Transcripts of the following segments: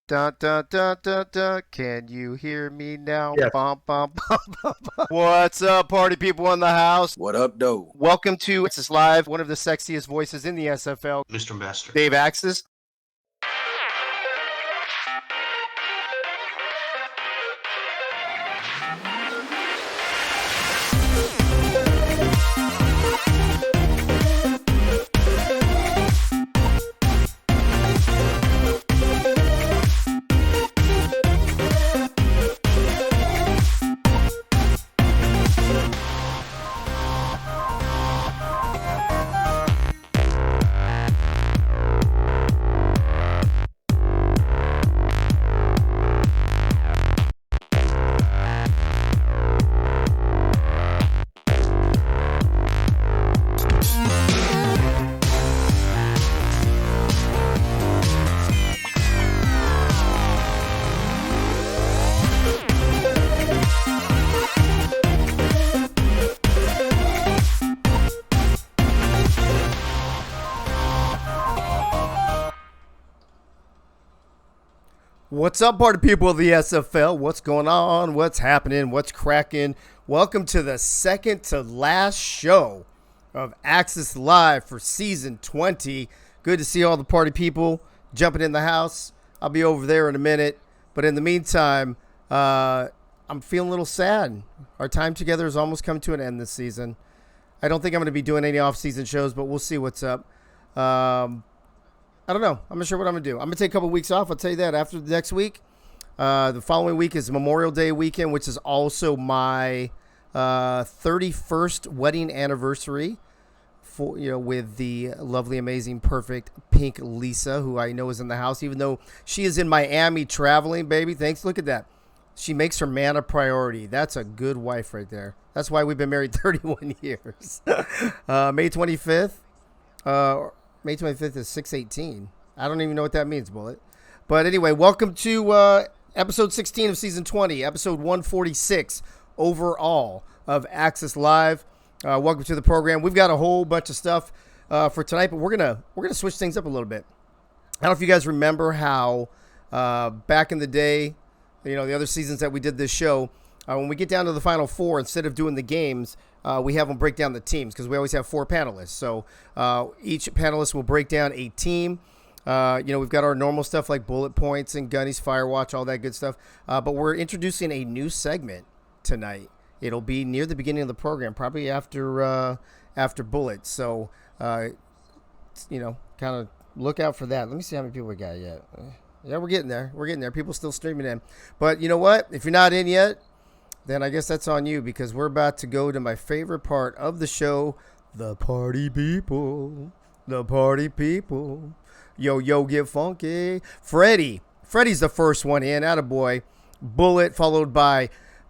Dun, dun, dun, dun, dun. Can you hear me now? Yes. Bum, bum, bum, bum, bum. What's up, party people in the house? What up, though? Welcome to Texas Live, one of the sexiest voices in the SFL, Mr. Master. Dave Axis. What's up, party people of the SFL? What's going on? What's happening? What's cracking? Welcome to the second to last show of Axis Live for season 20. Good to see all the party people jumping in the house. I'll be over there in a minute. But in the meantime, I'm feeling a little sad. Our time together has almost come to an end this season. I don't think I'm going to be doing any off-season shows, but we'll see what's up. I don't know. I'm not sure what I'm going to do. I'm going to take a couple weeks off. I'll tell you that after the next week. The following week is Memorial Day weekend, which is also my 31st wedding anniversary for, with the lovely, amazing, perfect pink Lisa, who I know is in the house, even though she is in Miami traveling, baby. Thanks. Look at that. She makes her man a priority. That's a good wife right there. That's why we've been married 31 years. May 25th. May 25th is 6/18. I don't even know what that means, Bullet. But anyway, welcome to episode 16 of season 20, episode 146 overall of Axis Live. Welcome to the program. We've got a whole bunch of stuff for tonight, but we're gonna switch things up a little bit. I don't know if you guys remember how back in the day, the other seasons that we did this show, when we get down to the final four, instead of doing the games, we have them break down the teams because we always have four panelists. So each panelist will break down a team. We've got our normal stuff like bullet points and Gunny's Firewatch, all that good stuff. But we're introducing a new segment tonight. It'll be near the beginning of the program, probably after Bullet. So, kind of look out for that. Let me see how many people we got yet. Yeah, we're getting there. We're getting there. People still streaming in. But you know what? If you're not in yet, then I guess that's on you because we're about to go to my favorite part of the show, the party people. The party people. Yo, get funky. Freddie's the first one in. Attaboy. Bullet, followed by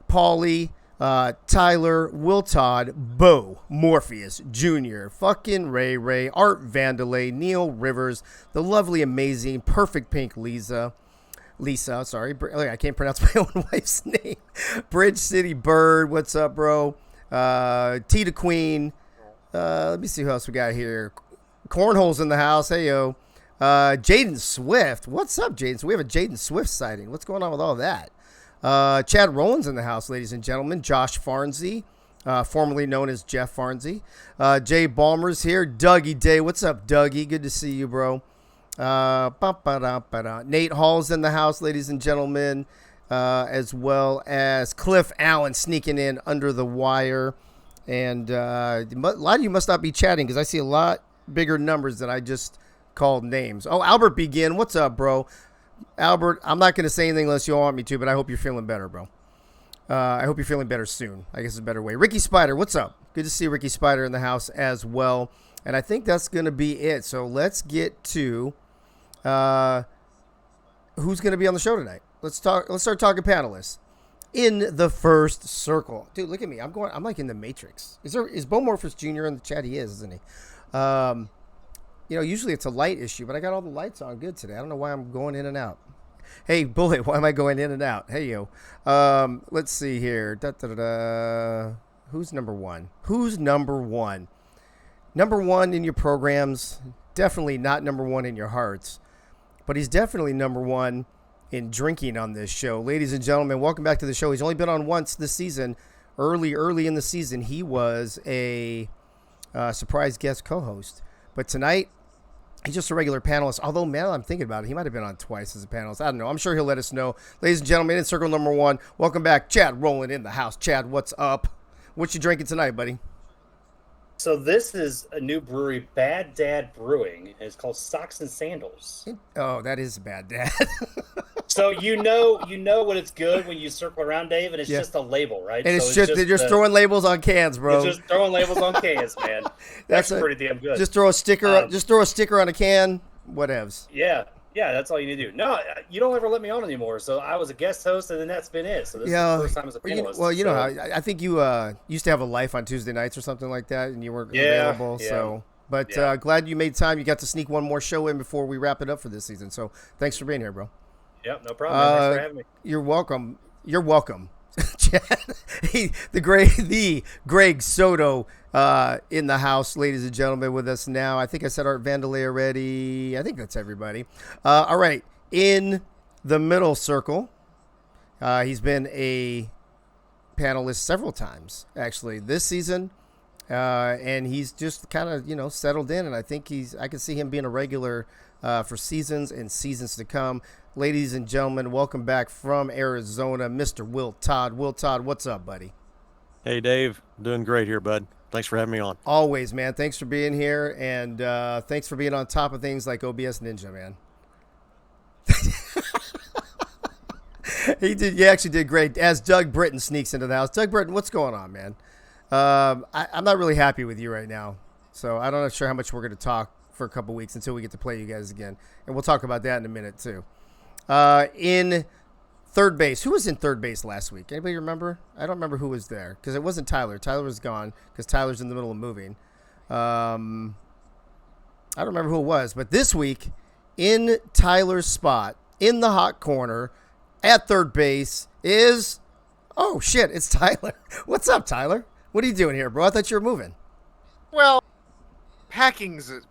Paulie, Tyler, Will Todd, Bo, Morpheus, Junior, fucking Ray, Art Vandelay, Neil Rivers, the lovely, amazing, perfect pink Lisa, sorry, I can't pronounce my own wife's name. Bridge City Bird, what's up, bro? Tita Queen. Let me see who else we got here. Cornhole's in the house. Hey, yo. Jaden Swift. What's up, Jaden? So we have a Jaden Swift sighting. What's going on with all that? Chad Rowland's in the house, ladies and gentlemen. Josh Farnsey, formerly known as Jeff Farnsey. Jay Ballmer's here. Dougie Day. What's up, Dougie? Good to see you, bro. Nate Hall's in the house, ladies and gentlemen, as well as Cliff Allen sneaking in under the wire. And a lot of you must not be chatting because I see a lot bigger numbers than I just called names. Oh, Albert Begin. What's up, bro? Albert, I'm not going to say anything unless you want me to, but I hope you're feeling better, bro. I hope you're feeling better soon. I guess it's a better way. Ricky Spider, what's up? Good to see Ricky Spider in the house as well. And I think that's going to be it. So let's get to who's going to be on the show tonight. Let's start talking panelists. In the first circle. Dude, look at me. I'm like in the Matrix. Is Bo Morphus Jr. in the chat? He is, isn't he? Usually it's a light issue, but I got all the lights on good today. I don't know why I'm going in and out. Hey, Bullet, why am I going in and out? Hey, yo. Let's see here. Who's number one? Number one in your programs, definitely not number one in your hearts, but he's definitely number one in drinking on this show. Ladies and gentlemen, welcome back to the show. He's only been on once this season. Early in the season, he was a surprise guest co-host. But tonight, he's just a regular panelist. Although, man, I'm thinking about it, he might have been on twice as a panelist. I don't know. I'm sure he'll let us know. Ladies and gentlemen, in circle number one, welcome back, Chad Rowland in the house. Chad, what's up? What you drinking tonight, buddy? So this is a new brewery, Bad Dad Brewing. It's called Socks and Sandals. Oh, that is Bad Dad. So you know when it's good when you circle around, Dave, and it's just a label, right? And so it's just they're just throwing labels on cans, bro. They're just throwing labels on cans, man. That's pretty damn good. Just throw a sticker. Just throw a sticker on a can. Whatevs. Yeah, that's all you need to do. No, you don't ever let me on anymore. So I was a guest host, and then that's been it. So this is the first time as a panelist. You know how I think you used to have a life on Tuesday nights or something like that, and you weren't available. Yeah. So, but glad you made time. You got to sneak one more show in before we wrap it up for this season. So thanks for being here, bro. Yep, no problem. Man. Thanks for having me. You're welcome. You're welcome. the Greg Soto in the house, ladies and gentlemen, with us now. I think I said Art Vandelay already. I think that's everybody. All right, in the middle circle, he's been a panelist several times actually this season, and he's just kind of settled in, and I think I can see him being a regular for seasons and seasons to come. Ladies and gentlemen, welcome back from Arizona, Mr. Will Todd. Will Todd, what's up, buddy? Hey, Dave. Doing great here, bud. Thanks for having me on. Always, man. Thanks for being here, and thanks for being on top of things like OBS Ninja, man. He actually did great. As Doug Britton sneaks into the house. Doug Britton, what's going on, man? I'm not really happy with you right now, so I'm not sure how much we're going to talk for a couple weeks until we get to play you guys again, and we'll talk about that in a minute, too. In third base. Who was in third base last week? Anybody remember? I don't remember who was there because it wasn't Tyler. Tyler was gone because Tyler's in the middle of moving. I don't remember who it was, but this week in Tyler's spot in the hot corner at third base is, oh shit, it's Tyler. What's up, Tyler? What are you doing here, bro? I thought you were moving. Well, packing's hard,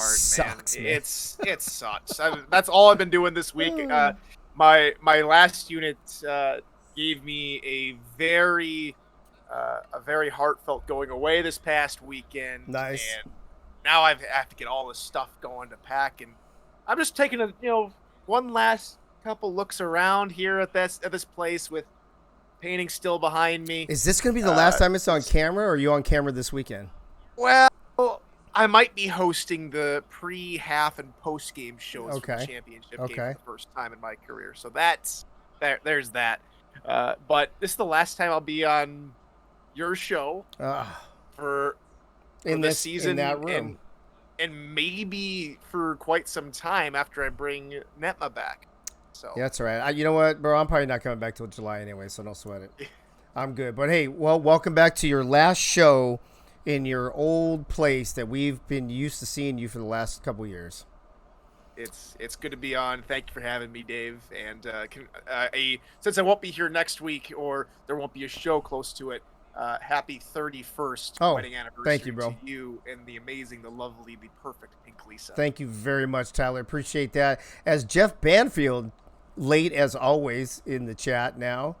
sucks, man. It sucks. That's all I've been doing this week. My last unit gave me a very heartfelt going away this past weekend. Nice. And now I have to get all this stuff going to pack, and I'm just taking one last couple looks around here at this place with painting still behind me. Is this going to be the last time it's on camera, or are you on camera this weekend? Well, I might be hosting the pre-half and post-game shows for the championship game for the first time in my career. So there's that. But this is the last time I'll be on your show for this season. In that room. And maybe for quite some time after I bring Netma back. So yeah, that's all right. You know what, bro? I'm probably not coming back till July anyway, so don't sweat it. I'm good. But hey, welcome back to your last show in your old place that we've been used to seeing you for the last couple years. It's good to be on. Thank you for having me, Dave. And since I won't be here next week, or there won't be a show close to it, happy 31st wedding anniversary thank you, bro. to you and the amazing, the lovely, the perfect Pink Lisa. Thank you very much, Tyler. Appreciate that. As Jeff Banfield, late as always in the chat now.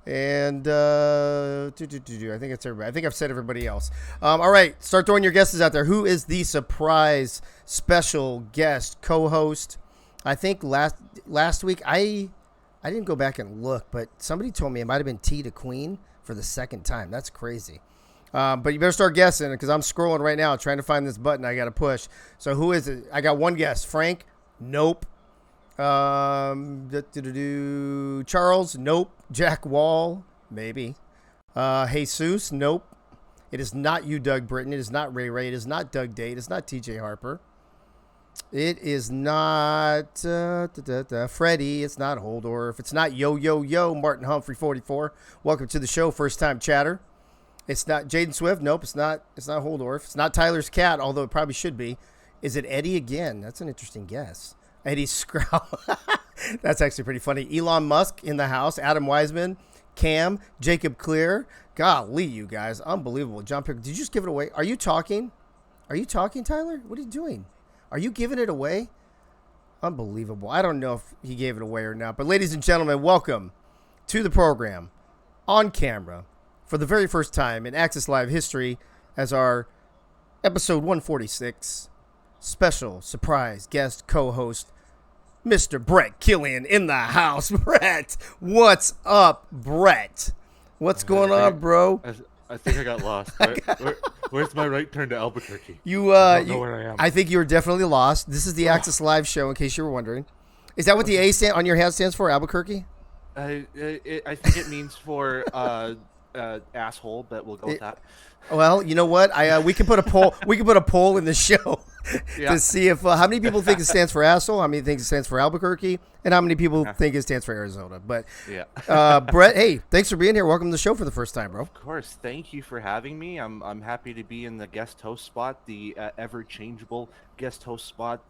And I think it's everybody. I think I've said everybody else. All right, start throwing your guesses out there. Who is the surprise special guest co-host? I think last week I didn't go back and look, but somebody told me it might have been T to Queen for the second time. That's crazy. But you better start guessing because I'm scrolling right now trying to find this button I got to push. So who is it? I got one guess. Frank? Nope. Charles? Nope. Jack Wall? Maybe. Jesus? Nope. It is not you, Doug Britton. It is not Ray Ray. It is not Doug Date. It is not TJ Harper. It is not Freddie. It's not Holdorf. It's not Yo Martin Humphrey 44. Welcome to the show, first time chatter. It's not Jaden Swift. Nope, it's not Holdorf. It's not Tyler's cat, although it probably should be. Is it Eddie again? That's an interesting guess. Eddie Scrow. That's actually pretty funny. Elon Musk in the house. Adam Wiseman. Cam. Jacob Clear. Golly, you guys. Unbelievable. John Pickard. Did you just give it away? Are you talking? Are you talking, Tyler? What are you doing? Are you giving it away? Unbelievable. I don't know if he gave it away or not. But ladies and gentlemen, welcome to the program on camera for the very first time in Access Live history as our episode 146 special surprise guest co-host, Mr. Brett Killian in the house. Brett, what's up, Brett? What's going on, bro? I think I got lost. Where's my right turn to Albuquerque? I don't know where I am. I think you were definitely lost. This is the Access Live show, in case you were wondering. Is that what the A on your hat stands for, Albuquerque? I think it means for asshole, but we'll go with that. Well, you know what? We can put a poll. We can put a poll in the show to see if how many people think it stands for asshole, how many think it stands for Albuquerque, and how many people think it stands for Arizona. But Brett, hey, thanks for being here. Welcome to the show for the first time, bro. Of course, thank you for having me. I'm happy to be in the guest host spot, the ever changeable guest host spot.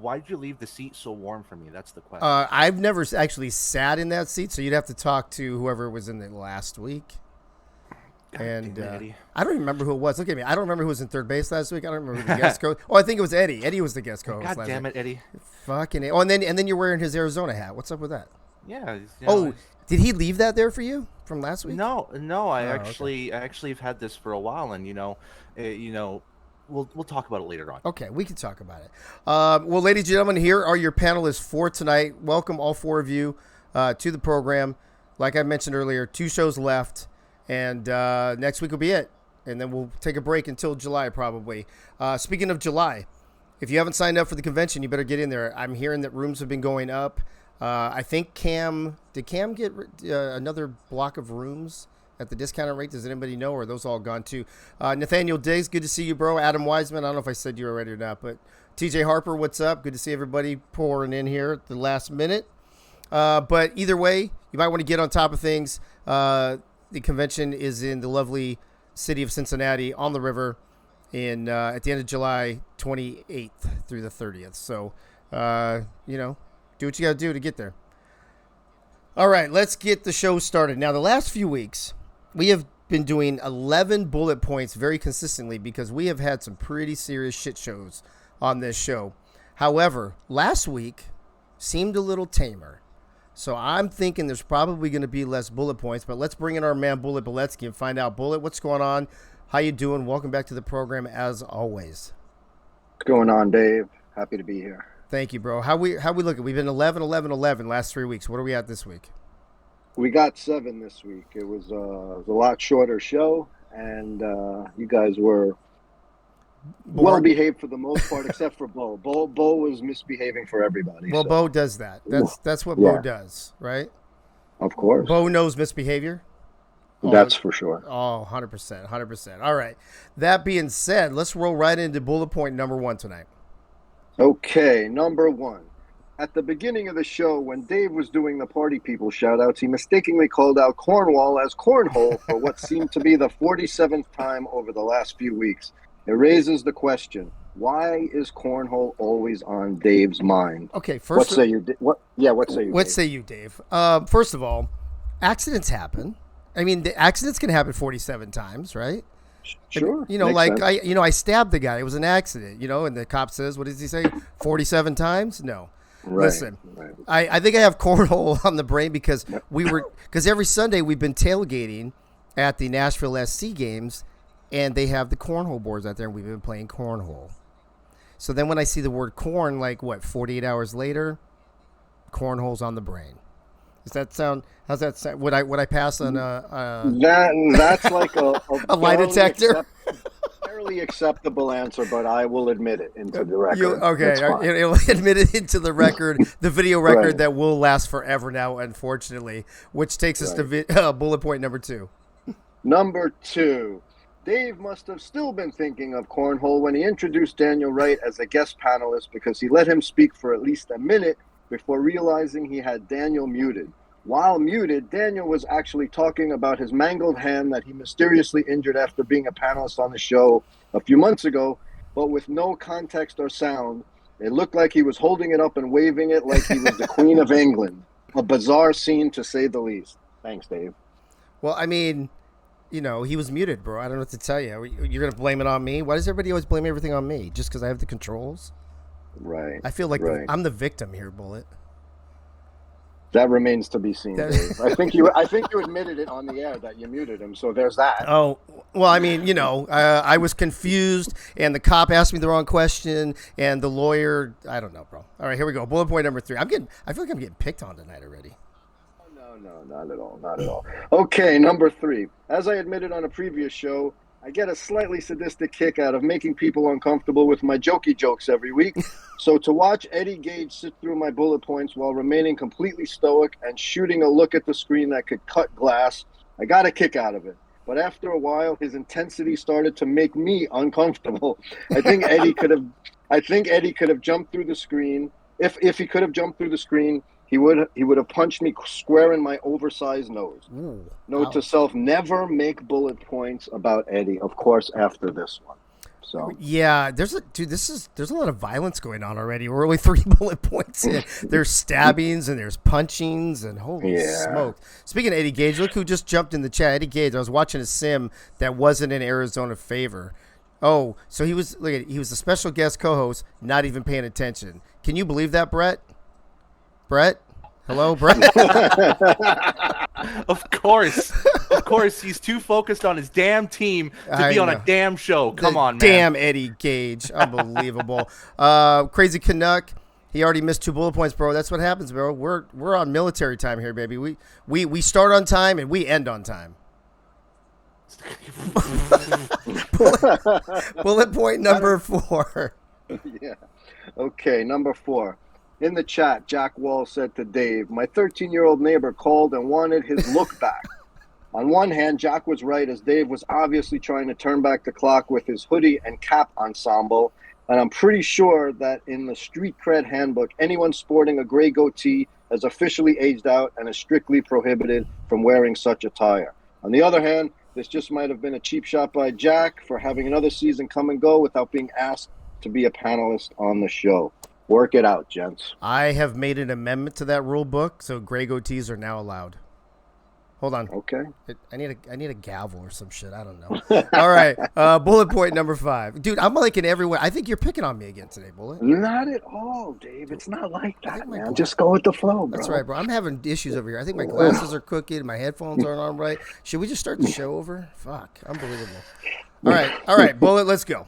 Why did you leave the seat so warm for me? That's the question. I've never actually sat in that seat, so you'd have to talk to whoever was in it last week. And I don't even remember who it was. Look at me. I don't remember who was in third base last week. I don't remember who the guest coach. Oh, I think it was Eddie. Eddie was the guest coach. God damn it, Eddie. Fucking A. Oh, and then you're wearing his Arizona hat. What's up with that? Yeah. Did he leave that there for you from last week? No. I actually have had this for a while, and we'll talk about it later on. Okay, we can talk about it. Well, ladies and gentlemen, here are your panelists for tonight. Welcome, all four of you, to the program. Like I mentioned earlier, 2 shows left. And next week will be it. And then we'll take a break until July, probably. Speaking of July, if you haven't signed up for the convention, you better get in there. I'm hearing that rooms have been going up. I think did Cam get another block of rooms at the discounted rate? Does anybody know? Or are those all gone too? Nathaniel Diggs, good to see you, bro. Adam Wiseman, I don't know if I said you already or not. But TJ Harper, what's up? Good to see everybody pouring in here at the last minute. But either way, you might want to get on top of things. The convention is in the lovely city of Cincinnati on the river at the end of July 28th through the 30th. So, do what you got to do to get there. All right, let's get the show started. Now, the last few weeks, we have been doing 11 bullet points very consistently because we have had some pretty serious shit shows on this show. However, last week seemed a little tamer. So I'm thinking there's probably going to be less bullet points, but let's bring in our man Bullet Beletsky and find out. Bullet, what's going on? How you doing? Welcome back to the program as always. What's going on, Dave? Happy to be here. Thank you, bro. How we looking? We've been 11, 11, 11 last 3 weeks. What are we at this week? We got 7 this week. It was a lot shorter show, and you guys were well behaved for the most part, except for Bo. Bo was misbehaving for everybody. Well, so. Bo does that. That's what Bo does, right? Of course. Bo knows misbehavior. That's for sure. Oh, 100%, 100%. All right. That being said, let's roll right into bullet point number 1 tonight. Okay, number 1. At the beginning of the show, when Dave was doing the party people shout-outs, he mistakenly called out Cornwall as cornhole for what seemed to be the 47th time over the last few weeks. It raises the question: why is cornhole always on Dave's mind? Okay, first, what say you? What say you, Dave? First of all, accidents happen. I mean, the accidents can happen 47 times, right? Sure. I stabbed the guy. It was an accident. And the cop says, "What does he say? 47 times?" No. Right, Listen, right. I think I have cornhole on the brain because every Sunday we've been tailgating at the Nashville SC games. And they have the cornhole boards out there, and we've been playing cornhole. So then when I see the word corn, 48 hours later, cornhole's on the brain. Does that sound? How's that sound? Would I pass on that's like a lie detector? Fairly acceptable answer, but I will admit it into the record. It'll admit it into the record, the video record that will last forever now, unfortunately. Which takes us to bullet point number 2. Number 2. Dave must have still been thinking of cornhole when he introduced Daniel Wright as a guest panelist because he let him speak for at least a minute before realizing he had Daniel muted. While muted, Daniel was actually talking about his mangled hand that he mysteriously injured after being a panelist on the show a few months ago, but with no context or sound. It looked like he was holding it up and waving it like he was the Queen of England. A bizarre scene, to say the least. Thanks, Dave. Well, I mean, he was muted, bro. I don't know what to tell you. You're going to blame it on me? Why does everybody always blame everything on me? Just because I have the controls? Right. I feel like right. I'm the victim here, Bullet. That remains to be seen, Dave. I think you admitted it on the air that you muted him, so there's that. Oh, well, I mean, I was confused, and the cop asked me the wrong question, and the lawyer, I don't know, bro. All right, here we go. Bullet point number 3. I feel like I'm getting picked on tonight already. No, not at all. Not at all. Okay, number 3. As I admitted on a previous show, I get a slightly sadistic kick out of making people uncomfortable with my jokey jokes every week. So to watch Eddie Gage sit through my bullet points while remaining completely stoic and shooting a look at the screen that could cut glass, I got a kick out of it. But after a while, his intensity started to make me uncomfortable. I think Eddie could have jumped through the screen. If he could have jumped through the screen, he would have punched me square in my oversized nose. Ooh, Note to self: never make bullet points about Eddie. Of course, after this one. So yeah, there's a lot of violence going on already. We're only 3 bullet points in. There's stabbings and there's punchings and holy smoke. Speaking of Eddie Gage, look who just jumped in the chat. Eddie Gage. I was watching a sim that wasn't in Arizona favor. Oh, so he was he was a special guest co-host, not even paying attention. Can you believe that, Brett? Brett? Hello, Brett? Of course. He's too focused on his damn team to be on a damn show. Come on, man. Damn Eddie Gage. Unbelievable. Crazy Canuck. He already missed 2 bullet points, bro. That's what happens, bro. We're on military time here, baby. We start on time and we end on time. Bullet point number 4. Yeah. Okay, number 4. In the chat, Jack Wall said to Dave, my 13-year-old neighbor called and wanted his look back. On one hand, Jack was right, as Dave was obviously trying to turn back the clock with his hoodie and cap ensemble. And I'm pretty sure that in the Street Cred handbook, anyone sporting a gray goatee has officially aged out and is strictly prohibited from wearing such attire. On the other hand, this just might have been a cheap shot by Jack for having another season come and go without being asked to be a panelist on the show. Work it out, gents. I have made an amendment to that rule book, so gray goatees are now allowed. Hold on. Okay. I need a gavel or some shit. I don't know. All right. Bullet point number 5. Dude, I'm like in everywhere. I think you're picking on me again today, Bullet. Not at all, Dave. It's not like that, man. Just go with the flow, bro. That's right, bro. I'm having issues over here. I think my glasses are crooked. My headphones aren't on right. Should we just start the show over? Fuck. Unbelievable. All right. Bullet, let's go.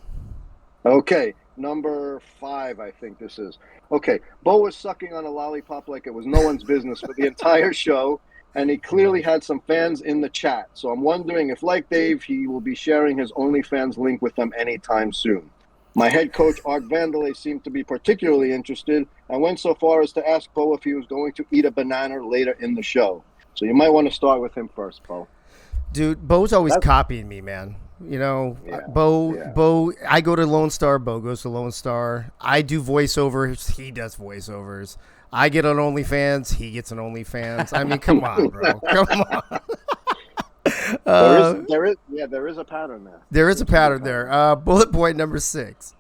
Okay. Number 5, I think this is. Okay, Bo was sucking on a lollipop like it was no one's business for the entire show, and he clearly had some fans in the chat. So I'm wondering if, like Dave, he will be sharing his OnlyFans link with them anytime soon. My head coach, Art Vandelay, seemed to be particularly interested and went so far as to ask Bo if he was going to eat a banana later in the show. So you might want to start with him first, Bo. Dude, Bo's always copying me, man. Bo, I go to Lone Star, Bo goes to Lone Star. I do voiceovers, he does voiceovers. I get on OnlyFans, he gets on OnlyFans. I mean, come on, bro. Come on. There is a pattern there. There is a pattern there. Bullet point number 6.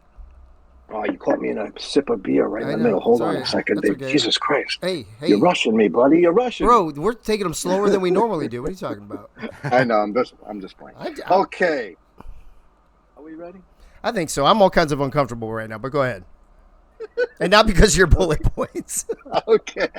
Oh, you caught me in a sip of beer right in the middle. Hold on a second. Okay. Jesus Christ. Hey. You're rushing me, buddy. You're rushing. Bro, we're taking them slower than we normally do. What are you talking about? I know. I'm just playing. Okay. Are we ready? I think so. I'm all kinds of uncomfortable right now, but go ahead. And not because of your bullet points. Okay.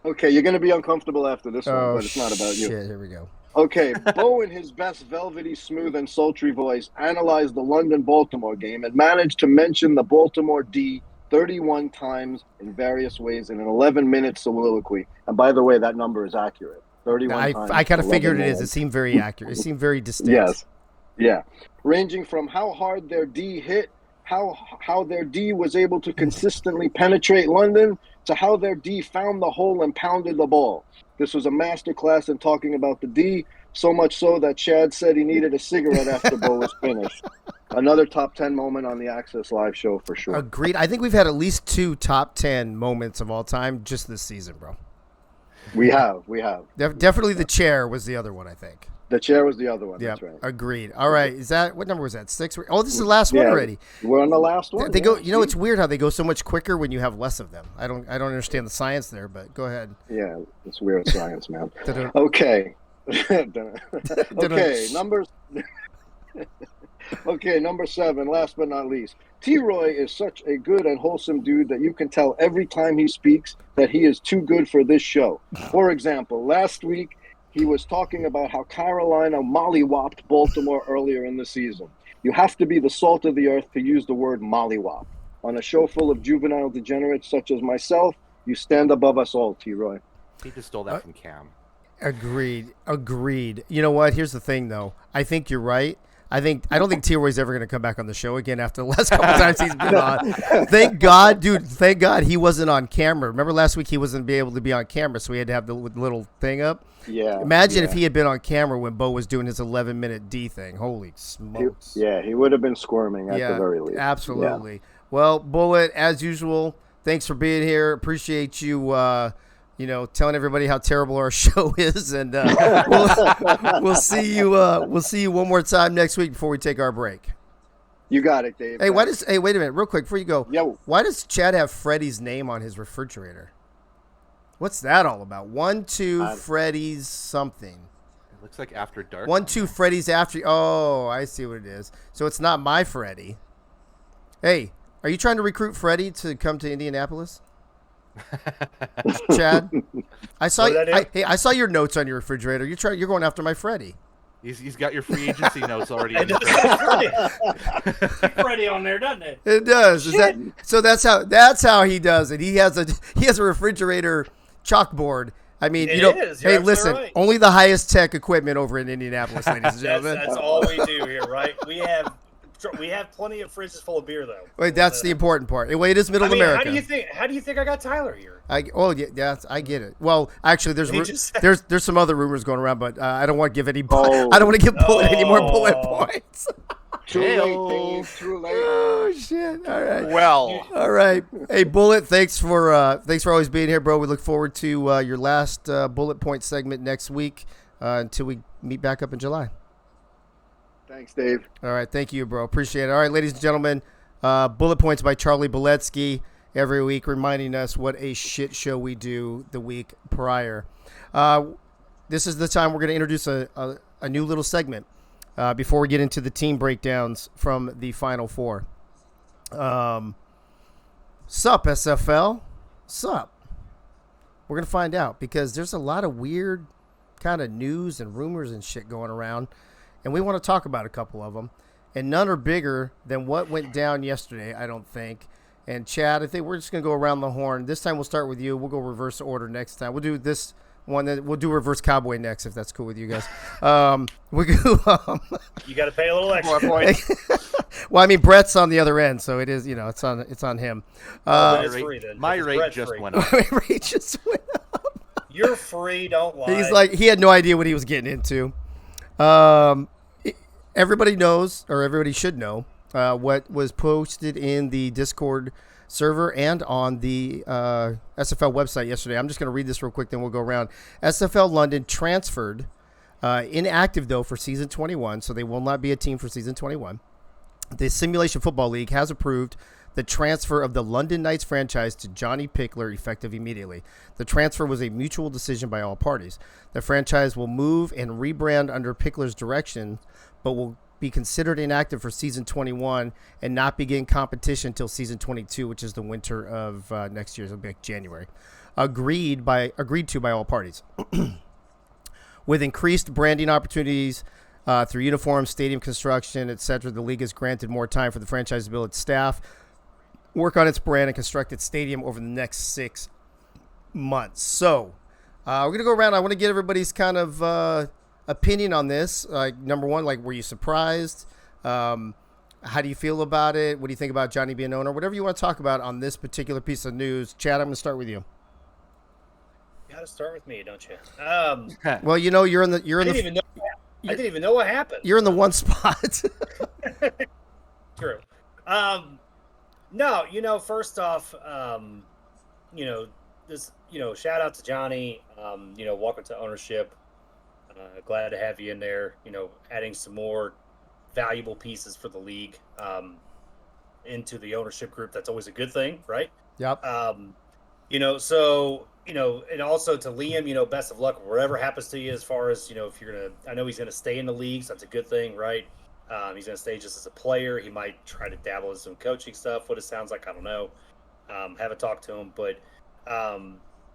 Okay, you're going to be uncomfortable after this one, but it's not about you. Shit, here we go. Okay, Bo, in his best velvety, smooth, and sultry voice, analyzed the London-Baltimore game and managed to mention the Baltimore D 31 times in various ways in an 11-minute soliloquy. And by the way, that number is accurate. 31 times. I kind of figured it is. It seemed very accurate. It seemed very distinct. Yes. Yeah. Ranging from how hard their D hit, how their D was able to consistently penetrate London, to how their D found the hole and pounded the ball. This was a masterclass in talking about the D, so much so that Chad said he needed a cigarette after Bo was finished. Another top 10 moment on the Access Live show for sure. Agreed. I think we've had at least 2 top 10 moments of all time just this season, bro. We have. Definitely the chair was the other one, I think. The chair was the other one. Yeah, that's right. Agreed. All right. What number was that? 6? Oh, this is the last one already. We're on the last one. They go. You know, it's weird how they go so much quicker when you have less of them. I don't understand the science there, but go ahead. Yeah, it's weird science, man. Okay. Okay. Okay, number 7, last but not least. T-Roy is such a good and wholesome dude that you can tell every time he speaks that he is too good for this show. For example, last week he was talking about how Carolina mollywopped Baltimore earlier in the season. You have to be the salt of the earth to use the word mollywop. On a show full of juvenile degenerates such as myself, you stand above us all, T-Roy. He just stole that from Cam. Agreed. You know what? Here's the thing, though. I think you're right. I don't think T-Roy's ever going to come back on the show again after the last couple times he's been on. Thank God, dude. Thank God he wasn't on camera. Remember last week he wasn't able to be on camera, so he had to have the little thing up. Yeah. Imagine if he had been on camera when Bo was doing his 11-minute D thing. Holy smokes. He would have been squirming at the very least. Absolutely. Yeah. Well, Bullet, as usual, thanks for being here. Appreciate you. Telling everybody how terrible our show is, and we'll see you. We'll see you one more time next week before we take our break. You got it, Dave. Hey, wait a minute, real quick before you go. Yo. Why does Chad have Freddy's name on his refrigerator? What's that all about? 1, 2, Freddy's something. It looks like After Dark. 1, 2, Freddy's after. Oh, I see what it is. So it's not my Freddy. Hey, are you trying to recruit Freddy to come to Indianapolis? Chad, I saw your notes on your refrigerator. You're going after my Freddy. He's got your free agency notes already. It does say Freddy on there, doesn't it? It does. So that's how he does it. He has a refrigerator chalkboard. I mean, hey, listen, right. Only the highest tech equipment over in Indianapolis, ladies and gentlemen. That's all we do here, right? We have plenty of fridges full of beer, though. Wait, that's the important part. Wait, it is Middle America. How do you think I got Tyler here? I get it. Well, actually, there's some other rumors going around, but I don't want to give any. I don't want to give Bullet any more bullet points. Too late, Dave. Too late. Oh shit! All right. Well, all right. Hey, Bullet. Thanks for always being here, bro. We look forward to your last bullet point segment next week until we meet back up in July. Thanks, Dave. All right. Thank you, bro. Appreciate it. All right, ladies and gentlemen, Bullet Points by Charlie Beletsky every week, reminding us what a shit show we do the week prior. This is the time we're going to introduce a new little segment before we get into the team breakdowns from the Final Four. Sup, SFL? Sup? We're going to find out because there's a lot of weird kind of news and rumors and shit going around. And we want to talk about a couple of them. And none are bigger than what went down yesterday, I don't think. And Chad, I think we're just going to go around the horn. This time we'll start with you. We'll go reverse order next time. We'll do this one. We'll do reverse cowboy next, if that's cool with you guys. We go. You got to pay a little extra. Well, I mean, Brett's on the other end, so it is. It's on him. My rate just went up. My rate just went up. You're free. Don't lie. He's like, he had no idea what he was getting into. Everybody knows, or everybody should know, what was posted in the Discord server and on the SFL website yesterday. I'm just going to read this real quick, then we'll go around. SFL London transferred, inactive though for season 21, so they will not be a team for season 21. The Simulation Football League has approved the transfer of the London Knights franchise to Johnny Pickler effective immediately. The transfer was a mutual decision by all parties. The franchise will move and rebrand under Pickler's direction, but will be considered inactive for season 21 and not begin competition until season 22, which is the winter of next year. It'll be like January. Agreed to by all parties. With increased branding opportunities through uniforms, stadium construction, etc., the league has granted more time for the franchise to build its staff, work on its brand, and construct its stadium over the next 6 months. So we're going to go around. I want to get everybody's kind of opinion on this. Number one, were you surprised? How do you feel about it? What do you think about Johnny being owner? Whatever you want to talk about on this particular piece of news. Chad, I'm going to start with you. You got to start with me, don't you? Well, you're in the. I didn't even know what happened. You're in the one spot. True. No, first off, this, shout out to Johnny. Welcome to ownership. Glad to have you in there. Adding some more valuable pieces for the league into the ownership group. That's always a good thing, right? Yep. And also to Liam, best of luck wherever happens to you as far as, if you're going to, I know he's going to stay in the league, so that's a good thing, right? He's going to stay just as a player. He might try to dabble in some coaching stuff. What it sounds like, I don't know. Haven't talked to him, but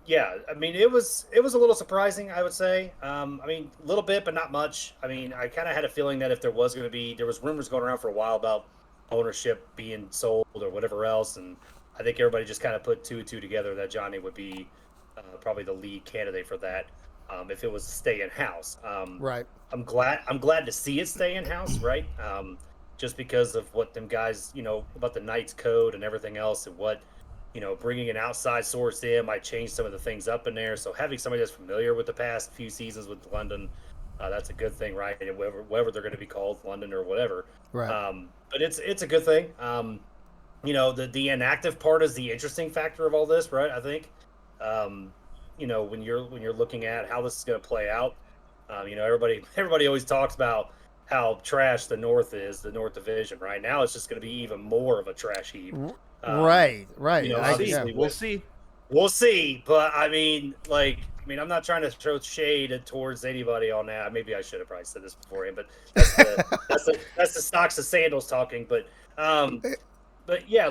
yeah, I mean, it was a little surprising, I would say. I mean, a little bit, but not much. I mean, I kind of had a feeling that if there was going to be, there was rumors going around for a while about ownership being sold or whatever else, and I think everybody just kind of put two and two together that Johnny would be probably the lead candidate for that if it was to stay in house. Right. I'm glad to see it stay in house, right? Just because of what them guys, about the Knights code and everything else, and what bringing an outside source in might change some of the things up in there. So having somebody that's familiar with the past few seasons with London, that's a good thing, right? And whatever they're going to be called, London or whatever. Right. But it's a good thing. The inactive part is the interesting factor of all this, right? I think, when you're looking at how this is going to play out, everybody always talks about how trash the North is, the North Division. Right now, it's just going to be even more of a trash heap. Right. Obviously, we'll see. But I mean, I'm not trying to throw shade towards anybody on that. Maybe I should have probably said this beforehand, but that's the stocks and sandals talking. But yeah,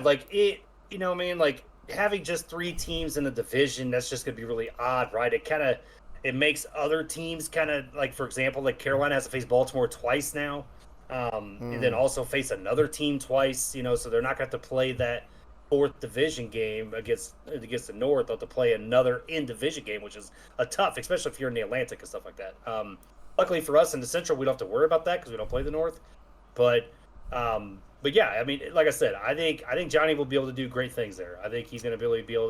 having just 3 teams in the division, that's just gonna be really odd, right? It makes other teams kind of like, for example, like Carolina has to face Baltimore twice now, and then also face another team twice. So they're not going to have to play that 4th division game against the North. They'll have to play another in division game, which is a tough, especially if you're in the Atlantic and stuff like that. Luckily for us in the Central, we don't have to worry about that because we don't play the North. But yeah, I mean, like I said, I think Johnny will be able to do great things there. I think he's going to really be able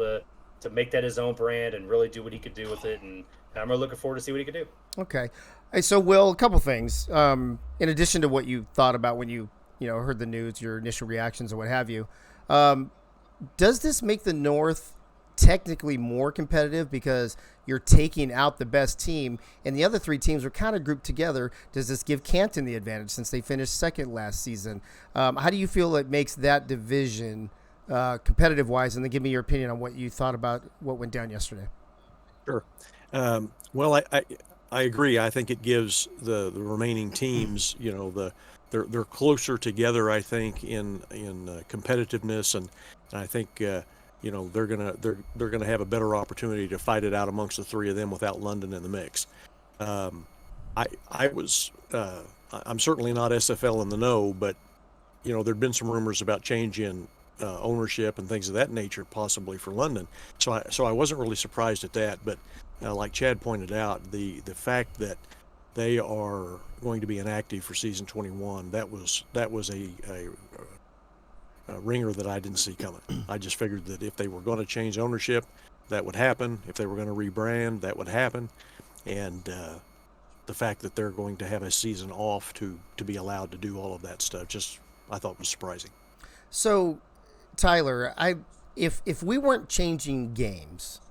to make that his own brand and really do what he could do with it. And I'm really looking forward to see what he can do. Okay. Hey, so, Will, a couple things. In addition to what you thought about when you heard the news, your initial reactions and what have you, does this make the North technically more competitive because you're taking out the best team and the other 3 teams are kind of grouped together? Does this give Canton the advantage since they finished second last season? How do you feel it makes that division competitive wise? And then give me your opinion on what you thought about what went down yesterday. Sure. Well, I agree. I think it gives the remaining teams, they're closer together. I think in competitiveness, and I think they're gonna have a better opportunity to fight it out amongst the 3 of them without London in the mix. I'm certainly not SFL in the know, but there'd been some rumors about change in ownership and things of that nature, possibly for London. So I wasn't really surprised at that. But like Chad pointed out, the fact that they are going to be inactive for season 21, that was a ringer that I didn't see coming. I just figured that if they were going to change ownership, that would happen. If they were going to rebrand, that would happen. And the fact that they're going to have a season off to be allowed to do all of that stuff, just I thought was surprising. So, Tyler, if we weren't changing games,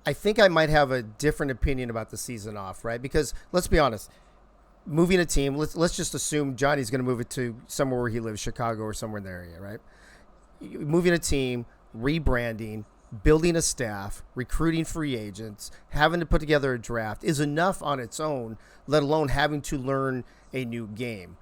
I think I might have a different opinion about the season off, right? Because let's be honest, moving a team, let's just assume Johnny's going to move it to somewhere where he lives, Chicago or somewhere in the area, right? Moving a team, rebranding, building a staff, recruiting free agents, having to put together a draft is enough on its own, let alone having to learn a new game.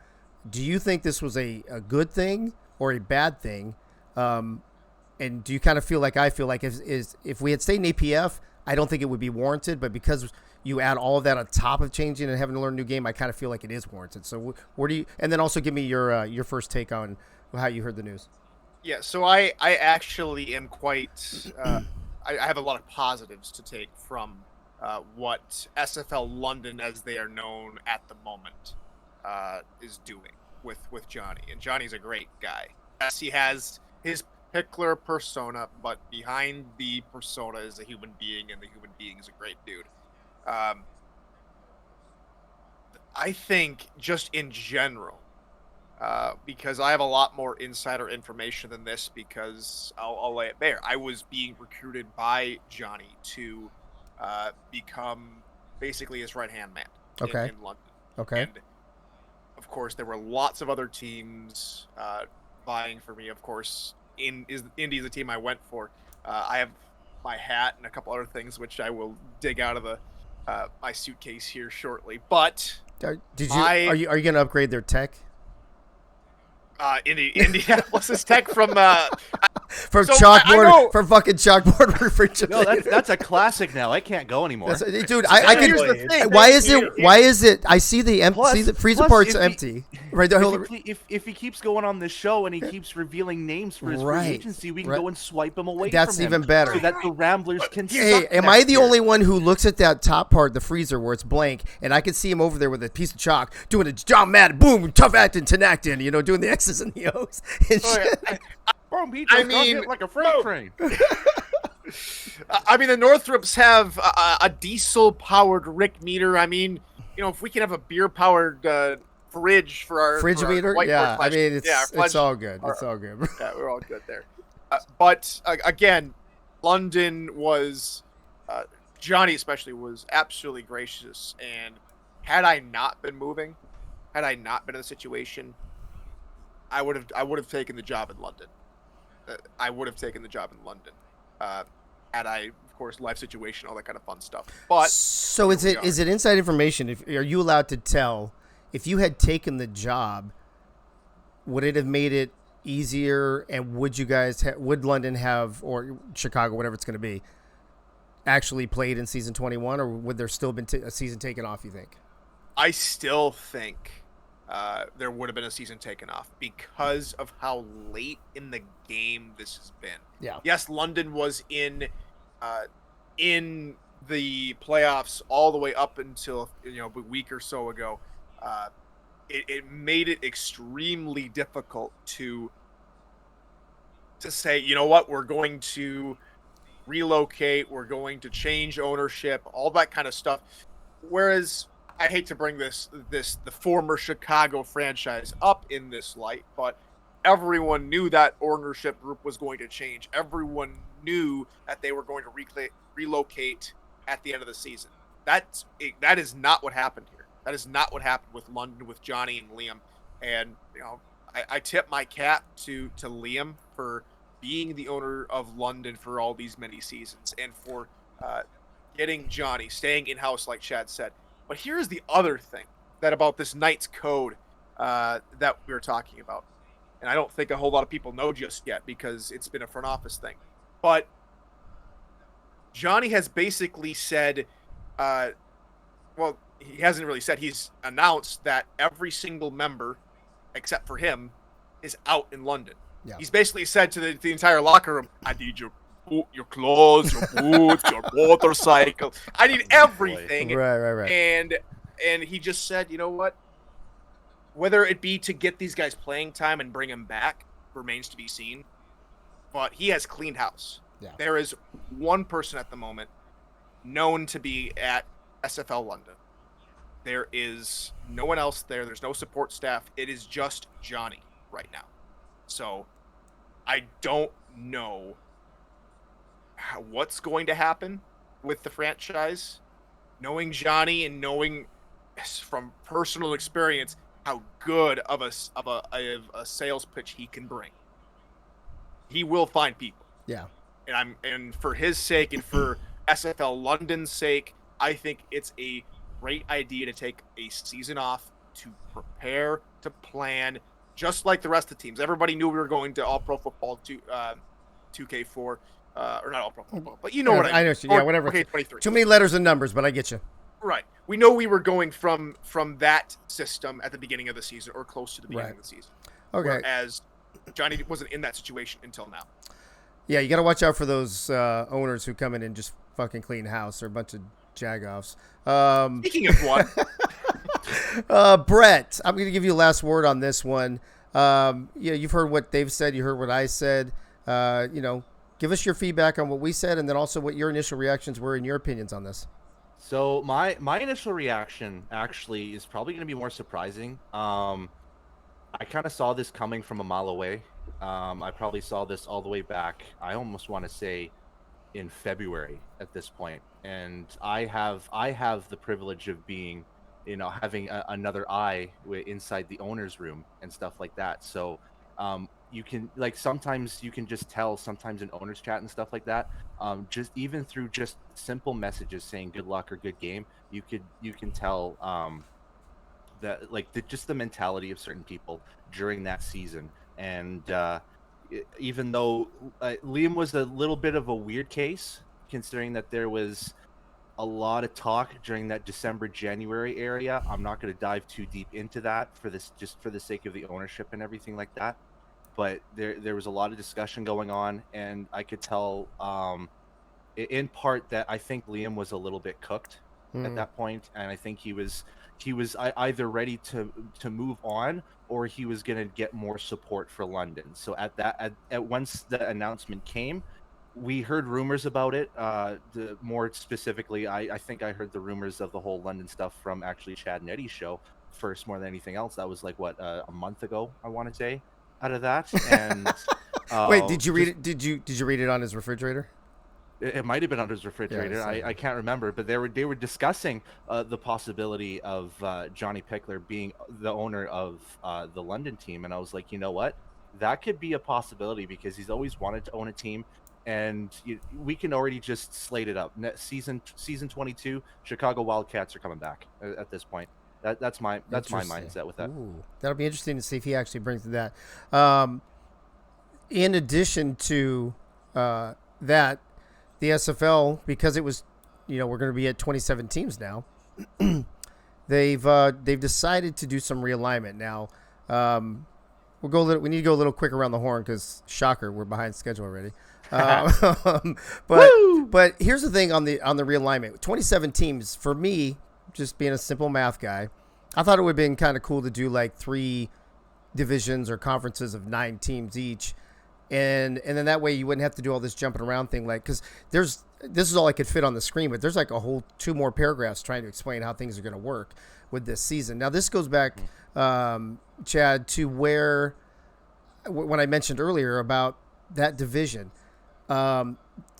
Do you think this was a good thing or a bad thing? And do you kind of feel like I feel like if we had stayed in APF, I don't think it would be warranted, but because you add all of that on top of changing and having to learn a new game, I kind of feel like it is warranted. So where do you, and then also give me your first take on how you heard the news. Yeah, so I actually am quite, I have a lot of positives to take from what SFL London, as they are known at the moment, is doing with Johnny. And Johnny's a great guy. Yes, he has his particular persona, but behind the persona is a human being, and the human being is a great dude. I think just in general, because I have a lot more insider information than this, because I'll lay it bare. I was being recruited by Johnny to become basically his right-hand man in London. Okay. And, of course, there were lots of other teams vying for me. Of course, Indy is the team I went for. I have my hat and a couple other things, which I will dig out of my suitcase here shortly. But Are you going to upgrade their tech? Indianapolis's tech from from so chalkboard from fucking chalkboard refrigerator. No, that's a classic now. I can't go anymore. Dude, I here's can. the thing. Why is it? I see the empty. See the freezer part's if empty. Right there. If he keeps going on this show and he keeps revealing names for his free agency, we can go and swipe him away. That's from him even better. So that the Ramblers can. Hey, am I the only one who looks at that top part, the freezer where it's blank, and I can see him over there with a piece of chalk doing a John Madden, boom, tough acting, Tenactin, doing the X's and the O's and shit. I mean, like a freight train. I mean, the Northrops have a diesel-powered Rick meter. I mean, if we can have a beer-powered fridge for our meter, yeah. I mean, it's all good. It's all good. Yeah, we're all good there. But again, London was Johnny especially was absolutely gracious. And had I not been moving, had I not been in the situation, I would have taken the job in London. I would have taken the job in London. Had I, of course, life situation, all that kind of fun stuff. But so is it inside information? Are you allowed to tell if you had taken the job? Would it have made it easier? And would you guys would London have, or Chicago, whatever it's going to be, actually played in season 21, or would there still been a season taken off? You think? I still think there would have been a season taken off because of how late in the game this has been. Yeah. Yes, London was in the playoffs all the way up until a week or so ago. It made it extremely difficult to say, you know what, we're going to relocate, we're going to change ownership, all that kind of stuff. Whereas I hate to bring the former Chicago franchise up in this light, but everyone knew that ownership group was going to change. Everyone knew that they were going to relocate at the end of the season. That is not what happened here. That is not what happened with London, with Johnny and Liam. And I tip my cap to Liam for being the owner of London for all these many seasons and for getting Johnny, staying in-house like Chad said. But here's the other thing about this Knights code that we were talking about. And I don't think a whole lot of people know just yet because it's been a front office thing. But Johnny has basically said, well, he hasn't really said, he's announced that every single member, except for him, is out in London. Yeah. He's basically said to the entire locker room, I need your clothes, your boots, your motorcycle. I need everything. Right. And he just said, you know what? Whether it be to get these guys playing time and bring them back remains to be seen. But he has cleaned house. Yeah. There is one person at the moment known to be at SFL London. There is no one else there. There's no support staff. It is just Johnny right now. So I don't know what's going to happen with the franchise. Knowing Johnny and knowing from personal experience how good of a sales pitch he can bring, he will find people. Yeah. And for his sake and for SFL London's sake, I think it's a great idea to take a season off to prepare, to plan, just like the rest of the teams. Everybody knew we were going to All Pro Football 2K4, or not All Pro Football, but you know what I mean. I know. Yeah, whatever. Okay, 23. Too many letters and numbers, but I get you. Right. We know we were going from that system at the beginning of the season or close to the beginning of the season. Okay. Whereas Johnny wasn't in that situation until now. Yeah, you got to watch out for those owners who come in and just fucking clean house. They're a bunch of jagoffs. Speaking of one. Brett, I'm going to give you a last word on this one. You've heard what they've said. You heard what I said. Give us your feedback on what we said and then also what your initial reactions were and your opinions on this. So my initial reaction actually is probably going to be more surprising. I kind of saw this coming from a mile away. I probably saw this all the way back. I almost want to say in February at this point. And I have the privilege of being, having another eye inside the owner's room and stuff like that. So you can sometimes you can just tell sometimes in owners chat and stuff like that, just even through just simple messages saying good luck or good game, you can tell that like just the mentality of certain people during that season. And even though Liam was a little bit of a weird case, considering that there was a lot of talk during that December-January area. I'm not going to dive too deep into that for this, just for the sake of the ownership and everything like that. But there was a lot of discussion going on, and I could tell in part that I think Liam was a little bit cooked at that point, and I think he was either ready to move on, or he was going to get more support for London. So at once the announcement came, we heard rumors about it. More specifically, I think I heard the rumors of the whole London stuff from actually Chad and Eddie's show first, more than anything else. That was like what, a month ago, I want to say, out of that. And wait, did you read it? Did you read it on his refrigerator? It might have been under his refrigerator. I can't remember, but they were discussing the possibility of Johnny Pickler being the owner of the London team, and I was like, you know what, that could be a possibility, because he's always wanted to own a team, and we can already just slate it up. Season 22, Chicago Wildcats are coming back at this point. That's my mindset with that. Ooh, that'll be interesting to see if he actually brings to that. In addition to that. The SFL, because it was, we're going to be at 27 teams now. They've decided to do some realignment now. We need to go a little quick around the horn because, shocker, we're behind schedule already. But here's the thing on the realignment: 27 teams. For me, just being a simple math guy, I thought it would have been kind of cool to do like 3 divisions or conferences of 9 teams each. And then that way you wouldn't have to do all this jumping around thing, like, because this is all I could fit on the screen, but there's like a whole 2 more paragraphs trying to explain how things are going to work with this season. Now this goes back, Chad, to where when I mentioned earlier about that division,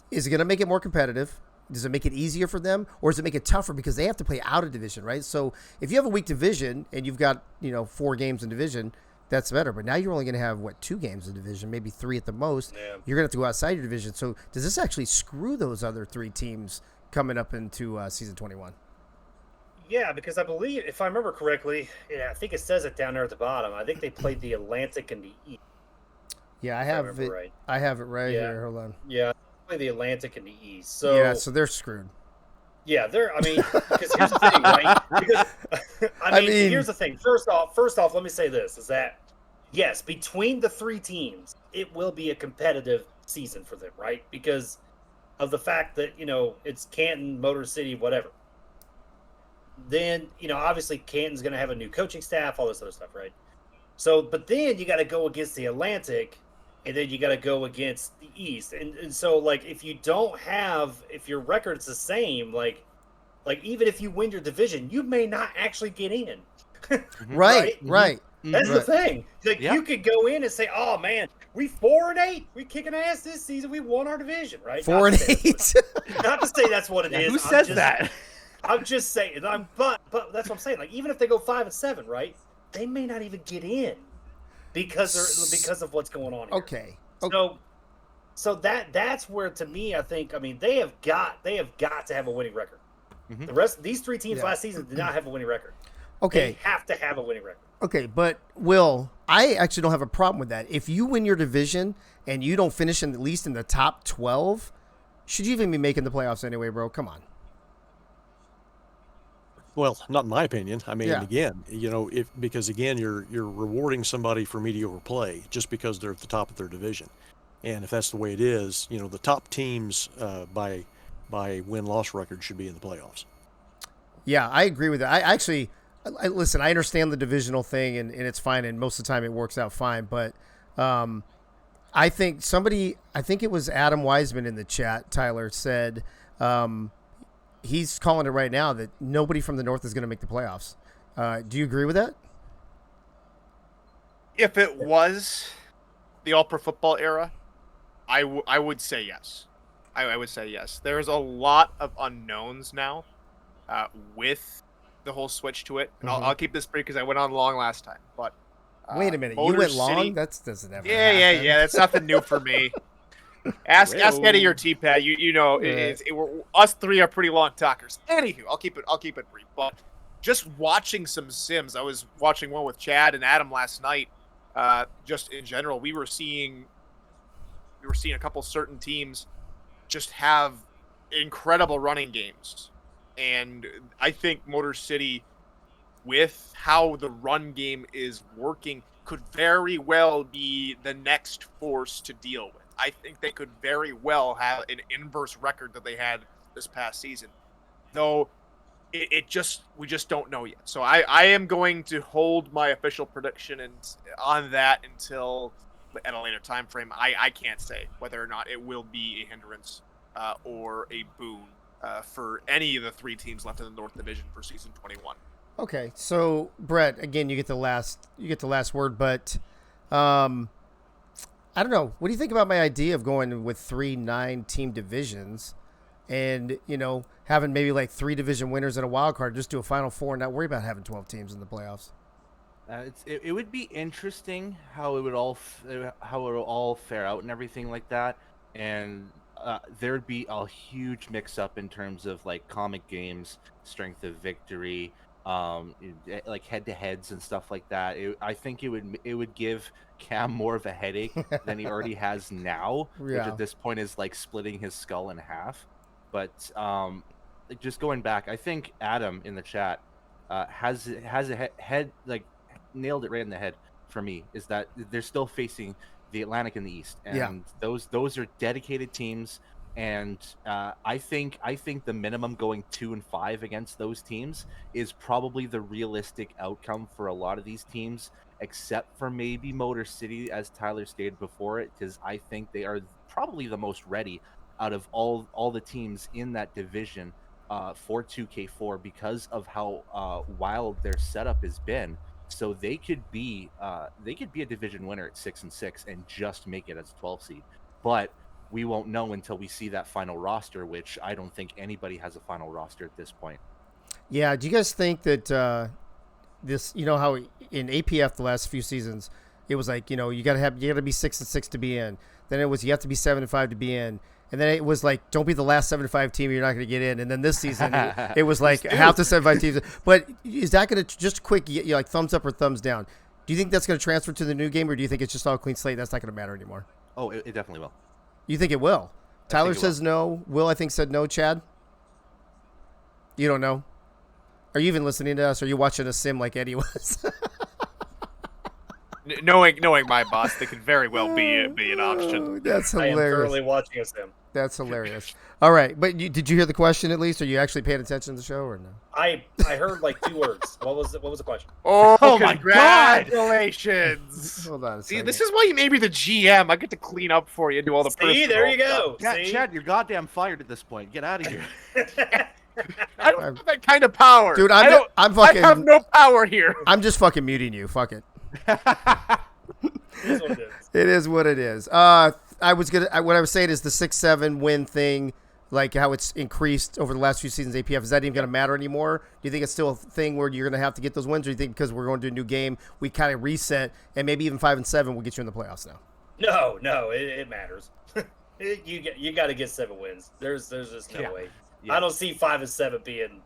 is it going to make it more competitive? Does it make it easier for them, or does it make it tougher because they have to play out of division, right? So if you have a weak division and you've got 4 games in division, that's better. But now you're only going to have, 2 games in division, maybe 3 at the most. Yeah. You're going to have to go outside your division. So does this actually screw those other 3 teams coming up into season 21? Yeah, because I believe, if I remember correctly, I think it says it down there at the bottom. I think they played the Atlantic and the East. Yeah, I have it. Right. I have it right here. Hold on. Yeah, play the Atlantic and the East. So yeah, so they're screwed. Yeah, because here's the thing, right? Because here's the thing. First off, let me say this: is that yes, between the 3 teams, it will be a competitive season for them, right? Because of the fact that it's Canton, Motor City, whatever. Then obviously Canton's going to have a new coaching staff, all this other stuff, right? So, but then you got to go against the Atlantic, and then you got to go against the East. And so, like, if your record's the same, like even if you win your division, you may not actually get in. Right. That's the thing. Like, you could go in and say, oh, man, we 4-8. We kicking ass this season. We won our division, right? 4-8. Not to say that's what it is. Who says that? I'm just saying. But that's what I'm saying. Like, even if they go 5-7, right, they may not even get in. Because of what's going on here. Okay. So that's where, to me, I think, they have got to have a winning record. Mm-hmm. The rest, these 3 teams last season did not have a winning record. Okay. They have to have a winning record. Okay, but Will, I actually don't have a problem with that. If you win your division and you don't finish at least in the top 12, should you even be making the playoffs anyway, bro? Come on. Well, not in my opinion. Again, because again, you're rewarding somebody for mediocre play just because they're at the top of their division, and if that's the way it is, the top teams by win-loss record should be in the playoffs. Yeah, I agree with that. I listen. I understand the divisional thing, and it's fine, and most of the time it works out fine. But I think it was Adam Wiseman in the chat, Tyler, said. He's calling it right now that nobody from the North is going to make the playoffs. Do you agree with that? If it was the All-Pro Football era, I would say yes. I would say yes. There's a lot of unknowns now with the whole switch to it. And I'll keep this brief because I went on long last time. But wait a minute, you went long? That doesn't ever happen. Yeah. That's nothing new for me. Ask Eddie or T-Pad. Us 3 are pretty long talkers. Anywho, I'll keep it brief. But just watching some sims. I was watching one with Chad and Adam last night. Just in general, we were seeing a couple certain teams just have incredible running games, and I think Motor City, with how the run game is working, could very well be the next force to deal with. I think they could very well have an inverse record that they had this past season, though we just don't know yet. So I am going to hold my official prediction on that until at a later time frame. I can't say whether or not it will be a hindrance or a boon for any of the 3 teams left in the North Division for season 21. Okay, so Brett, again, you get the last word, but I don't know. What do you think about my idea of going with 3 9-team divisions, and having maybe like 3 division winners and a wild card, just do a Final Four, and not worry about having 12 teams in the playoffs? It would be interesting how it would all fare out and everything like that, and there'd be a huge mix up in terms of like comic games, strength of victory, like head-to-heads and stuff like that. I think it would give Cam more of a headache than he already has now, which at this point is like splitting his skull in half. But just going back, I think Adam in the chat has a head like nailed it right in the head for me. Is that they're still facing the Atlantic and the East, and those are dedicated teams. And I think the minimum going 2-5 against those teams is probably the realistic outcome for a lot of these teams, except for maybe Motor City, as Tyler stated before it, because I think they are probably the most ready out of all the teams in that division for 2K4 because of how wild their setup has been. So they could be a division winner at 6-6 and just make it as a 12 seed, but we won't know until we see that final roster, which I don't think anybody has a final roster at this point. Yeah. Do you guys think that this, how in APF the last few seasons, it was like, you got to be 6-6 to be in. Then it was, you have to be 7-5 to be in. And then it was like, don't be the last 7-5 team, you're not going to get in. And then this season, it was like half the 7-5 teams. But is that going to, just quick, like thumbs up or thumbs down? Do you think that's going to transfer to the new game, or do you think it's just all clean slate? That's not going to matter anymore. Oh, it definitely will. You think it will? Tyler says no. Will, I think, said no. Chad? You don't know? Are you even listening to us? Or are you watching a sim like Eddie was? Knowing my boss, they could very well be an option. That's hilarious. I am currently watching a sim. That's hilarious. All right, but did you hear the question at least? Are you actually paying attention to the show or no? I heard like 2 words. What was the question? Oh my congratulations! Hold on a See, second. this is why you made me the GM. I get to clean up for you and do all the See, there you go. Chad, you're goddamn fired at this point. Get out of here. I don't have that kind of power. Dude, I have no power here. I'm just fucking muting you. Fuck it. It is what it is. What I was saying is the 6-7 win thing, like how it's increased over the last few seasons APF, is that even going to matter anymore? Do you think it's still a thing where you're going to have to get those wins, or do you think because we're going to do a new game, we kind of reset, and maybe even 5-7 will get you in the playoffs now? No, it matters. You got to get 7 wins. There's just no way. Yeah. I don't see 5-7 being.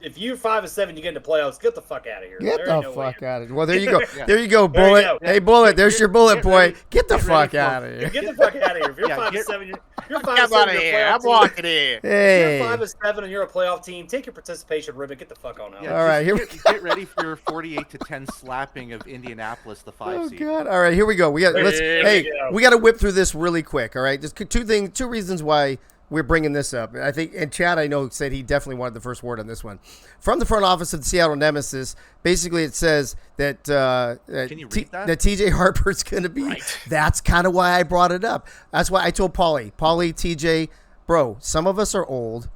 If you're 5-7, you get into playoffs. Get the fuck out of here. Get the fuck out of here. Well, there you go. There you go, Bullet. There you go. Hey, Bullet. There's your bullet, boy. Get the fuck out of here. Get the fuck out of here. If you're 5-7, you're 5-7. Get out of here. I'm walking in. Hey. If you're 5-7 and you're a playoff team, take your participation ribbon. Get the fuck on out. Yeah, all right, here we get ready for your 48-10 slapping of Indianapolis, the 5 seed. God. All right, here we go. We got to whip through this really quick. All right, just two reasons why we're bringing this up. I think, and Chad, I know, said he definitely wanted the first word on this one. From the front office of the Seattle Nemesis, basically it says that Can you read that? that TJ Harper's going to be. Right. That's kind of why I brought it up. That's why I told Paulie, TJ, bro, some of us are old,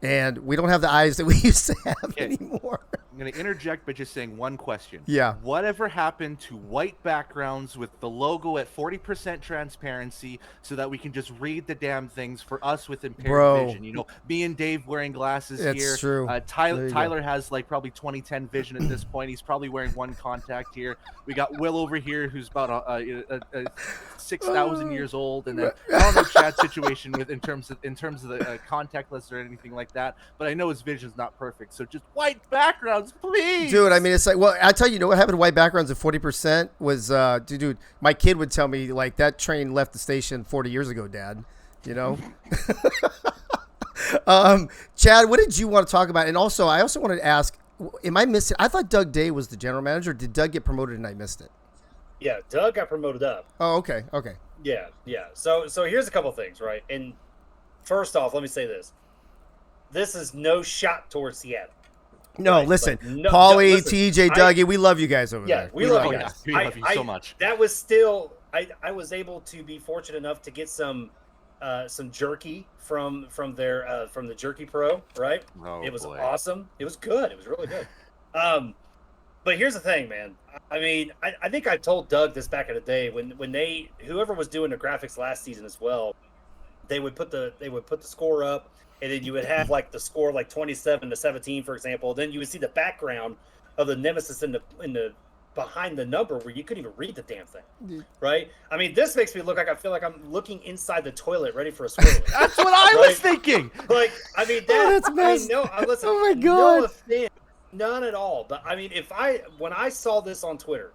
and we don't have the eyes that we used to have anymore. I'm going to interject by just saying one question. Yeah. Whatever happened to white backgrounds with the logo at 40% transparency so that we can just read the damn things for us with impaired vision? You know, me and Dave wearing glasses It's here. true. Tyler has like probably 20/10 vision at this point. He's probably wearing one contact here. We got Will over here who's about 6,000 years old, and then I don't know Chad's situation with in terms of the contactless or anything like that, but I know his vision's not perfect. So just white backgrounds, please. Dude, I mean, it's like, well, I tell you, what happened to white backgrounds at 40% was, dude, my kid would tell me, like, that train left the station 40 years ago, Dad, you know? Chad, what did you want to talk about? And also, I also wanted to ask, am I missing? I thought Doug Day was the general manager. Did Doug get promoted and I missed it? Yeah, Doug got promoted up. Oh, okay. Yeah. So here's a couple things, right? And first off, let me say this. This is no shot towards Seattle. No, right? listen, Like, Paulie, listen, TJ, Dougie, we love you guys over there. Yeah, we love you guys. guys. We love you so much. That was still, I was able to be fortunate enough to get some jerky from the Jerky Pro, right? Oh, it was boy. awesome. It was good. It was really good. But here's the thing, man. I mean, I think I told Doug this back in the day when whoever was doing the graphics last season as well, they would put the score up, and then you would have like the score like 27-17, for example. Then you would see the background of the nemesis in the behind the number where you couldn't even read the damn thing, right? I mean, this makes me look like I feel like I'm looking inside the toilet ready for a swim. That's what I was thinking. Like, I mean, that's messed. Listen, Oh my God. no offense, none at all. But I mean, when I saw this on Twitter,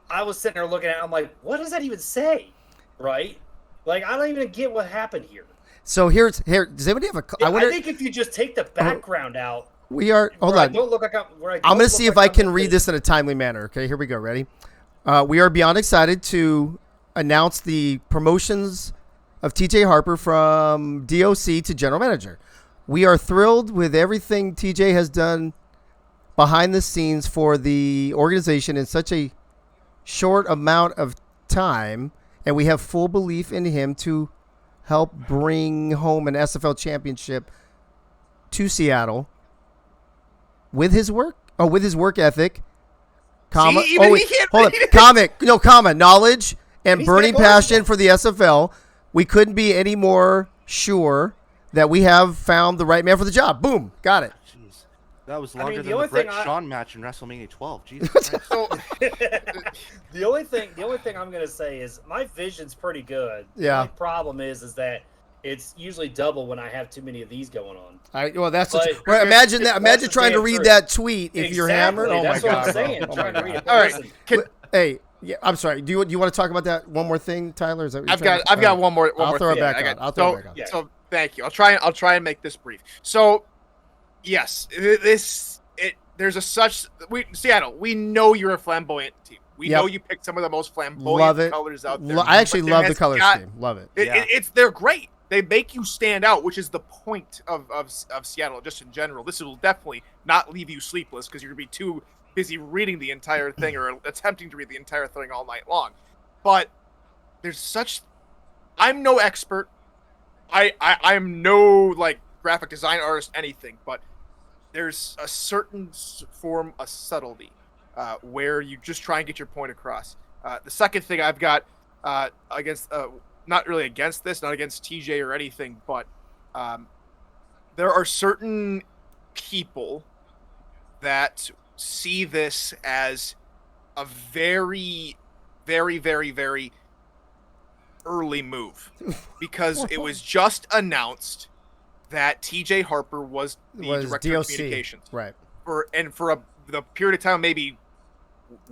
I was sitting there looking at it, I'm like, what does that even say, right? Like, I don't even get what happened here. So here. Does anybody have a? I think if you just take the background out. We are. Hold on. Don't look like I'm going to see if I can read this in a timely manner. Okay, here we go. Ready? We are beyond excited to announce the promotions of TJ Harper from DOC to general manager. We are thrilled with everything TJ has done behind the scenes for the organization in such a short amount of time, and we have full belief in him to help bring home an SFL championship to Seattle. With his work ethic, comma, knowledge and burning passion for the SFL, we couldn't be any more sure that we have found the right man for the job. Boom, got it. Jeez, that was longer than the Brett Shawn match in WrestleMania 12. Jesus Christ. The only thing I'm gonna say is my vision's pretty good. Yeah. The problem is that it's usually double when I have too many of these going on. Imagine that. Imagine trying to read that tweet if you're hammered. Oh that's my what God! I'm saying. Oh Trying to read it. All right. Hey, yeah, I'm sorry. Do you want to talk about that one more thing, Tyler? Is that what I've got one more. I'll throw thing. it back on. I'll throw it back on. So thank you. I'll try and make this brief. So yes, there's Seattle. We know you're a flamboyant team. We know you picked some of the most flamboyant colors out there. I actually love the color scheme. Love it. They're great. They make you stand out, which is the point of Seattle, just in general. This will definitely not leave you sleepless because you're going to be too busy reading the entire thing or attempting to read the entire thing all night long. But I'm no expert. I'm no like graphic design artist, anything, but there's a certain form of subtlety where you just try and get your point across. The second thing I've got against not really against this, not against TJ or anything, but there are certain people that see this as a very, very, very, very early move because it was just announced that TJ Harper was the director DOC. of communications. Right. For the period of time, maybe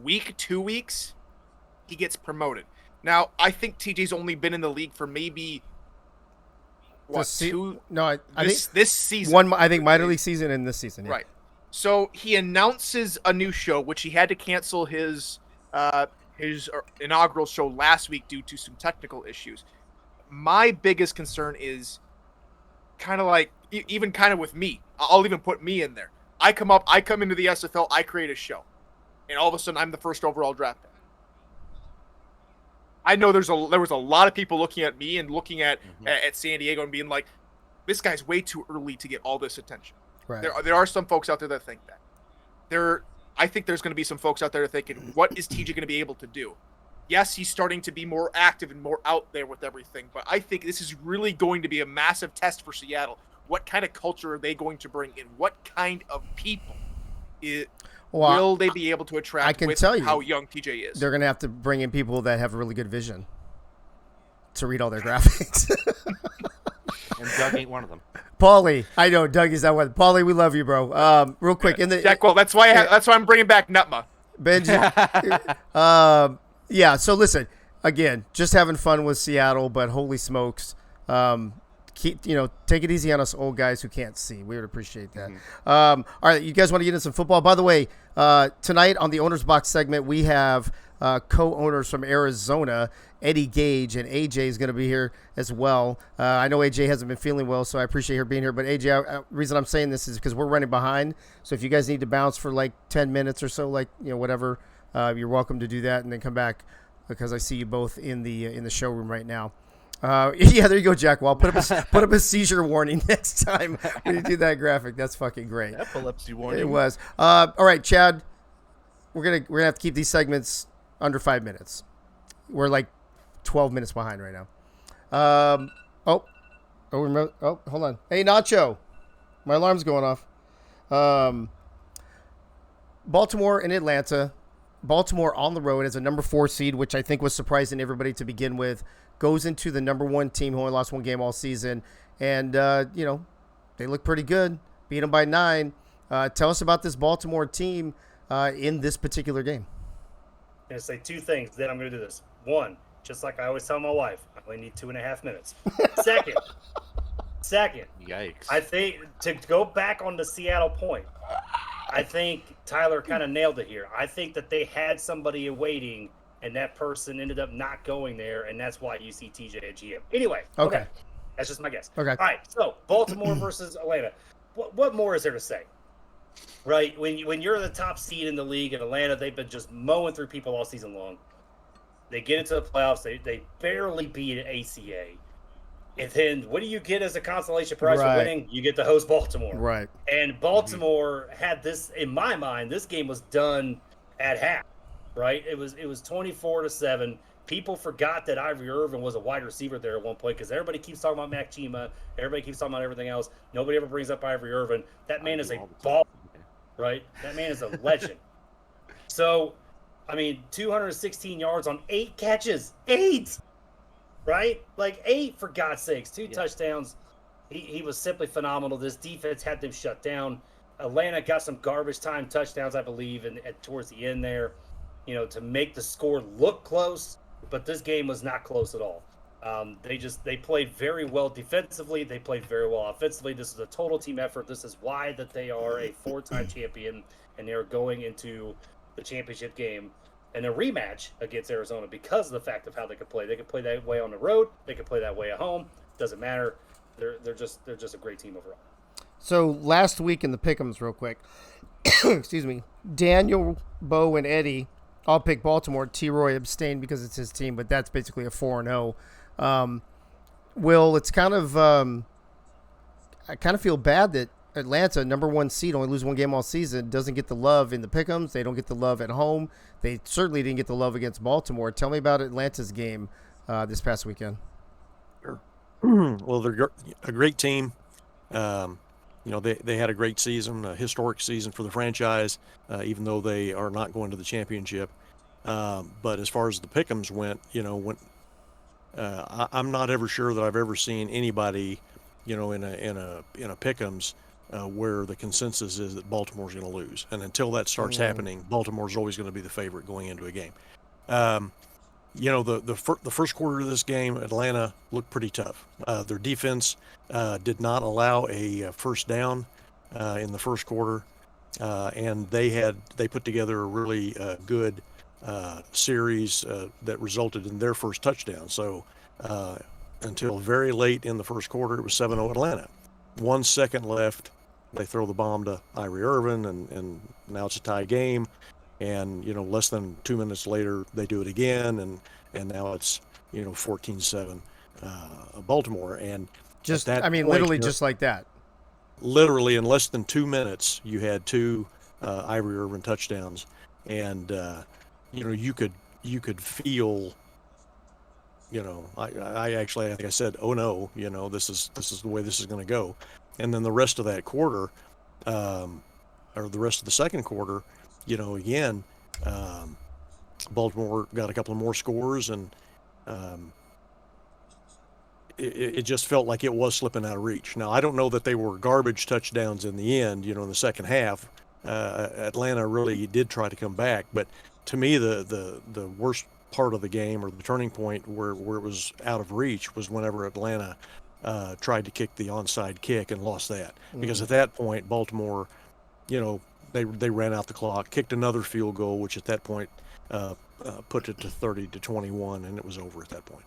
week, 2 weeks, he gets promoted. Now, I think TJ's only been in the league for maybe two? No, I think this season. I think minor league season and this season. Yeah. Right. So he announces a new show, which he had to cancel his inaugural show last week due to some technical issues. My biggest concern is kind of like even kind of with me. I'll even put me in there. I come into the SFL, I create a show, and all of a sudden I'm the first overall draft pick. I know there was a lot of people looking at me and looking at San Diego and being like, this guy's way too early to get all this attention. Right. There are some folks out there that think that. I think there's going to be some folks out there thinking, what is TJ going to be able to do? Yes, he's starting to be more active and more out there with everything, but I think this is really going to be a massive test for Seattle. What kind of culture are they going to bring in? What kind of people will they be able to attract I can with tell you, how young TJ is? They're going to have to bring in people that have really good vision to read all their graphics. And Doug ain't one of them. Paulie, I know Doug is that one. Paulie, we love you, bro. Real quick, Jack, well, that's why I'm bringing back Nutma. Benji. Yeah. So listen, again, just having fun with Seattle, but holy smokes, take it easy on us old guys who can't see. We would appreciate that. All right, you guys want to get into some football? By the way, tonight on the Owner's Box segment, we have co-owners from Arizona, Eddie Gage, and AJ is going to be here as well. I know AJ hasn't been feeling well, so I appreciate her being here. But AJ, reason I'm saying this is because we're running behind. So if you guys need to bounce for like 10 minutes or so, whatever, you're welcome to do that and then come back because I see you both in the showroom right now. Yeah, there you go, Jack. Well, put up a seizure warning next time when you do that graphic. That's fucking great. Epilepsy warning. It was. All right, Chad. We're gonna have to keep these segments under 5 minutes. We're like 12 minutes behind right now. Hold on. Hey, Nacho, my alarm's going off. Baltimore and Atlanta. Baltimore on the road as a number 4 seed, which I think was surprising everybody to begin with, goes into the number 1 team who only lost 1 game all season. And, they look pretty good. Beat them by 9. Tell us about this Baltimore team in this particular game. I'm going to say 2 things, then I'm going to do this. 1, just like I always tell my wife, I only need 2.5 minutes. Second, yikes. I think to go back on the Seattle point, I think Tyler kind of nailed it here. I think that they had somebody waiting, and that person ended up not going there, and that's why you see TJ at GM. Anyway, okay. That's just my guess. Okay. All right, so Baltimore versus Atlanta. What more is there to say? Right? When you're the top seed in the league in Atlanta, they've been just mowing through people all season long. They get into the playoffs. They barely beat an ACA. And then what do you get as a consolation prize for winning? You get to host Baltimore. Right. And Baltimore had this, in my mind, this game was done at half, right? It was 24-7. People forgot that Ivory Irvin was a wide receiver there at one point because everybody keeps talking about Mac Chima. Everybody keeps talking about everything else. Nobody ever brings up Ivory Irvin. That man is a ball, right? That man is a legend. So, 216 yards on 8 catches. 8! Right? 8 for God's sakes. 2 touchdowns. He was simply phenomenal. This defense had them shut down. Atlanta got some garbage time touchdowns, I believe, and towards the end there, to make the score look close. But this game was not close at all. They played very well defensively. They played very well offensively. This is a total team effort. This is why that they are a 4-time champion, and they're going into the championship game and a rematch against Arizona because of the fact of how they could play. They could play that way on the road. They could play that way at home. Doesn't matter. They're just a great team overall. So last week in the pick'ems, real quick, excuse me, Daniel, Bo, and Eddie all picked Baltimore. T-Roy abstained because it's his team, but that's basically a 4-0. Will, it's kind of I kind of feel bad that Atlanta, number 1 seed, only lose 1 game all season, doesn't get the love in the pick'ems. They don't get the love at home. They certainly didn't get the love against Baltimore. Tell me about Atlanta's game this past weekend. Sure. Well, they're a great team. They had a great season, a historic season for the franchise, even though they are not going to the championship. But as far as the pick'ems went, I'm not ever sure that I've ever seen anybody, in a pick'ems where the consensus is that Baltimore's going to lose. And until that starts happening, Baltimore's always going to be the favorite going into a game. The first quarter of this game, Atlanta looked pretty tough. Their defense did not allow a first down in the first quarter, and they put together a really good series that resulted in their first touchdown. So until very late in the first quarter, it was 7-0 Atlanta. 1 second left, they throw the bomb to Ivory Irvin, and now it's a tie game. And, less than 2 minutes later, they do it again, and now it's, 14-7 Baltimore. And literally just like that. Literally in less than 2 minutes, you had 2 Ivory Irvin touchdowns, and you could feel. I think I said, "Oh no, this is the way this is going to go," and then the rest of that quarter, or the rest of the second quarter, again, Baltimore got a couple of more scores, and it just felt like it was slipping out of reach. Now, I don't know that they were garbage touchdowns in the end. In the second half, Atlanta really did try to come back, but to me, the worst part of the game, or the turning point where it was out of reach, was whenever Atlanta tried to kick the onside kick and lost that. Because at that point, Baltimore, they ran out the clock, kicked another field goal, which at that point put it to 30-21, and it was over at that point.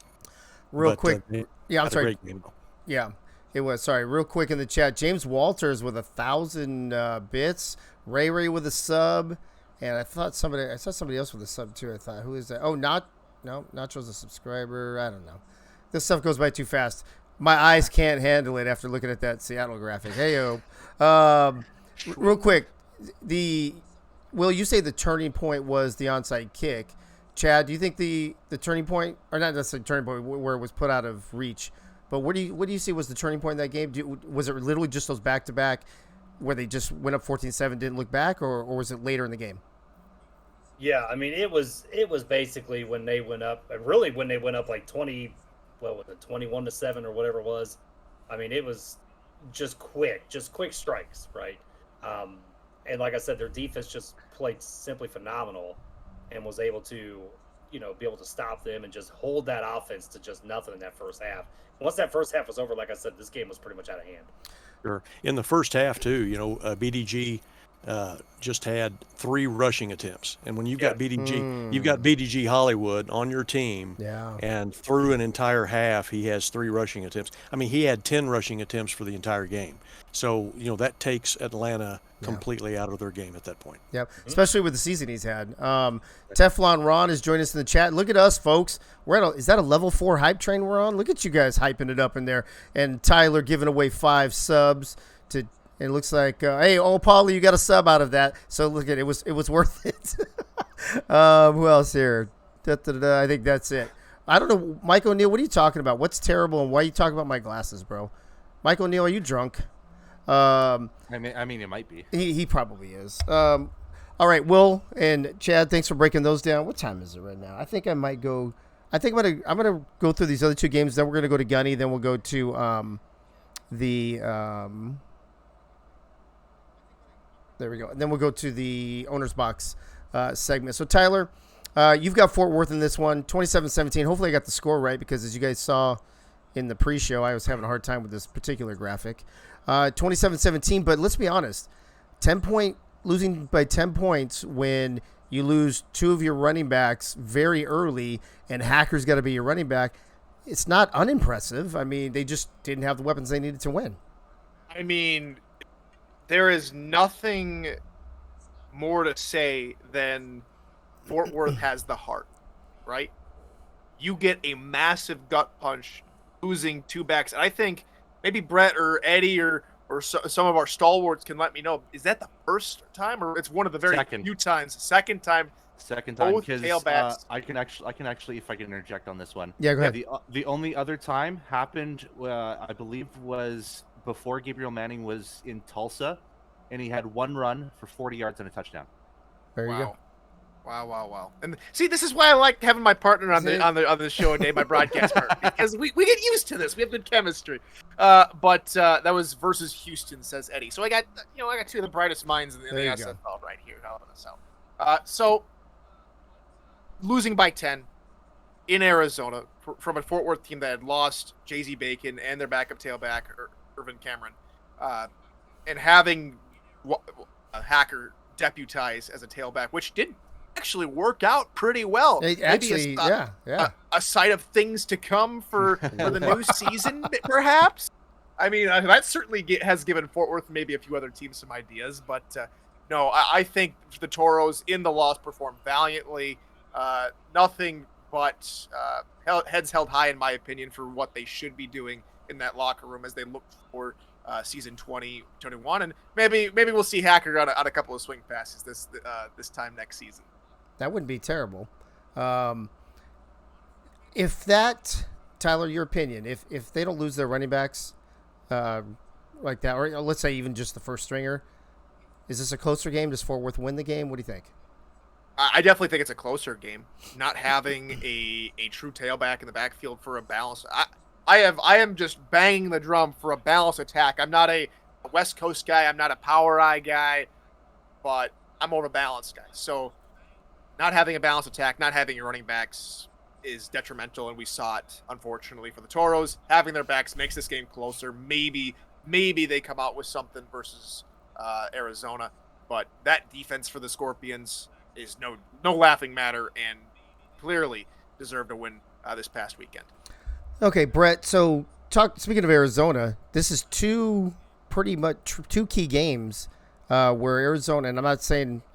Real quick. Yeah, I'm sorry. Great game, though. Yeah, it was. Sorry, real quick in the chat. James Walters with 1,000 bits. Ray with a sub. And I saw somebody else with a sub too. I thought, who is that? Oh, Nacho's a subscriber. I don't know. This stuff goes by too fast. My eyes can't handle it after looking at that Seattle graphic. Hey-o. Real quick, Will, you say the turning point was the onside kick. Chad, do you think the turning point, or not necessarily turning point, where it was put out of reach, but what do you see was the turning point in that game? Was it literally just those back-to-back where they just went up 14-7, didn't look back, or was it later in the game? Yeah, I mean, it was basically when they went up, really when they went up like 21-7 or whatever it was. I mean, it was just quick strikes, right? And like I said, their defense just played simply phenomenal and was able to, be able to stop them and just hold that offense to just nothing in that first half. Once that first half was over, like I said, this game was pretty much out of hand. Sure. In the first half, too, BDG just had 3 rushing attempts, and when you've got BDG Hollywood on your team, and through an entire half he has 3 rushing attempts. I mean, he had 10 rushing attempts for the entire game. So that takes Atlanta completely out of their game at that point. Yep, especially with the season he's had. Teflon Ron is joining us in the chat. Look at us, folks. Is that a level 4 hype train we're on? Look at you guys hyping it up in there. And Tyler giving away 5 subs to. It looks like, hey, Paulie, you got a sub out of that. So look at it. It was worth it. Who else here? I think that's it. I don't know, Mike O'Neill. What are you talking about? What's terrible, and why are you talking about my glasses, bro? Mike O'Neill, are you drunk? I mean, it might be. He probably is. All right, Will and Chad, thanks for breaking those down. What time is it right now? I think I might go. I think I'm gonna go through these other 2 games. Then we're gonna go to Gunny. Then we'll go to There we go. And then we'll go to the Owner's Box segment. So, Tyler, you've got Fort Worth in this one, 27-17. Hopefully I got the score right because, as you guys saw in the pre-show, I was having a hard time with this particular graphic. 27-17, but let's be honest. Losing by 10 points when you lose 2 of your running backs very early and Hacker's got to be your running back, it's not unimpressive. I mean, they just didn't have the weapons they needed to win. I mean, there is nothing more to say than Fort Worth has the heart, right? You get a massive gut punch losing 2 backs. And I think maybe Brett or Eddie or some of our stalwarts can let me know. Is that the first time, or it's one of the very few times? Second time, because tailbacks. I can actually, if I can interject on this one. Yeah, go ahead. The only other time happened, I believe, was before Gabriel Manning was in Tulsa, and he had 1 run for 40 yards and a touchdown. There you go. Wow. And see, this is why I like having my partner on the show today, my broadcast partner, because we get used to this. We have good chemistry. But that was versus Houston, says Eddie. So I got 2 of the brightest minds in the SFL right here helping us out. So losing by 10 in Arizona from a Fort Worth team that had lost Jay-Z Bacon and their backup tailback, Irvin Cameron, and having Hacker deputize as a tailback, which did actually work out pretty well. Maybe a sight of things to come for the new season, perhaps. I mean, that certainly has given Fort Worth maybe a few other teams some ideas, but no, I think the Toros in the loss performed valiantly. Nothing but heads held high, in my opinion, for what they should be doing in that locker room as they look for season 2021, and maybe we'll see Hacker on a couple of swing passes this time next season. That wouldn't be terrible. If that, Tyler, your opinion, if they don't lose their running backs like that, or let's say even just the first stringer, is this a closer game? Does Fort Worth win the game? What do you think? I definitely think it's a closer game. Not having a true tailback in the backfield for a balance. I am just banging the drum for a balanced attack. I'm not a West Coast guy. I'm not a power eye guy, but I'm more of a balanced guy. So not having a balanced attack, not having your running backs is detrimental, and we saw it, unfortunately, for the Toros. Having their backs makes this game closer. Maybe they come out with something versus Arizona, but that defense for the Scorpions is no laughing matter, and clearly deserved a win this past weekend. Okay, Brett. So, speaking of Arizona, this is two key games where Arizona, and I'm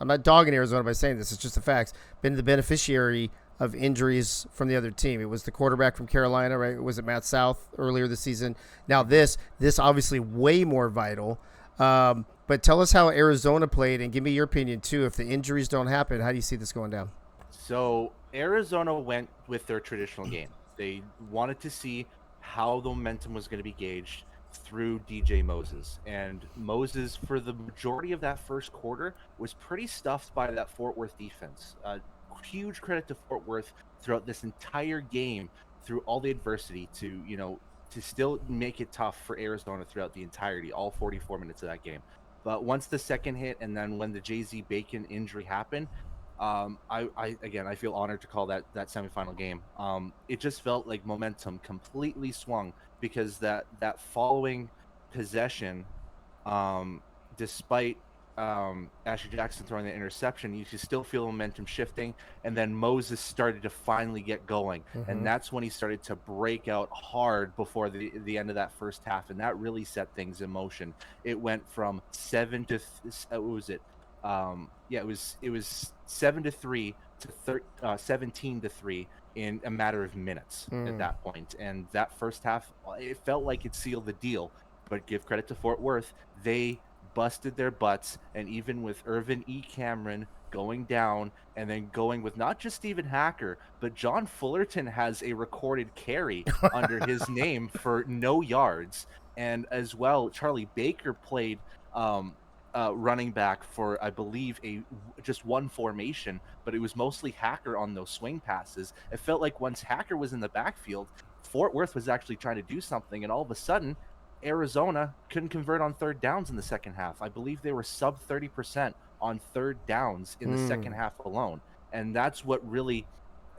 not dogging Arizona by saying this, it's just the facts, been the beneficiary of injuries from the other team. It was the quarterback from Carolina, right? Was it Matt South earlier this season? Now this obviously way more vital. But tell us how Arizona played, and give me your opinion too. If the injuries don't happen, how do you see this going down? So Arizona went with their traditional game. They wanted to see how the momentum was going to be gauged through DJ Moses. And Moses, for the majority of that first quarter, was pretty stuffed by that Fort Worth defense. Huge credit to Fort Worth throughout this entire game, through all the adversity, to still make it tough for Arizona throughout the entirety, all 44 minutes of that game. But once the second hit, and then when the Jay-Z Bacon injury happened, I feel honored to call that semifinal game. It just felt like momentum completely swung, because that following possession, despite Ashley Jackson throwing the interception, you could still feel momentum shifting, and then Moses started to finally get going, and that's when he started to break out hard before the end of that first half, and that really set things in motion. It went from 7 to what was it? It was 7-3 to 17-3 in a matter of minutes at that point, and that first half, it felt like it sealed the deal. But give credit to Fort Worth, they busted their butts, and even with Irvin E. Cameron going down, and then going with not just Stephen Hacker, but John Fullerton has a recorded carry under his name for no yards, and as well Charlie Baker played running back for, I believe, just one formation, but it was mostly Hacker on those swing passes. It felt like once Hacker was in the backfield, Fort Worth was actually trying to do something, and all of a sudden Arizona couldn't convert on third downs in the second half. I believe they were sub 30% on third downs in the second half alone. And that's what really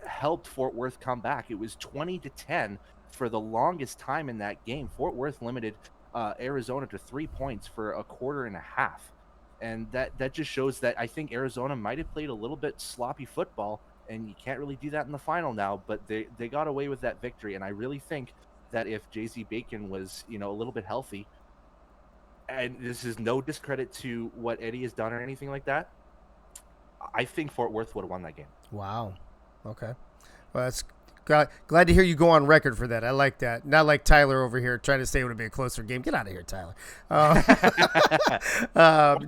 helped Fort Worth come back. It was 20-10 for the longest time in that game. Fort Worth limited Arizona to 3 points for a quarter and a half. And that just shows that I think Arizona might have played a little bit sloppy football, and you can't really do that in the final now, but they got away with that victory. And I really think that if Jay-Z Bacon was, a little bit healthy, and this is no discredit to what Eddie has done or anything like that, I think Fort Worth would have won that game. Wow. Okay. Well, that's glad to hear you go on record for that. I like that. Not like Tyler over here trying to say it would be a closer game. Get out of here, Tyler.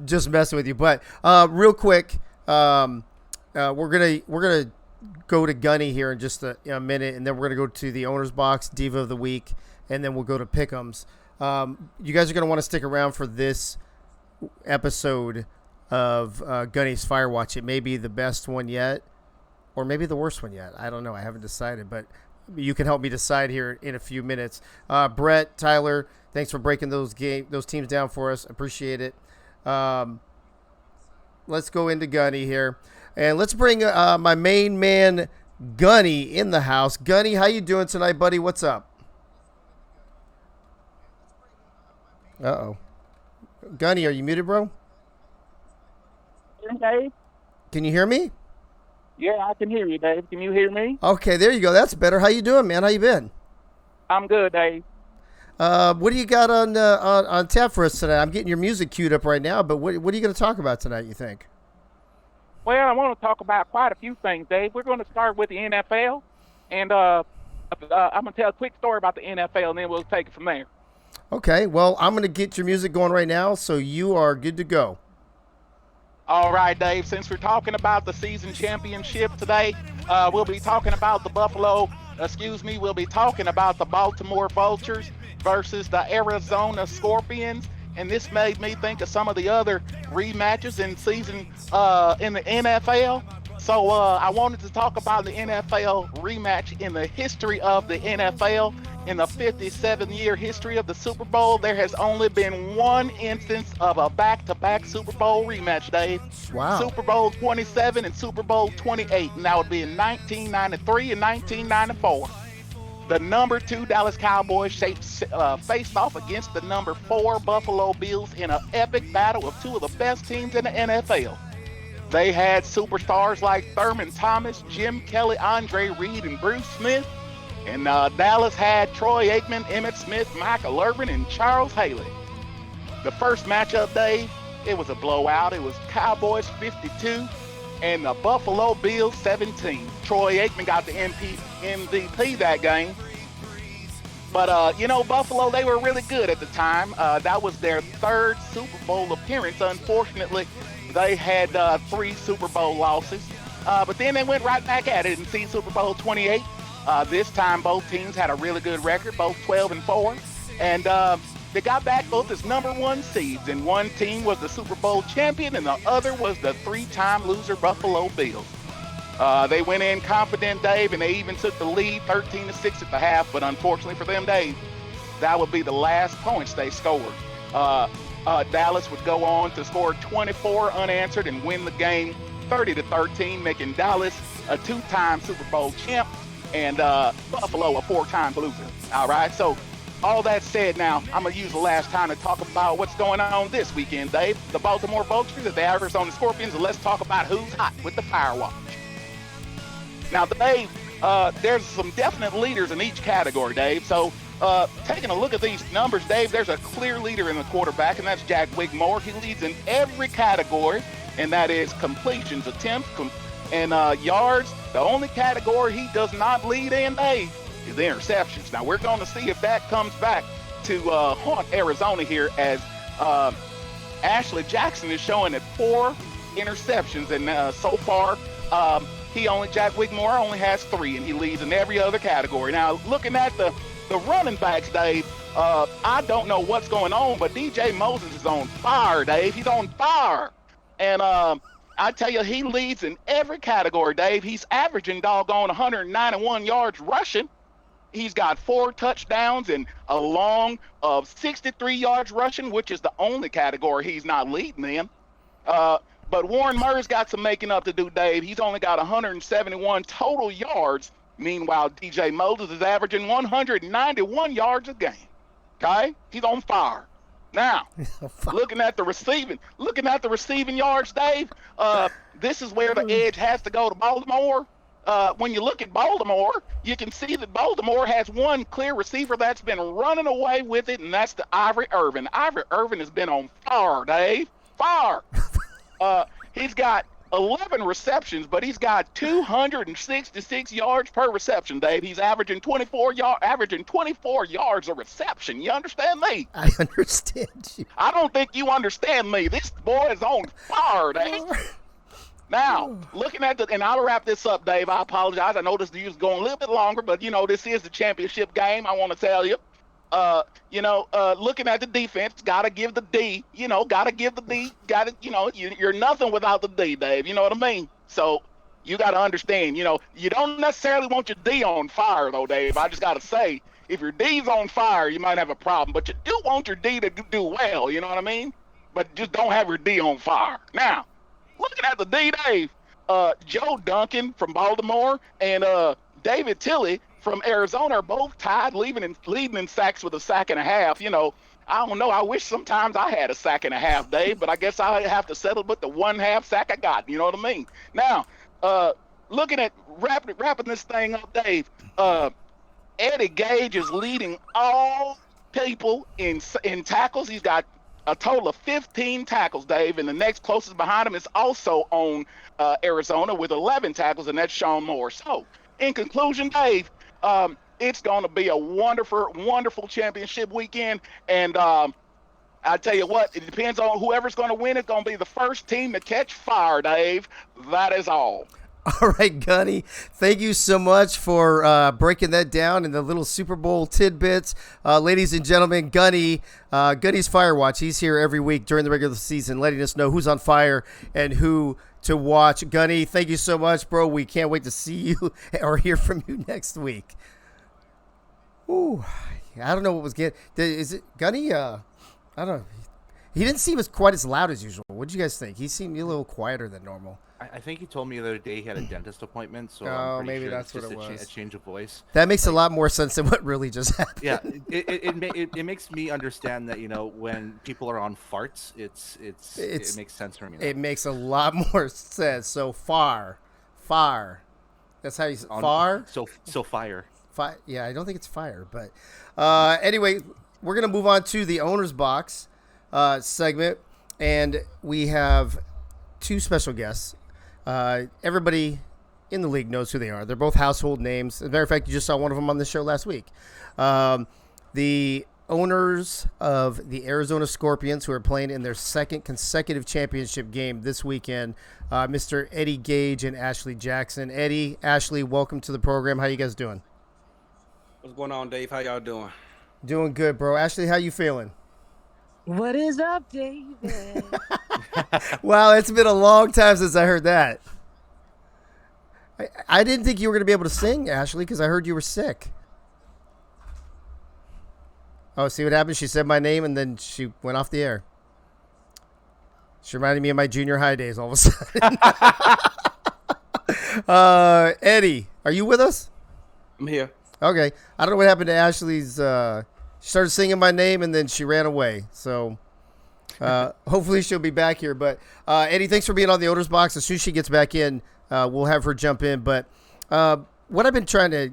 Just messing with you. But real quick, we're gonna go to Gunny here in just a minute, and then we're gonna go to the owner's box, Diva of the Week, and then we'll go to Pick'ems. You guys are gonna want to stick around for this episode of Gunny's Firewatch. It may be the best one yet, or maybe the worst one yet. I don't know. I haven't decided, but you can help me decide here in a few minutes. Brett, Tyler, thanks for breaking those teams down for us. Appreciate it. Let's go into Gunny here. And let's bring my main man, Gunny, in the house. Gunny, how you doing tonight, buddy? What's up? Uh-oh. Gunny, are you muted, bro? Dave? Can you hear me? Yeah, I can hear you, Dave. Can you hear me? Okay, there you go. That's better. How you doing, man? How you been? I'm good, Dave. What do you got on tap for us tonight? I'm getting your music queued up right now, but what are you going to talk about tonight, you think? Well, I want to talk about quite a few things, Dave. We're going to start with the NFL, and I'm going to tell a quick story about the NFL, and then we'll take it from there. Okay, well, I'm going to get your music going right now, so you are good to go. All right, Dave, since we're talking about the season championship today, we'll be talking about we'll be talking about the Baltimore Vultures versus the Arizona Scorpions. And this made me think of some of the other rematches in the NFL. So I wanted to talk about the NFL rematch in the history of the NFL. In the 57-year history of the Super Bowl, there has only been one instance of a back-to-back Super Bowl rematch, Dave. Wow. Super Bowl 27 and Super Bowl 28, and that would be in 1993 and 1994. The number 2 Dallas Cowboys faced off against the number 4 Buffalo Bills in an epic battle of two of the best teams in the NFL. They had superstars like Thurman Thomas, Jim Kelly, Andre Reed, and Bruce Smith. And Dallas had Troy Aikman, Emmitt Smith, Michael Irvin, and Charles Haley. The first matchup, Dave, it was a blowout. It was Cowboys 52 and the Buffalo Bills 17. Troy Aikman got the MVP that game. But, Buffalo, they were really good at the time. That was their third Super Bowl appearance. Unfortunately, they had 3 Super Bowl losses. But then they went right back at it and see Super Bowl 28. This time, both teams had a really good record, both 12-4. And they got back both as number 1 seeds. And one team was the Super Bowl champion, and the other was the 3-time loser Buffalo Bills. They went in confident, Dave, and they even took the lead 13-6 at the half. But unfortunately for them, Dave, that would be the last points they scored. Dallas would go on to score 24 unanswered and win the game 30-13, making Dallas a 2-time Super Bowl champ and Buffalo a 4-time loser. All right, so all that said, now I'm going to use the last time to talk about what's going on this weekend, Dave. The Baltimore Vultures at the Arizona Scorpions, and let's talk about who's hot with the Fire Watch. Now, Dave, there's some definite leaders in each category, Dave. So taking a look at these numbers, Dave, there's a clear leader in the quarterback, and that's Jack Wigmore. He leads in every category, and that is completions, attempts, and yards. The only category he does not lead in, Dave, is the interceptions. Now, we're going to see if that comes back to haunt Arizona here, as Ashley Jackson is showing at 4 interceptions, and so far, Jack Wigmore only has 3, and he leads in every other category. Now, looking at the running backs, Dave, I don't know what's going on, but DJ Moses is on fire, Dave. He's on fire. And I tell you, he leads in every category, Dave. He's averaging doggone 191 yards rushing. He's got 4 touchdowns and a long of 63 yards rushing, which is the only category he's not leading in. But Warren Murray's got some making up to do, Dave. He's only got 171 total yards. Meanwhile, DJ Moses is averaging 191 yards a game. Okay? He's on fire. Now, looking at the receiving yards, Dave, this is where the edge has to go to Baltimore. When you look at Baltimore, you can see that Baltimore has one clear receiver that's been running away with it, and that's the Ivory Irvin. Ivory Irvin has been on fire, Dave. Fire. He's got 11 receptions, but he's got 266 yards per reception, Dave. He's averaging 24 yards a reception. You understand me? I understand you. I don't think you understand me. This boy is on fire, Dave. Now, looking at and I'll wrap this up, Dave. I apologize. I know this is going a little bit longer, but, this is the championship game, I want to tell you. Looking at the defense, gotta give the D. You're nothing without the D, Dave. You know what I mean? So you got to understand. You don't necessarily want your D on fire, though, Dave. I just got to say, if your D's on fire, you might have a problem. But you do want your D to do well. You know what I mean? But just don't have your D on fire. Now, looking at the D, Dave, Joe Duncan from Baltimore and David Tilley from Arizona are both tied, leading in sacks with a sack and a half. I don't know. I wish sometimes I had a sack and a half, Dave, but I guess I have to settle with the 1/2 sack I got. You know what I mean? Now, looking at wrapping this thing up, Dave, Eddie Gage is leading all people in tackles. He's got a total of 15 tackles, Dave, and the next closest behind him is also on Arizona with 11 tackles, and that's Sean Moore. So, in conclusion, Dave, It's going to be a wonderful championship weekend. And I tell you what, it depends on whoever's going to win. It's going to be the first team to catch fire, Dave. That is all. All right, Gunny, thank you so much for breaking that down in the little Super Bowl tidbits. Ladies and gentlemen, Gunny's Firewatch. He's here every week during the regular season letting us know who's on fire and who to watch. Gunny, thank you so much, bro. We can't wait to see you or hear from you next week. Ooh, I don't know what was getting. Is it Gunny? I don't know. He didn't seem quite as loud as usual. What did you guys think? He seemed a little quieter than normal. I think he told me the other day he had a dentist appointment, so Oh, I'm maybe sure that's it's what just it was. a change of voice. That makes a lot more sense than what really just happened. Yeah, it makes me understand that when people are on farts, it makes sense for me. It makes a lot more sense. So far. That's how you say far. So fire. Yeah, I don't think it's fire, but anyway, we're gonna move on to the owner's box segment, and we have two special guests. Everybody in the league knows who they are. They're both household names. As a matter of fact, you just saw one of them on the show last week. The owners of the Arizona Scorpions, who are playing in their second consecutive championship game this weekend, Mr. Eddie Gage and Ashley Jackson. Eddie, Ashley, welcome to the program. How you guys doing? What's going on, Dave? How y'all doing? Doing good, bro. Ashley, how you feeling? What is up, David? Wow, it's been a long time since I heard that. I didn't think you were going to be able to sing, Ashley, because I heard you were sick. Oh, see what happened? She said my name, and then she went off the air. She reminded me of my junior high days all of a sudden. Eddie, are you with us? I'm here. Okay. I don't know what happened to Ashley's. She started singing my name, and then she ran away. So hopefully she'll be back here. But Eddie, thanks for being on the owner's box. As soon as she gets back in, we'll have her jump in. But what I've been trying to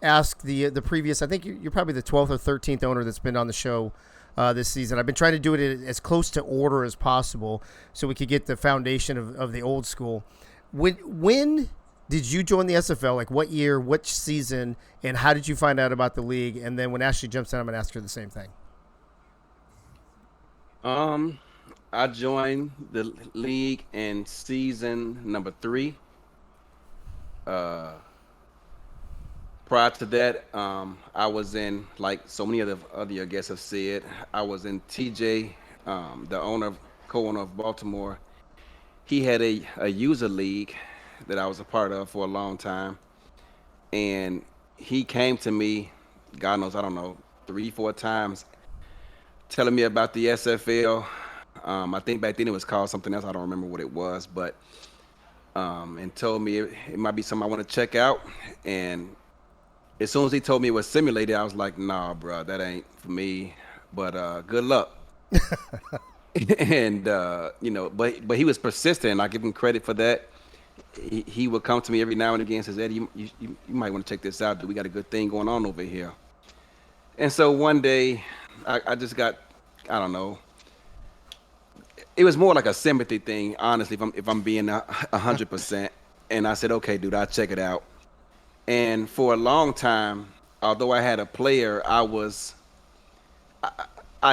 ask the previous, I think you're probably the 12th or 13th owner that's been on the show this season. I've been trying to do it as close to order as possible so we could get the foundation of the old school. When did you join the SFL? Like what year, which season, and how did you find out about the league? And then when Ashley jumps in, I'm going to ask her the same thing. I joined the league in season number 3. Prior to that, I was in, like so many of the other guests have said, I was in TJ, the co-owner of Baltimore. He had a user league that I was a part of for a long time. And he came to me, God knows, I don't know, 3-4 times, telling me about the SFL. I think back then it was called something else. I don't remember what it was, but and told me it might be something I want to check out. And as soon as he told me it was simulated, I was like, nah, bro, that ain't for me. But good luck. And but he was persistent, and I give him credit for that. He would come to me every now and again and says, Eddie, you might want to check this out. We got a good thing going on over here. And so one day I just got, I don't know, it was more like a sympathy thing, honestly, if I'm being 100%. And I said, okay, dude, I'll check it out. And for a long time, although I had a player, I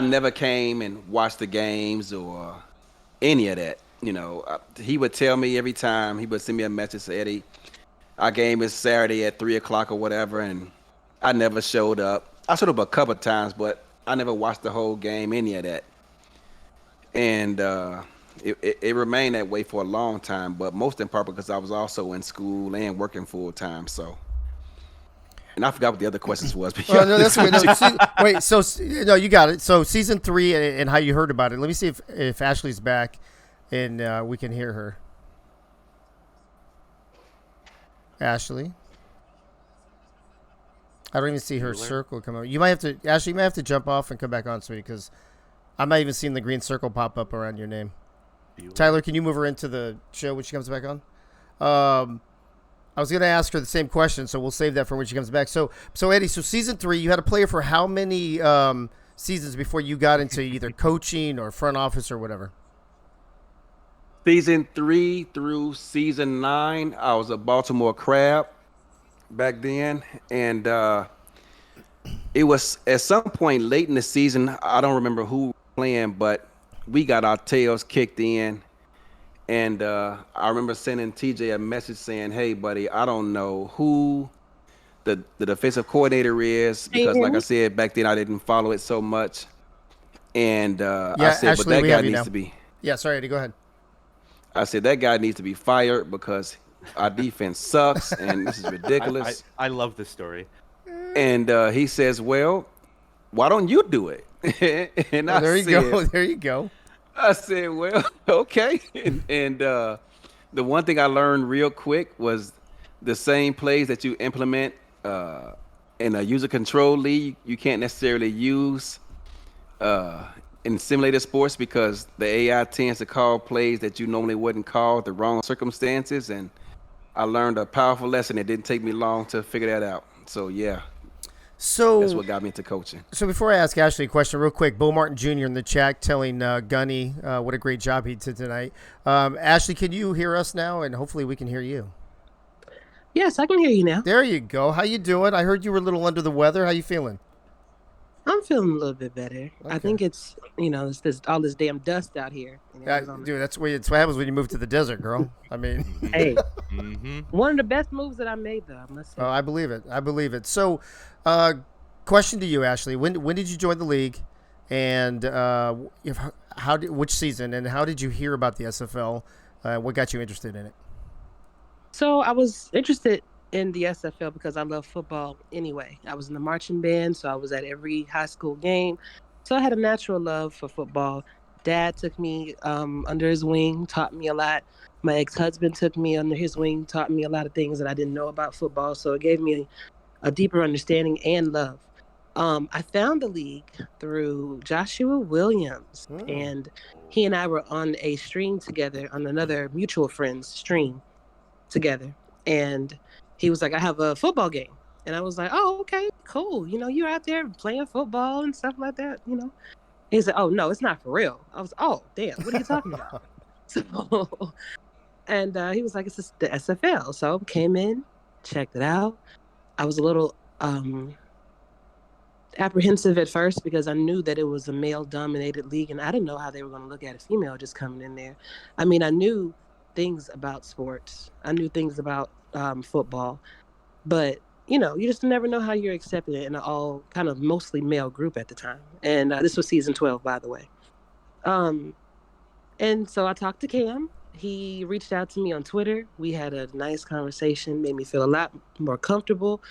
never came and watched the games or any of that. He would tell me every time, he would send me a message, say, Eddie, our game is Saturday at 3 o'clock or whatever, and I never showed up. I showed up a couple of times, but I never watched the whole game, any of that. And it remained that way for a long time, but most in part because I was also in school and working full time. So, and I forgot what the other questions was. Well, no, that's good. No, wait, so no, you got it. So season 3 and how you heard about it. Let me see if Ashley's back and we can hear her. Ashley, I don't even see her circle come up. Ashley, you might have to jump off and come back on, sweetie, because I'm not even seeing the green circle pop up around your name. Tyler, can you move her into the show when she comes back on? I was going to ask her the same question, so we'll save that for when she comes back. So Eddie, so season 3, you had a player for how many seasons before you got into either coaching or front office or whatever? Season 3 through season 9, I was a Baltimore Crab back then, and it was at some point late in the season. I don't remember who playing, but we got our tails kicked in. And I remember sending TJ a message saying, "Hey, buddy, I don't know who the defensive coordinator is because, like I said, back then I didn't follow it so much." And I said, "But Ashley, that we guy have you needs now. to be." Yeah, sorry, Eddie, go ahead. I said that guy needs to be fired because our defense sucks and this is ridiculous. I love this story. And he says, "Well, why don't you do it?" And Oh, there you go. There you go. I said, "Well, okay." And the one thing I learned real quick was the same plays that you implement in a user control league, you can't necessarily use in simulated sports because the AI tends to call plays that you normally wouldn't call the wrong circumstances. And I learned a powerful lesson. It didn't take me long to figure that out. So yeah. So that's what got me into coaching. So before I ask Ashley a question, real quick, Bo Martin Jr. in the chat telling Gunny what a great job he did tonight. Ashley, can you hear us now? And hopefully we can hear you. Yes, I can hear you now. There you go. How you doing? I heard you were a little under the weather. How you feeling? I'm feeling a little bit better. Okay. I think it's, it's all this damn dust out here. Dude, that's what happens when you move to the desert, girl. I mean, hey, one of the best moves that I made, though, I must say. Oh, I believe it. I believe it. So, question to you, Ashley: When did you join the league, and which season, and how did you hear about the SFL? What got you interested in it? So I was interested in the SFL because I love football anyway. I was in the marching band, so I was at every high school game. So I had a natural love for football. Dad took me under his wing, taught me a lot. My ex-husband took me under his wing, taught me a lot of things that I didn't know about football. So it gave me a deeper understanding and love. I found the league through Joshua Williams, and he and I were on a stream together, on another mutual friend's stream together. And he was like, I have a football game. And I was like, oh, okay, cool. You're out there playing football and stuff like that, He said, oh, no, it's not for real. I was, oh, damn, what are you talking about? And he was like, it's just the SFL. So came in, checked it out. I was a little apprehensive at first because I knew that it was a male-dominated league, and I didn't know how they were going to look at a female just coming in there. I mean, I knew things about sports. I knew things about football, but you just never know how you're accepted in an all kind of mostly male group at the time. And this was season 12, by the way. And so I talked to Cam. He reached out to me on Twitter. We had a nice conversation, made me feel a lot more comfortable.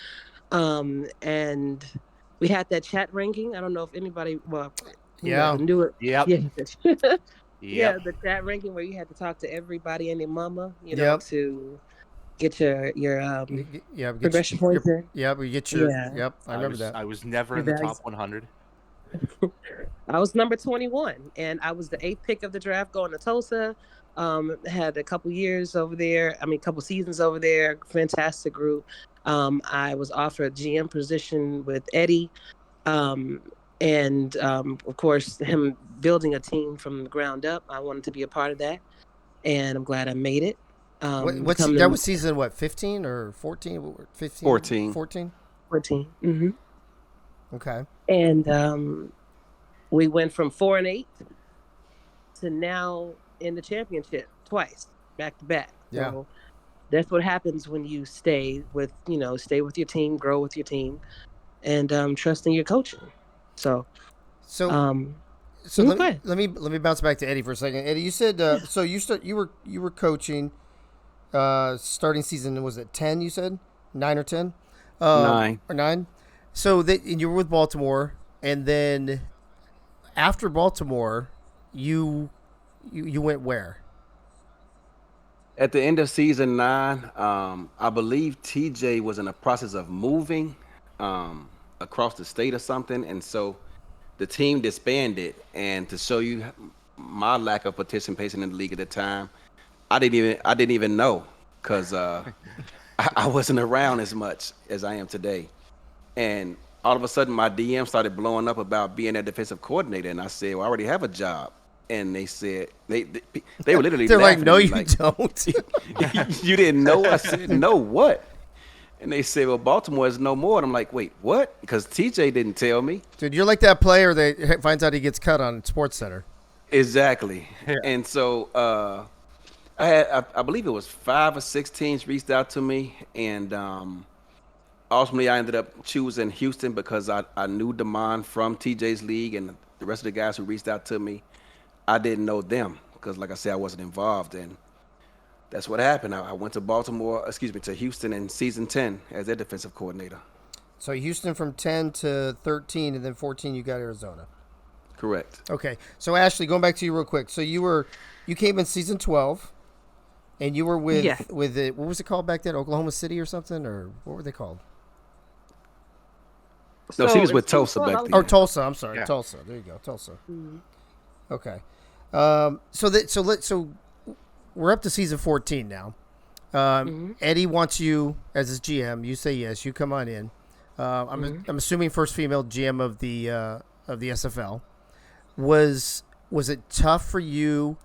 And we had that chat ranking. I don't know if anybody, knew it. Yep. Yeah, the chat ranking where you had to talk to everybody and their mama, to get your progression points in. Yep, we get your. Yeah. Yep, I remember that. I was never in the top 100. I was number 21, and I was the 8th pick of the draft going to Tulsa. Had a couple years over there. I mean, couple seasons over there. Fantastic group. I was offered a GM position with Eddie. And of course, him building a team from the ground up. I wanted to be a part of that, and I'm glad I made it. That was season 15 or 14? 15? 14. 14. Mm-hmm. Okay. And we went from 4-8 to now in the championship twice, back to back. Yeah. So that's what happens when you stay with your team, grow with your team, and trust in your coaching. So let me bounce back to Eddie for a second. Eddie, you said so you were coaching starting season, was it 10 you said? 9 or 10? 9. Or 9. So you were with Baltimore, and then after Baltimore you went where? At the end of season 9, I believe TJ was in the process of moving across the state or something, and so the team disbanded. And to show you my lack of participation in the league at the time, I didn't even know because I wasn't around as much as I am today. And all of a sudden, my DM started blowing up about being a defensive coordinator, and I said, "Well, I already have a job." And they said they were literally they're like, laughing "No, at me, you like, don't." You didn't know? I said, "No, what?" And they say, well, Baltimore is no more. And I'm like, wait, what? Because TJ didn't tell me. Dude, you're like that player that finds out he gets cut on Sports Center. Exactly. Yeah. And so I believe it was 5 or 6 teams reached out to me. And ultimately, I ended up choosing Houston because I knew Damon from TJ's league and the rest of the guys who reached out to me. I didn't know them because, like I said, I wasn't involved. And that's what happened. I went to Houston in season 10 as their defensive coordinator. So Houston from 10 to 13, and then 14 you got Arizona. Correct. Okay. So Ashley, going back to you real quick. So you came in season 12, and you were with what was it called back then? Oklahoma City or something, or what were they called? No, she was with Tulsa back then. Oh, Tulsa. I'm sorry, Yeah. Tulsa. There you go, Tulsa. Mhm. Okay. So we're up to season 14 now. Eddie wants you as his GM. You say yes. You come on in. I'm assuming first female GM of the SFL. Was it tough for you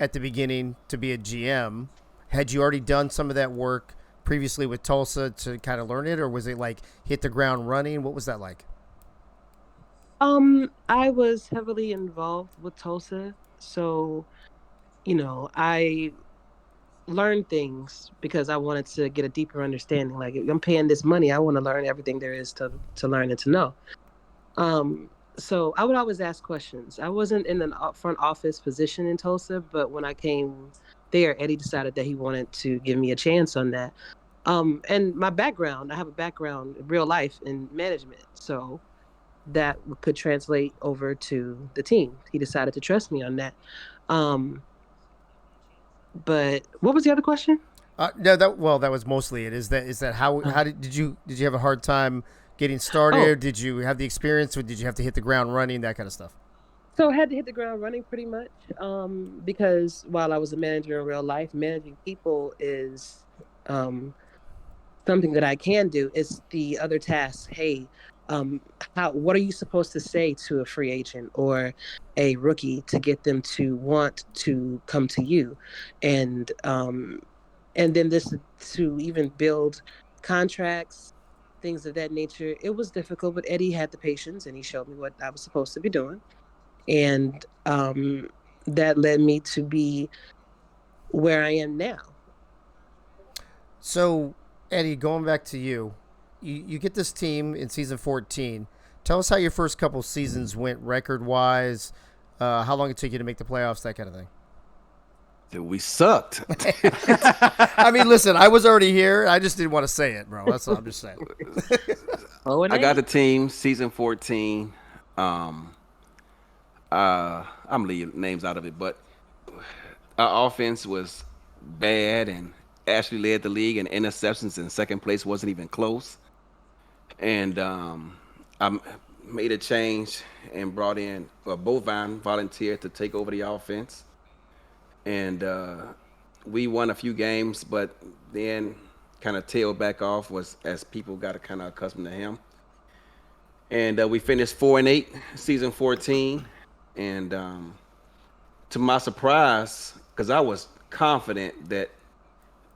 at the beginning to be a GM? Had you already done some of that work previously with Tulsa to kind of learn it, or was it like hit the ground running? What was that like? I was heavily involved with Tulsa, so I learned things because I wanted to get a deeper understanding. Like, if I'm paying this money, I want to learn everything there is to learn and to know. So I would always ask questions. I wasn't in an front office position in Tulsa, but when I came there, Eddie decided that he wanted to give me a chance on that. And my background, I have a background in real life in management, so that could translate over to the team. He decided to trust me on that. But what was the other question? No, that was mostly it. Is that how did you have a hard time getting started? Oh. Did you have the experience, or did you have to hit the ground running, that kind of stuff? So I had to hit the ground running pretty much, because while I was a manager in real life, managing people is something that I can do. It's the other task. Hey, what are you supposed to say to a free agent or a rookie to get them to want to come to you, and then this to even build contracts, things of that nature. It was difficult, but Eddie had the patience and he showed me what I was supposed to be doing, and that led me to be where I am now. So, Eddie, going back to you get this team in season 14. Tell us how your first couple seasons went record-wise, how long it took you to make the playoffs, that kind of thing. Dude, we sucked. I mean, listen, I was already here. I just didn't want to say it, bro. That's all I'm just saying. I got the team season 14. I'm leaving names out of it, but our offense was bad, and Ashley led the league in interceptions, and second place wasn't even close. And I made a change and brought in Bovine volunteered to take over the offense, and we won a few games, but then kind of tailed back off as people got kind of accustomed to him. And we finished 4-8 season 14, and to my surprise, because I was confident that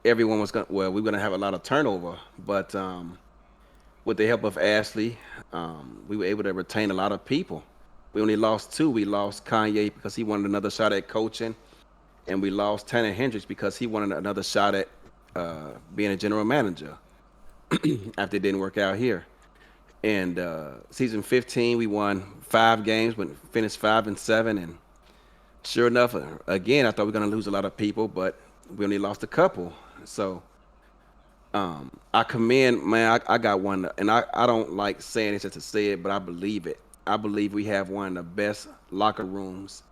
everyone was we were going to have a lot of turnover, but with the help of Ashley, we were able to retain a lot of people. We only lost 2. We lost Kanye because he wanted another shot at coaching, and we lost Tanner Hendricks because he wanted another shot at being a general manager after it didn't work out here. And season 15, we won 5 games, but finished 5-7. And sure enough, again, I thought we were going to lose a lot of people, but we only lost a couple. So I commend, man, I got one, and I don't like saying this just to say it, but I believe it. I believe we have one of the best locker rooms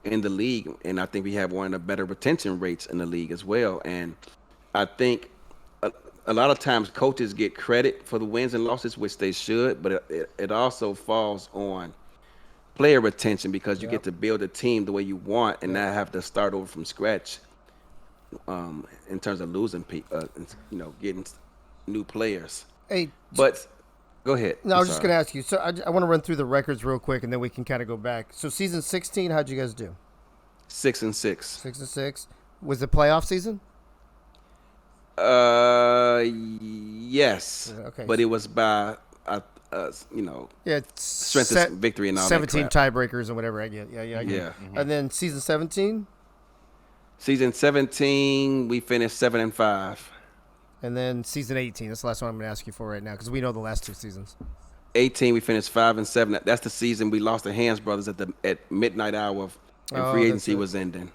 in the league, and I think we have one of the better retention rates in the league as well. And I think a lot of times coaches get credit for the wins and losses, which they should, but it also falls on player retention because you get to build a team the way you want and not have to start over from scratch in terms of losing people, getting new players. Hey, but go ahead. No, I was just going to ask you. So I want to run through the records real quick, and then we can kind of go back. So season 16, how'd you guys do? 6-6. 6-6. Was the playoff season? Yes. Okay. But it was by, strength of victory and all 17 that crap. tiebreakers and whatever. I get. Yeah, I get. Yeah. And then season 17. Season 17, we finished 7-5. And then season 18. That's the last one I'm going to ask you for right now because we know the last two seasons. 18, we finished 5-7. That's the season we lost the Hands brothers at midnight hour and free agency was ending.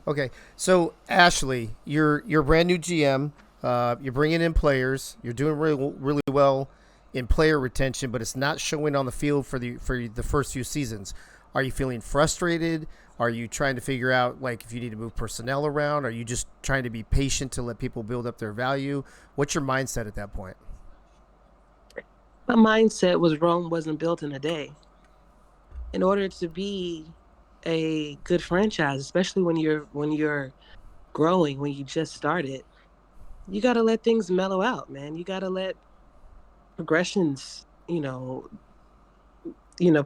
Okay. So Ashley, you're a brand new GM. You're bringing in players. You're doing really well in player retention, but it's not showing on the field for the first few seasons. Are you feeling frustrated? Are you trying to figure out like if you need to move personnel around? Are you just trying to be patient to let people build up their value? What's your mindset at that point? My mindset was Rome wasn't built in a day. In order to be a good franchise, especially when you're growing, when you just started, you got to let things mellow out, man. You got to let progressions,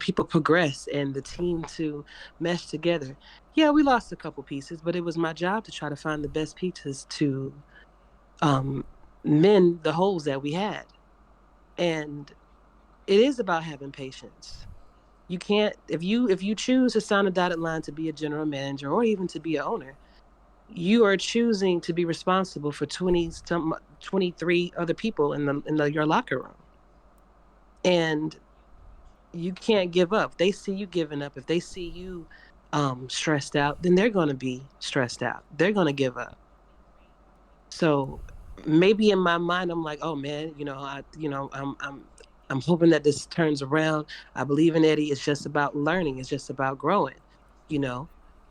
people progress and the team to mesh together. Yeah, we lost a couple pieces, but it was my job to try to find the best pieces to mend the holes that we had. And it is about having patience. You can't if you choose to sign a dotted line to be a general manager or even to be an owner, you are choosing to be responsible for 23 other people in your locker room. And you can't give up. If they see you giving up, if they see you stressed out, then they're going to be stressed out. They're going to give up. So maybe in my mind, I'm like, oh man, I'm hoping that this turns around. I believe in Eddie. It's just about learning. It's just about growing,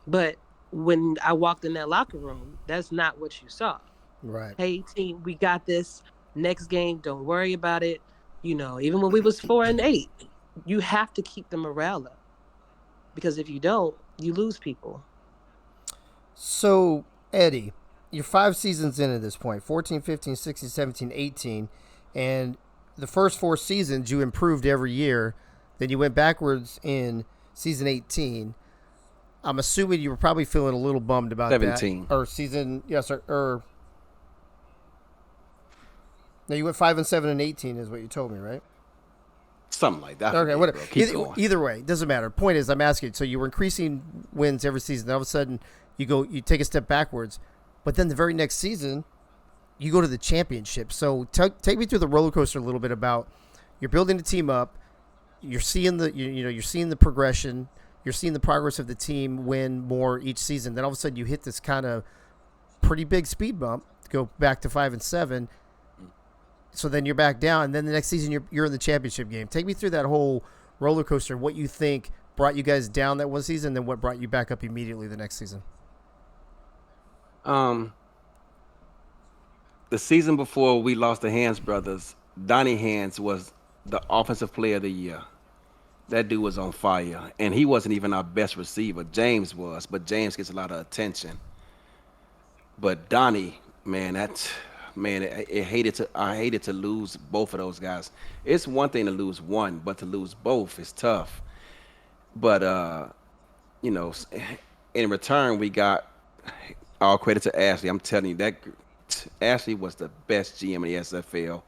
But when I walked in that locker room, that's not what you saw. Right. Hey team, we got this. Next game, don't worry about it. Even when we was 4-8, you have to keep the morale up because if you don't, you lose people. So Eddie, you're 5 seasons in at this point, 14, 15, 16, 17, 18, and the first 4 seasons you improved every year. Then you went backwards in season 18. I'm assuming you were probably feeling a little bummed about 17. that. Or season, yes, or no, you went 5-7 and 18 is what you told me, right? Something like that. Okay, whatever. Either way, doesn't matter. Point is, I'm asking. So you were increasing wins every season. Then all of a sudden, you take a step backwards, but then the very next season, you go to the championship. So take me through the roller coaster a little bit about you're building the team up. You're seeing you're seeing the progression. You're seeing the progress of the team win more each season. Then all of a sudden, you hit this kind of pretty big speed bump to go back to 5-7. So then you're back down, and then the next season you're in the championship game. Take me through that whole roller coaster. What you think brought you guys down that one season, then what brought you back up immediately the next season? The season before we lost the Hands brothers, Donnie Hands was the offensive player of the year. That dude was on fire, and he wasn't even our best receiver. James was, but James gets a lot of attention. But Donnie, man, I hated to lose both of those guys. It's one thing to lose one, but to lose both is tough. But in return, we got all credit to Ashley. I'm telling you that Ashley was the best GM in the SFL,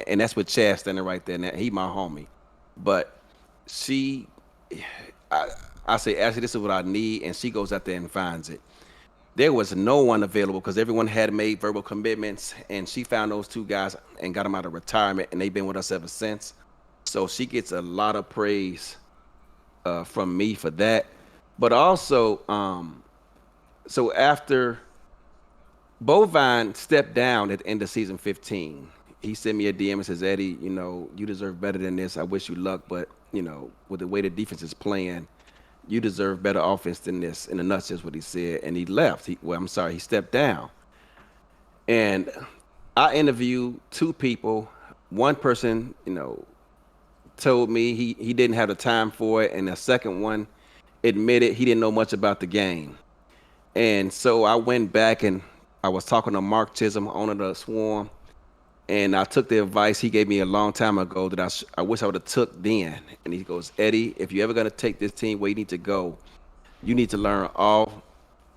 and that's with Chad standing right there. Now he my homie, but I say Ashley, this is what I need, and she goes out there and finds it. There was no one available because everyone had made verbal commitments, and she found those 2 guys and got them out of retirement, and they've been with us ever since. So she gets a lot of praise from me for that. But also, so after Bovine stepped down at the end of season 15, he sent me a DM and says, Eddie, you deserve better than this. I wish you luck, but, with the way the defense is playing, you deserve better offense than this. In a nutshell, is what he said. And he left. He stepped down. And I interviewed 2 people. One person, told me he didn't have the time for it. And the second one admitted he didn't know much about the game. And so I went back and I was talking to Mark Chisholm, owner of the Swarm. And I took the advice he gave me a long time ago that I wish I would have took then. And he goes, Eddie, if you're ever going to take this team where you need to go, you need to learn all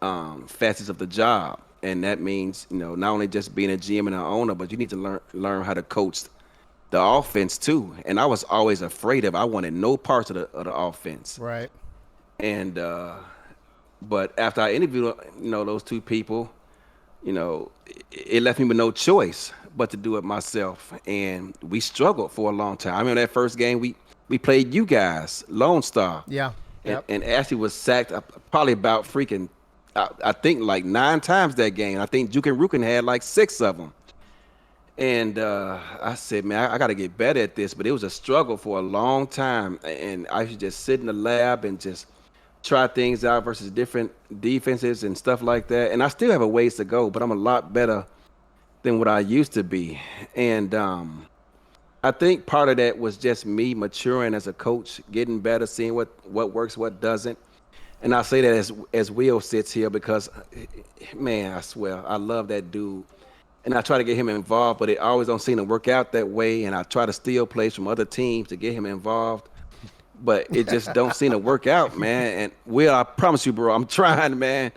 facets of the job. and that means not only just being a GM and an owner, but you need to learn how to coach the offense too. And I was always afraid of. I wanted no parts of the offense. Right. And but after I interviewed those two people, it left me with no choice but to do it myself. And we struggled for a long time. I remember that first game we played you guys, Lone Star. Yeah. Yep. And Ashley was sacked probably about freaking, I think like 9 times that game. I think Juke and Rukin had like 6 of them. And I said, man, I got to get better at this. But it was a struggle for a long time. And I should just sit in the lab and just try things out versus different defenses and stuff like that. And I still have a ways to go, but I'm a lot better than what I used to be. And I think part of that was just me maturing as a coach, getting better, seeing what works, what doesn't. And I say that as Will sits here because, man, I swear, I love that dude. And I try to get him involved, but it always don't seem to work out that way. And I try to steal plays from other teams to get him involved, but it just don't seem to work out, man. And Will, I promise you, bro, I'm trying, man.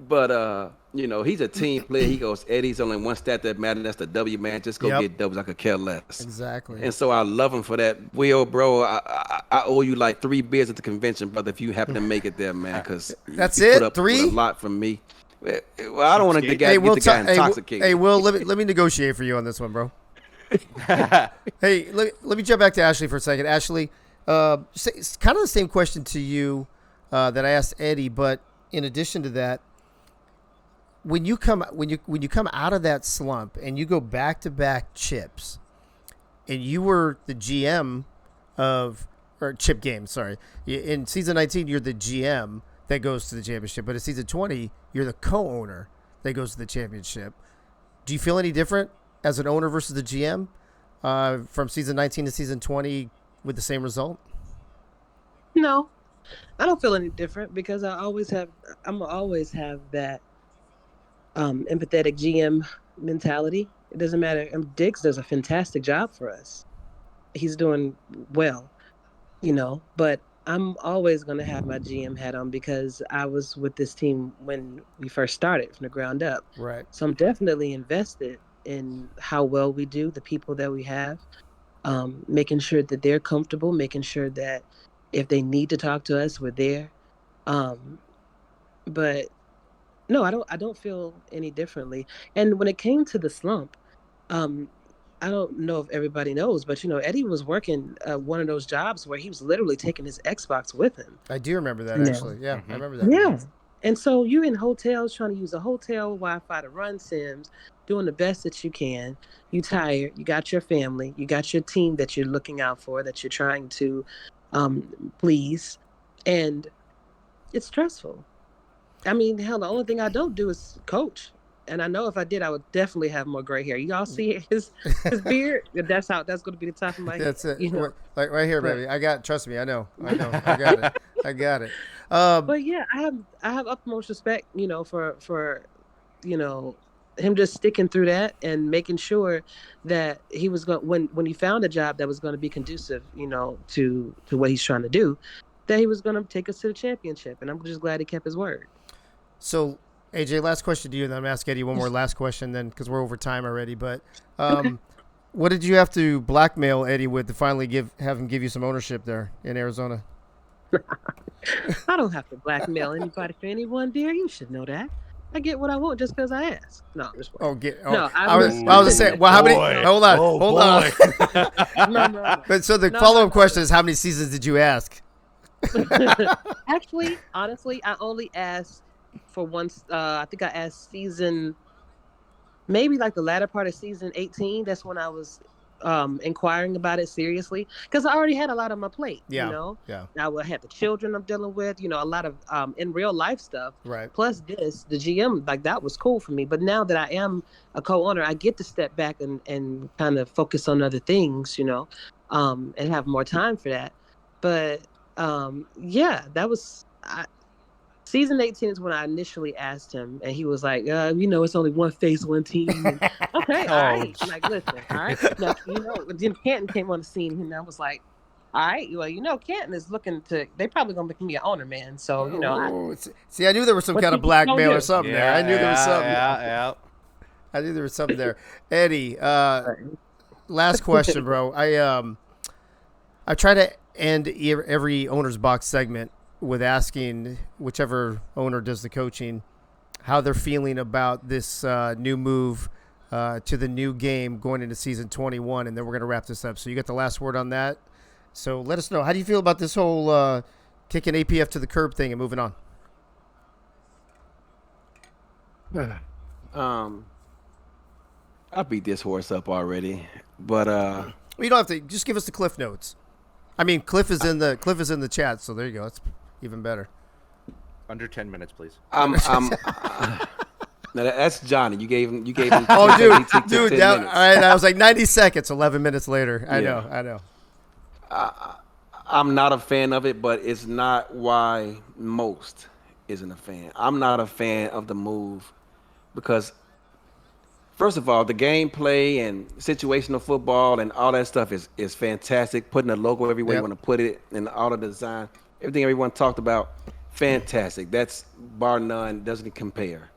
But he's a team player. He goes, Eddie's only one stat that matters. That's the W, man. Just go get W's. I could care less. Exactly. And so I love him for that. Will, bro, I owe you like 3 beers at the convention, brother, if you happen to make it there, man, because that's you it. put up 3? With a lot from me. Well, I don't want to get the guy intoxicated. Hey, Will, let me negotiate for you on this one, bro. Hey, let me jump back to Ashley for a second. Ashley, it's kind of the same question to you that I asked Eddie, but in addition to that, when you come out of that slump and you go back-to-back chips, and you were the GM or chip game, sorry. In season 19, you're the GM that goes to the championship, but in season 20, you're the co-owner that goes to the championship. Do you feel any different as an owner versus the GM from season 19 to season 20 with the same result? No, I don't feel any different because I'm always have that empathetic GM mentality. It doesn't matter. Diggs does a fantastic job for us. He's doing well, but I'm always going to have my GM hat on because I was with this team when we first started from the ground up. Right. So I'm definitely invested in how well we do, the people that we have, making sure that they're comfortable, making sure that if they need to talk to us, we're there. But no, I don't feel any differently. And when it came to the slump, I don't know if everybody knows, but Eddie was working one of those jobs where he was literally taking his Xbox with him. I do remember that actually. Yeah, I remember that. Yeah. And so you're in hotels trying to use a hotel Wi-Fi to run Sims, doing the best that you can. You tired, you got your family, you got your team that you're looking out for, that you're trying to please. And it's stressful. I mean, hell, the only thing I don't do is coach. And I know if I did, I would definitely have more gray hair. Y'all see his beard? That's going to be the top of my head. That's it. Like right here, baby. Trust me. I know. I got it. But yeah, I have utmost respect, for him just sticking through that and making sure that he was going when he found a job that was going to be conducive, to what he's trying to do, that he was going to take us to the championship. And I'm just glad he kept his word. So, AJ, last question to you, and then I'm asking Eddie one more last question then because we're over time already. But what did you have to blackmail Eddie with to finally have him give you some ownership there in Arizona? I don't have to blackmail anybody for anyone, dear. You should know that. I get what I want just because I ask. No, I'm just no, I was saying, well, how many? Hold on. No. But so the follow-up question is, how many seasons did you ask? Actually, honestly, I only asked for once. I think I asked maybe like the latter part of season 18. That's when I was inquiring about it seriously because I already had a lot on my plate. Yeah. Now I had the children I'm dealing with. A lot of in real life stuff. Right. Plus the GM, like that was cool for me. But now that I am a co-owner, I get to step back and kind of focus on other things. And have more time for that. But that was. Season 18 is when I initially asked him, and he was like, it's only one face, one team. And, okay, all right. Like, listen, all right. Now, then Canton came on the scene, and I was like, Well, Canton is looking to. They probably gonna make me an owner, man. So see, I knew there was some kind of blackmail or something there. I knew there was something. Yeah. I knew there was something there. Eddie, last question, bro. I try to end every owner's box segment with asking whichever owner does the coaching how they're feeling about this new move to the new game going into season 21, and then we're going to wrap this up. So you got the last word on that. So let us know. How do you feel about this whole kicking APF to the curb thing and moving on? I beat this horse up already, but well, you don't have to. Just give us the Cliff notes. I mean, Cliff is in the chat, so there you go. It's even better. Under 10 minutes, please. Now that's Johnny. You gave him. Oh, dude. All right, I was like 90 seconds. 11 minutes later. I know. I'm not a fan of it, but it's not why most isn't a fan. I'm not a fan of the move because, first of all, the gameplay and situational football and all that stuff is fantastic. Putting a logo everywhere you want to put it and all the design, everything everyone talked about, fantastic. That's bar none, doesn't compare.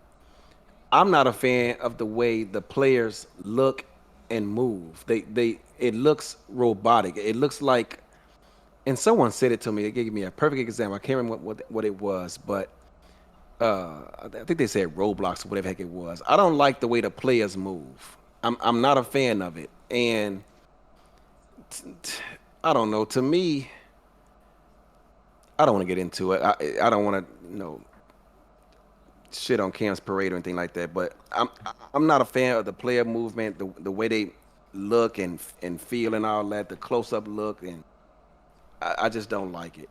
I'm not a fan of the way the players look and move. It looks robotic. It looks like, and someone said it to me. They gave me a perfect example. I can't remember what it was, but I think they said Roblox or whatever the heck it was. I don't like the way the players move. I'm not a fan of it, and I don't know. To me, I don't want to get into it. I don't want to shit on Cam's parade or anything like that. But I'm not a fan of the player movement, the way they look and feel and all that, the close up look, and I just don't like it.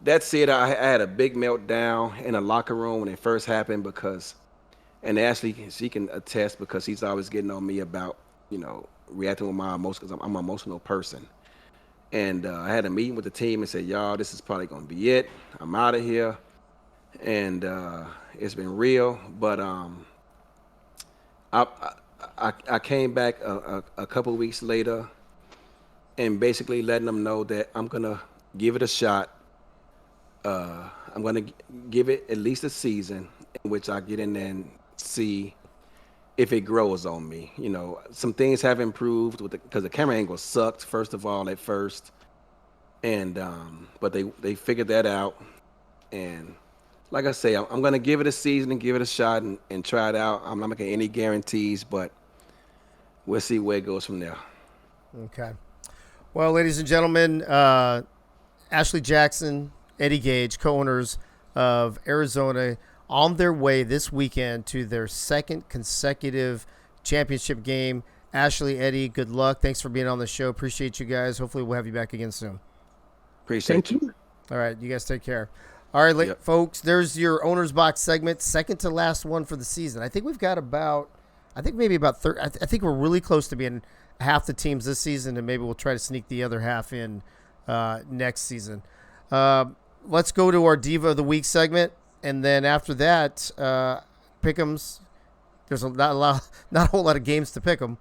That said, I had a big meltdown in a locker room when it first happened because, and Ashley, she can attest because she's always getting on me about, reacting with my emotions because I'm an emotional person. And I had a meeting with the team and said, y'all, this is probably going to be it. I'm out of here. And it's been real. But I came back a couple of weeks later and basically letting them know that I'm going to give it a shot. I'm going to give it at least a season in which I get in there and see if it grows on me. Some things have improved because the camera angle sucked, first of all, at first. And but they figured that out. And like I say, I'm going to give it a season and give it a shot and try it out. I'm not making any guarantees, but we'll see where it goes from there. Okay. Well, ladies and gentlemen, Ashley Jackson, Eddie Gage, co-owners of Arizona, on their way this weekend to their second consecutive championship game. Ashley, Eddie, good luck. Thanks for being on the show. Appreciate you guys. Hopefully we'll have you back again soon. Appreciate you. All right, you guys take care. All right, folks, there's your owner's box segment, second to last one for the season. I think we've got maybe about 30. I think we're really close to being half the teams this season, and maybe we'll try to sneak the other half in next season. Let's go to our Diva of the Week segment, and then after that, pick'ems. There's not a whole lot of games to pick 'em.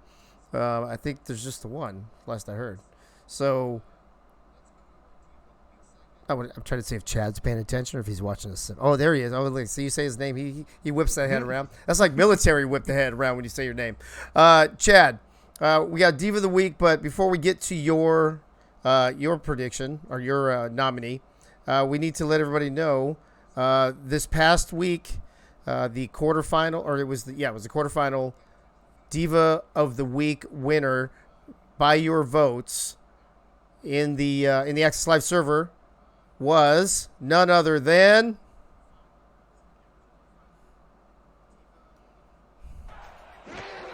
I think there's just the one, last I heard. So I'm trying to see if Chad's paying attention or if he's watching this. Oh, there he is. Oh, look, see, you say his name. He whips that head around. That's like military whip the head around when you say your name. Chad, we got Diva of the Week, but before we get to your prediction or your nominee, we need to let everybody know this past week, the quarterfinal, or it was the quarterfinal Diva of the Week winner by your votes in the Access Live server was none other than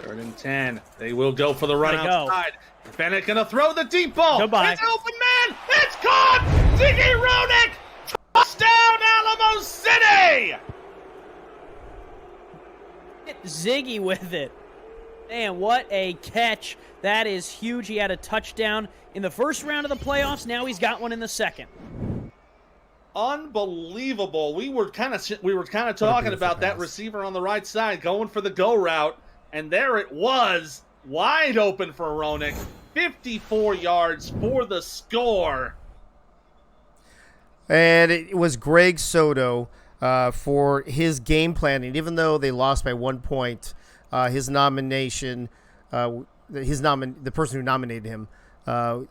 Third and 10. They will go for the run outside. Bennett gonna throw the deep ball. Goodbye. It's open man. It's caught. Ziggy Ronick. Touchdown Alamo City. Hit Ziggy with it. Man, what a catch. That is huge. He had a touchdown in the first round of the playoffs. Now he's got one in the second. Unbelievable. We were kind of talking about that receiver on the right side going for the go route, and there it was, wide open for Ronick. 54 yards for the score. And it was Greg Soto for his game planning. Even though they lost by 1 point, his nomination, the person who nominated him,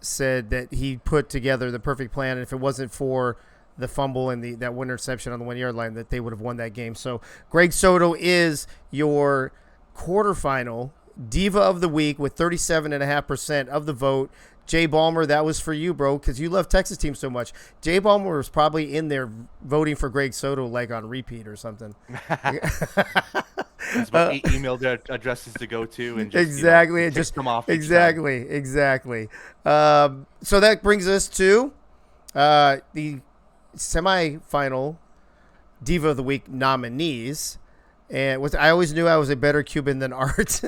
said that he put together the perfect plan. And if it wasn't for the fumble and that one interception on the 1 yard line, that they would have won that game. So Greg Soto is your quarterfinal Diva of the Week with 37.5% of the vote. Jay Ballmer, that was for you, bro, because you love Texas teams so much. Jay Ballmer was probably in there voting for Greg Soto like on repeat or something. That's what email addresses to go to and just, exactly, just come off. Exactly. So that brings us to the semifinal Diva of the Week nominees. And I always knew I was a better Cuban than Art.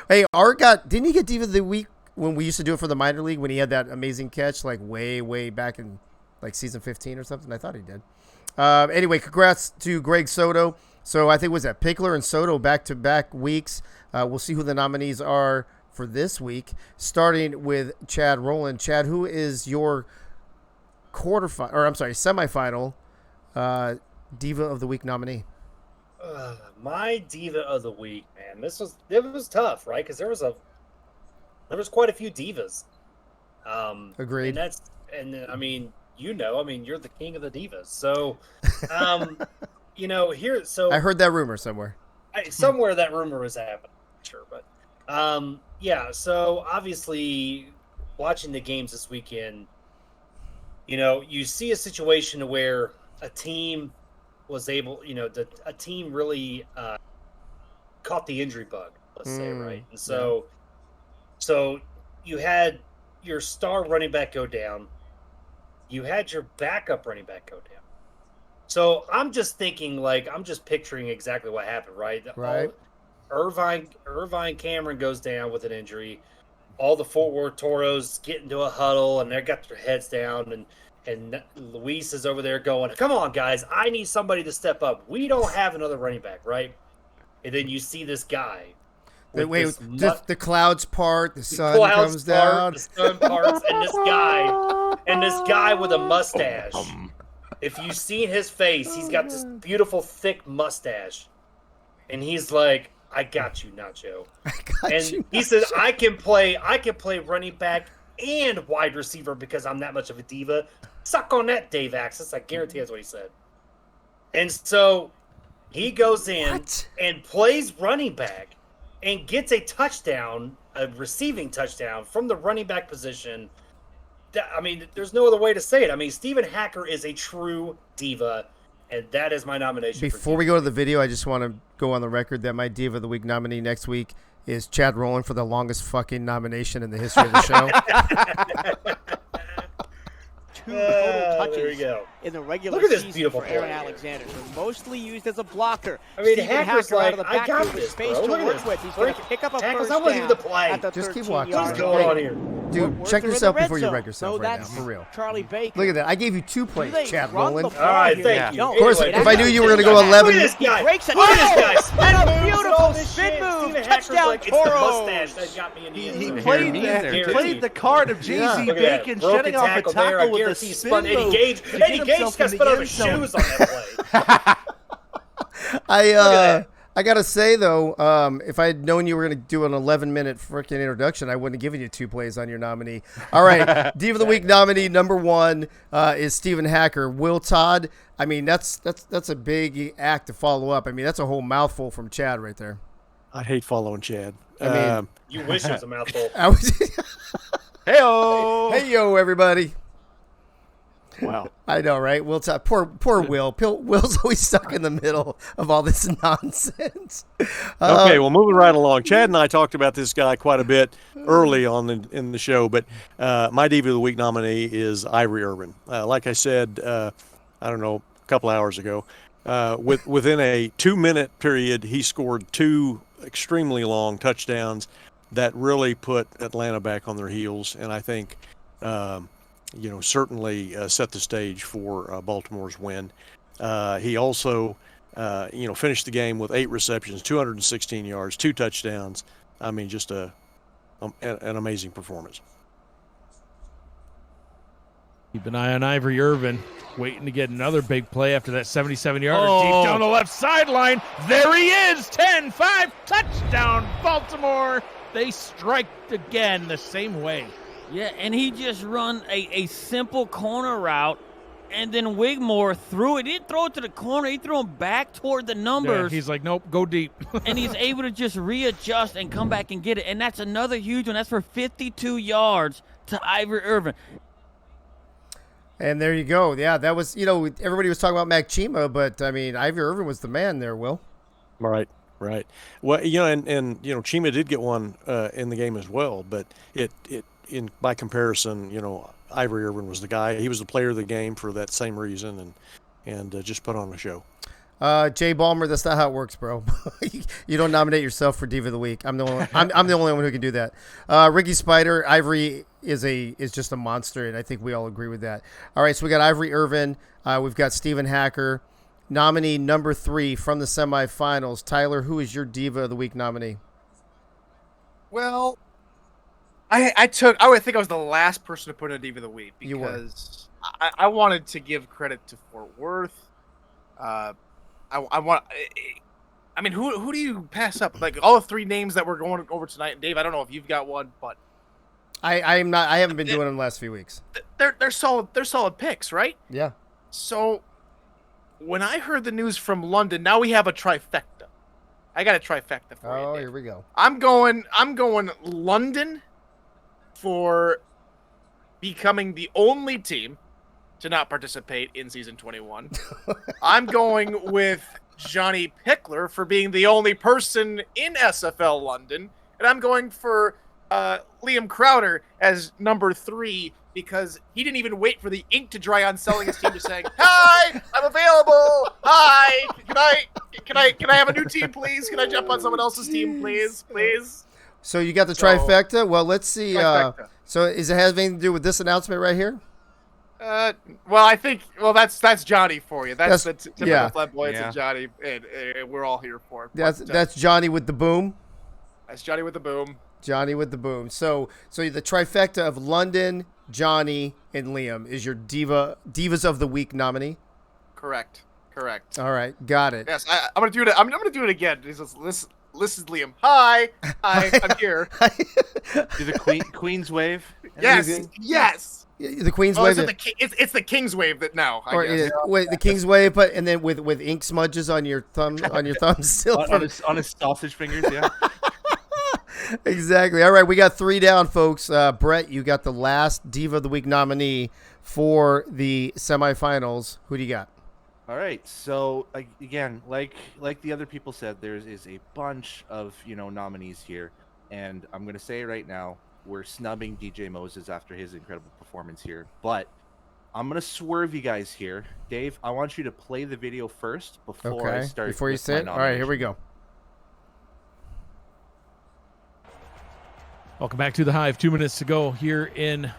Hey, Art didn't he get Diva of the Week when we used to do it for the minor league when he had that amazing catch like way back in like season 15 or something? I thought he did. Anyway, congrats to Greg Soto. So I think was that Pickler and Soto back-to-back weeks. We'll see who the nominees are for this week, starting with Chad Rowland. Chad, who is your semifinal Diva of the Week nominee? My Diva of the Week, man. It was tough, right? Because there was quite a few divas. Agreed. And I mean, you're the king of the divas. So, So I heard that rumor somewhere. Somewhere that rumor was happening, sure, but yeah. So obviously, watching the games this weekend, you see a situation where a team was able, a team really caught the injury bug, let's say, right? And so you had your star running back go down. You had your backup running back go down. So I'm just thinking, I'm just picturing exactly what happened, right? Right. Irvine Cameron goes down with an injury. All the Fort Worth Toros get into a huddle, and they got their heads down, and Luis is over there going, come on, guys, I need somebody to step up. We don't have another running back, right? And then you see this guy. The clouds part, the sun comes down. The sun parts, and this guy with a mustache. If you've seen his face, he's got this beautiful, thick mustache. And he's like, I got you, Nacho. He said, I can play running back and wide receiver because I'm that much of a diva. Suck on that, Dave Axis. I guarantee that's what he said. And so he goes in and plays running back and gets a touchdown, a receiving touchdown from the running back position. I mean, there's no other way to say it. I mean, Stephen Hacker is a true diva, and that is my nomination. Before we go to the video, I just want to go on the record that my Diva of the Week nominee next week is Chad Rowland for the longest fucking nomination in the history of the show. 2 total touches there we go. in the regular Look at this season beautiful for Aaron play Alexander. So mostly used as a blocker. I mean, Stephen Hacker's Hacker out like, of the I got backfield with this, space bro. to Look at work this. with. He's going to pick up a Hackers, first I wasn't even down the play. at the Just keep 13 walking. yard What's going on here? Dude, check yourself before you wreck yourself right now, for real. Charlie Baker. Look at that. I gave you 2 plays, Chad Rowland. All right, thank you. Of course, Anyway, if I knew you were going to go 11. Look at this guy. Breaks it. Look at this guy. And a beautiful spin move. Touchdown, It's the mustache Toros. that got me in the He end. played the card of Jay-Z Look at that. Bacon, Broken shutting off a tackle there. I tackle with a guarantee he spin spun Eddie move. Gage. to get Eddie Gage himself got in spun the out of end his zone. shoes on that play. I gotta say though, if I had known you were gonna do an 11-minute freaking introduction, I wouldn't have given you 2 plays on your nominee. All right, Diva of the Week nominee number 1 is Stephen Hacker. Will Todd. I mean, that's a big act to follow up. I mean, that's a whole mouthful from Chad right there. I hate following Chad. I mean, you wish it was a mouthful. Hey-yo, everybody. Wow. I know, right? Will Todd. Poor Will. Will's always stuck in the middle of all this nonsense. Okay, well, moving right along. Chad and I talked about this guy quite a bit early on in the show, but my Diva of the Week nominee is Ivory Irvin. Like I said, I don't know, a couple hours ago, within a 2-minute period, he scored 2 extremely long touchdowns that really put Atlanta back on their heels, and I think certainly set the stage for Baltimore's win. He also, finished the game with 8 receptions, 216 yards, 2 touchdowns. I mean, just a an amazing performance. Keep an eye on Ivory Irvin, waiting to get another big play after that 77-yarder deep down the left sideline. There he is, 10-5, touchdown, Baltimore. They strike again the same way. Yeah, and he just run a simple corner route, and then Wigmore threw it. He didn't throw it to the corner. He threw him back toward the numbers. Yeah, he's like, nope, go deep. And he's able to just readjust and come back and get it. And that's another huge one. That's for 52 yards to Ivory Irvin. And there you go. Yeah, that was, everybody was talking about Mac Chima, but, I mean, Ivory Irvin was the man there, Will. Right. Well, and Chima did get one in the game as well, but by comparison, Ivory Irvin was the guy. He was the player of the game for that same reason, and just put on a show. Jay Ballmer, that's not how it works, bro. You don't nominate yourself for Diva of the Week. I'm the only one who can do that. Ricky Spider, Ivory is just a monster, and I think we all agree with that. All right, so we got Ivory Irvin. We've got Stephen Hacker. Nominee number 3 from the semifinals. Tyler, who is your Diva of the Week nominee? Well, I think I was the last person to put in a Diva of the Week because I wanted to give credit to Fort Worth. Who do you pass up? Like all the 3 names that we're going over tonight. And Dave, I don't know if you've got one, but I haven't been doing them the last few weeks. They're solid. They're solid picks, right? Yeah. So when I heard the news from London, now we have a trifecta. I got a trifecta for you. Oh, Dave. here we go. I'm going London for becoming the only team to not participate in season 21. I'm going with Johnny Pickler for being the only person in SFL London. And I'm going for Liam Crowder as number 3 because he didn't even wait for the ink to dry on selling his team to saying, "Hi, I'm available. Hi, can I have a new team, please? Can I jump on someone else's team, please? So you got the trifecta. Well, let's see. So is it have anything to do with this announcement right here? That's Johnny for you. That's the typical flamboyance of Johnny, and we're all here for it. That's Johnny with the boom. That's Johnny with the boom. Johnny with the boom. So the trifecta of London, Johnny, and Liam is your Divas of the Week nominee. Correct. All right, got it. Yes, I'm gonna do it. I'm gonna do it again. This is Liam. Hi, I'm here. Do the Queen's wave? Yes. The Queen's wave. It's the King's wave that now. The King's wave, but and then with ink smudges on your thumbs still on his sausage fingers. Yeah. Exactly. All right, we got 3 down, folks. Brett, you got the last Diva of the Week nominee for the semifinals. Who do you got? All right. So again, like the other people said, there is a bunch of nominees here, and I'm gonna say right now, we're snubbing DJ Moses after his incredible performance here, but I'm gonna swerve you guys here. Dave, I want you to play the video first before I start. Before you say it. All right, here we go. Welcome back to the Hive. 2 minutes to go here in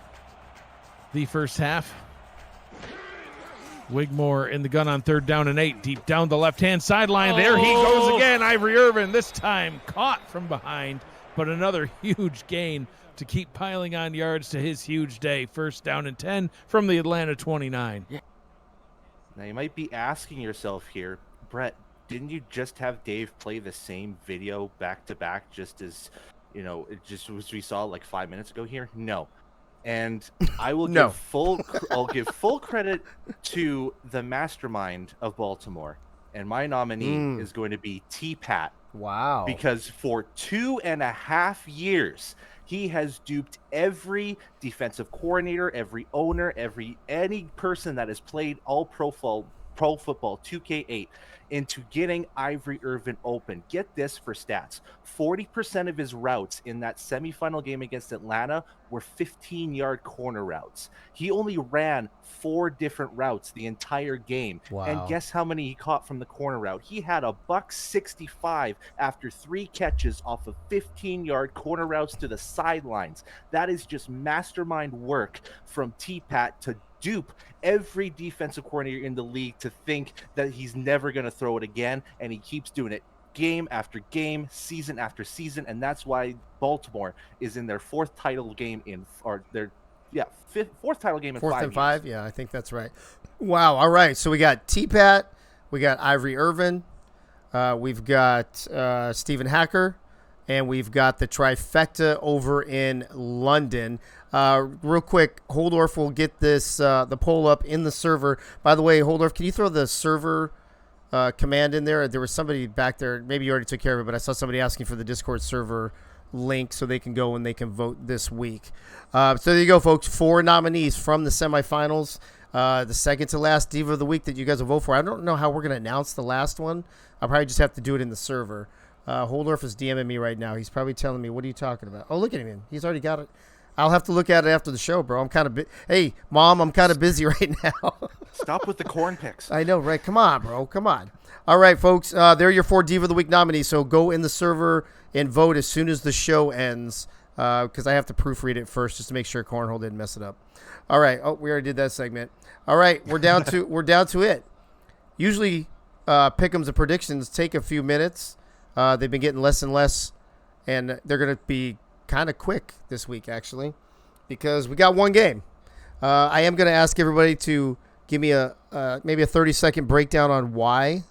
the first half. Wigmore in the gun on 3rd down and 8. Deep down the left-hand sideline. There he goes again. Ivory Irvin, this time caught from behind, but another huge gain to keep piling on yards to his huge day. 1st down and 10 from the Atlanta 29. Yeah. Now you might be asking yourself here, Brett, didn't you just have Dave play the same video back to back just as, as we saw like 5 minutes ago here? No. And I will I'll give full credit to the mastermind of Baltimore. And my nominee is going to be T-Pat. Wow. Because for 2.5 years, he has duped every defensive coordinator, every owner, any person that has played all pro football 2K8 into getting Ivory Irvin open. Get this for stats. 40% of his routes in that semifinal game against Atlanta were 15-yard corner routes. He only ran 4 different routes the entire game. Wow. And guess how many he caught from the corner route? He had a $165 after 3 catches off of 15-yard corner routes to the sidelines. That is just mastermind work from T-Pat to dupe every defensive coordinator in the league to think that he's never going to throw it again, and he keeps doing it. game after game, season after season, and that's why Baltimore is in their fourth title game fourth title game in Fourth 5 and years. 5? Yeah, I think that's right. Wow. All right. So we got T-Pat. We got Ivory Irvin. We've got Stephen Hacker. And we've got the trifecta over in London. Real quick, Holdorf will get this the poll up in the server. By the way, Holdorf, can you throw the server command in there? There was somebody back there. Maybe you already took care of it, but I saw somebody asking for the Discord server link so they can go and they can vote this week. So there you go, folks. 4 nominees from the semifinals. The second to last Diva of the Week that you guys will vote for. I don't know how we're going to announce the last one. I'll probably just have to do it in the server. Holdorf is DMing me right now. He's probably telling me, what are you talking about? Oh, look at him. He's already got it. I'll have to look at it after the show, bro. I'm kind of Hey, Mom, I'm kind of busy right now. Stop with the corn picks. I know, right? Come on, bro. Come on. All right, folks. There are your 4 Diva of the Week nominees. So go in the server and vote as soon as the show ends because I have to proofread it first just to make sure Cornhole didn't mess it up. All right. Oh, we already did that segment. All right. We're down to it. Usually pick'ems and predictions take a few minutes. They've been getting less and less, and they're going to be kind of quick this week, actually, because we got one game. I am going to ask everybody to give me maybe a 30-second breakdown on why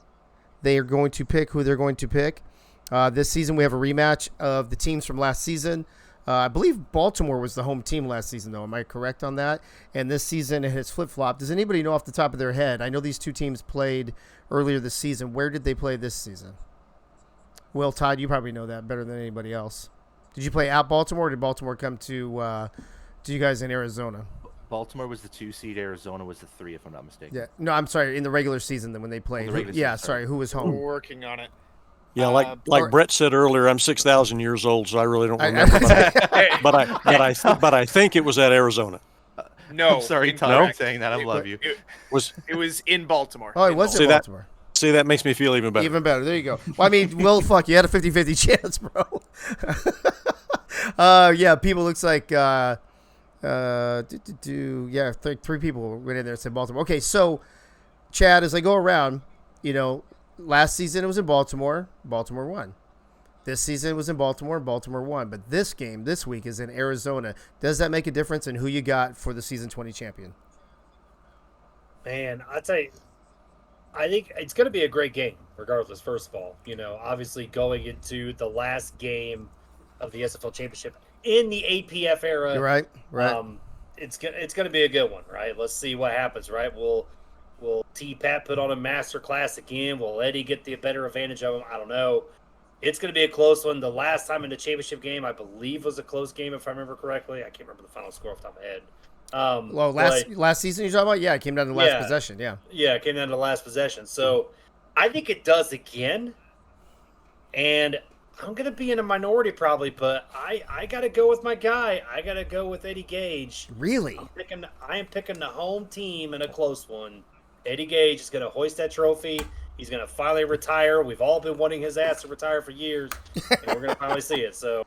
they are going to pick who they're going to pick. This season, we have a rematch of the teams from last season. I believe Baltimore was the home team last season, though. Am I correct on that? And this season, it has flip-flopped. Does anybody know off the top of their head? I know these two teams played earlier this season. Where did they play this season? Well, Todd, you probably know that better than anybody else. Did you play at Baltimore, or did Baltimore come to you guys in Arizona? Baltimore was the 2 seed. Arizona was the 3, if I'm not mistaken. Yeah. No, I'm sorry. In the regular season, then when they played. Sorry. Who was home? We're working on it. Yeah, like Brett said earlier, I'm 6,000 years old, so I really don't remember. But I think it was at Arizona. No, I'm sorry, Todd, for saying that. I love you. It was in Baltimore. Oh, it was in Baltimore. See, that makes me feel even better. Even better. There you go. Well, I mean, you had a 50-50 chance, bro. Yeah, people looks like 3 people went in there and said Baltimore. Okay, so Chad, as I go around, last season it was in Baltimore. Baltimore won. This season it was in Baltimore. Baltimore won. But this game this week is in Arizona. Does that make a difference in who you got for the season 20 champion? Man, I'd say I think it's going to be a great game, regardless. First of all, obviously going into the last game of the SFL championship in the APF era, you're right. It's going to be a good one, right? Let's see what happens, right? Will T-Pat put on a master class again? Will Eddie get the better advantage of him? I don't know. It's going to be a close one. The last time in the championship game, I believe, was a close game, if I remember correctly. I can't remember the final score off the top of my head. Last season you're talking about? Yeah, it came down to the last possession, yeah. Yeah, it came down to the last possession. So I think it does again. And I'm going to be in a minority probably, but I got to go with my guy. I got to go with Eddie Gage. Really? I am picking the home team in a close one. Eddie Gage is going to hoist that trophy. He's going to finally retire. We've all been wanting his ass to retire for years, and we're going to finally see it. So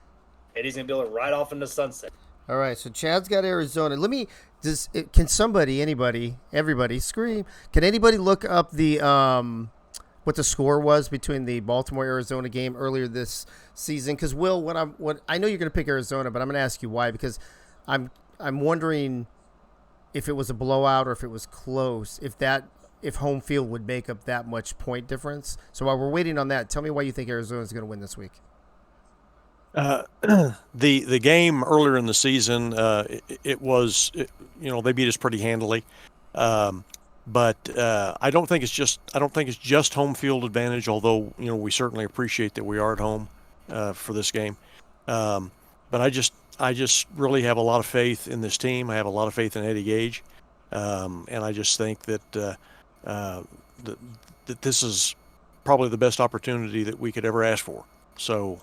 Eddie's going to be able to ride off into the sunset. All right, so Chad's got Arizona. Can somebody, anybody, everybody scream? Can anybody look up the what the score was between the Baltimore-Arizona game earlier this season? Because Will, I know you're going to pick Arizona, but I'm going to ask you why, because I'm wondering if it was a blowout or if it was close, if home field would make up that much point difference. So while we're waiting on that, tell me why you think Arizona is going to win this week. The game earlier in the season, they beat us pretty handily, but I don't think it's just home field advantage. Although we certainly appreciate that we are at home for this game, but I just really have a lot of faith in this team. I have a lot of faith in Eddie Gage, and I just think that that this is probably the best opportunity that we could ever ask for. So.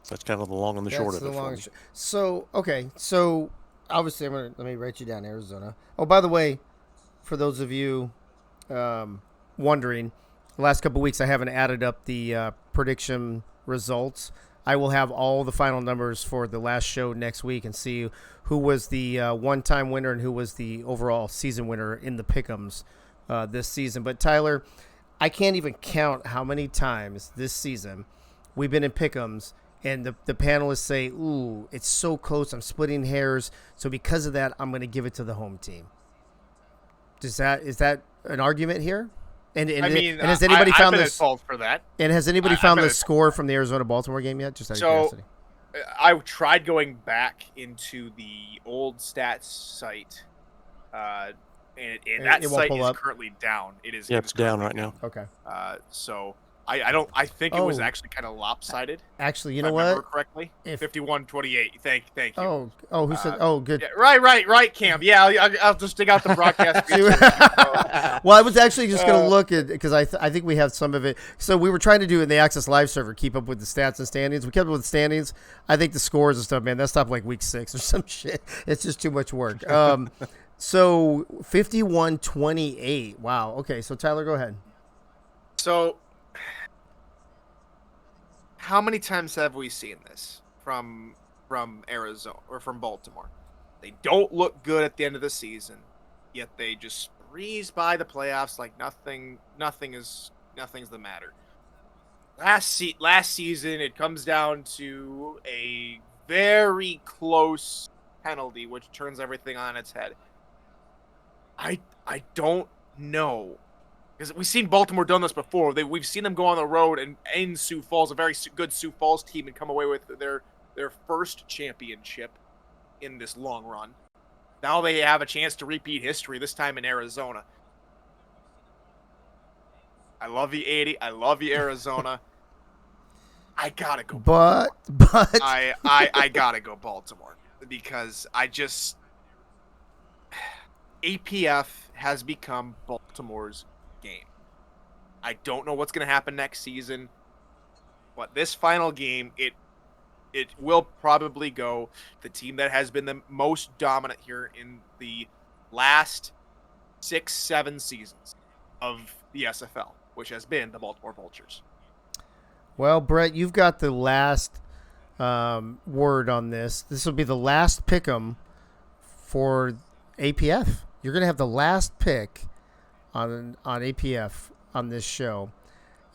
That's kind of the long and the short of it. So obviously let me write you down, Arizona. Oh, by the way, for those of you wondering, the last couple of weeks I haven't added up the prediction results. I will have all the final numbers for the last show next week and see who was the one-time winner and who was the overall season winner in the pick'ems this season. But Tyler, I can't even count how many times this season we've been in pick'ems and the panelists say, ooh, it's so close, I'm splitting hairs, so because of that, I'm going to give it to the home team. Is that an argument here? And has anybody found this? Fault for that. And has anybody found the score from the Arizona-Baltimore game yet? Just out of curiosity. I tried going back into the old stats site, and that site is currently down. It is. Yeah, it's down right now. Okay. So I think it was actually kind of lopsided. Actually, you if know I what? remember correctly, 51-28. Thank you. Who said? Oh, good. Yeah, right, Cam. Yeah, I'll just dig out the broadcast. Well, I was actually just going to look at, because I think we have some of it. So we were trying to do it in the Access Live server, keep up with the stats and standings. We kept up with the standings. I think the scores and stuff, man, that stopped like week 6 or some shit. It's just too much work. So 51-28. Wow. Okay. So Tyler, go ahead. So how many times have we seen this from Arizona or from Baltimore? They don't look good at the end of the season, yet they just breeze by the playoffs like nothing's the matter. Last season, it comes down to a very close penalty, which turns everything on its head. I don't know. Because we've seen Baltimore done this before. We've seen them go on the road and in Sioux Falls, a very good Sioux Falls team, and come away with their first championship in this long run. Now they have a chance to repeat history, this time in Arizona. I love you, 80. I love you, Arizona. I gotta go. But I gotta go Baltimore because APF has become Baltimore's game. I don't know what's going to happen next season, but this final game, it will probably go the team that has been the most dominant here in the last 6-7 seasons of the SFL, which has been the Baltimore Vultures. Well, Brett, you've got the last word on this. This will be the last pick'em for APF. You're going to have the last pick on APF on this show.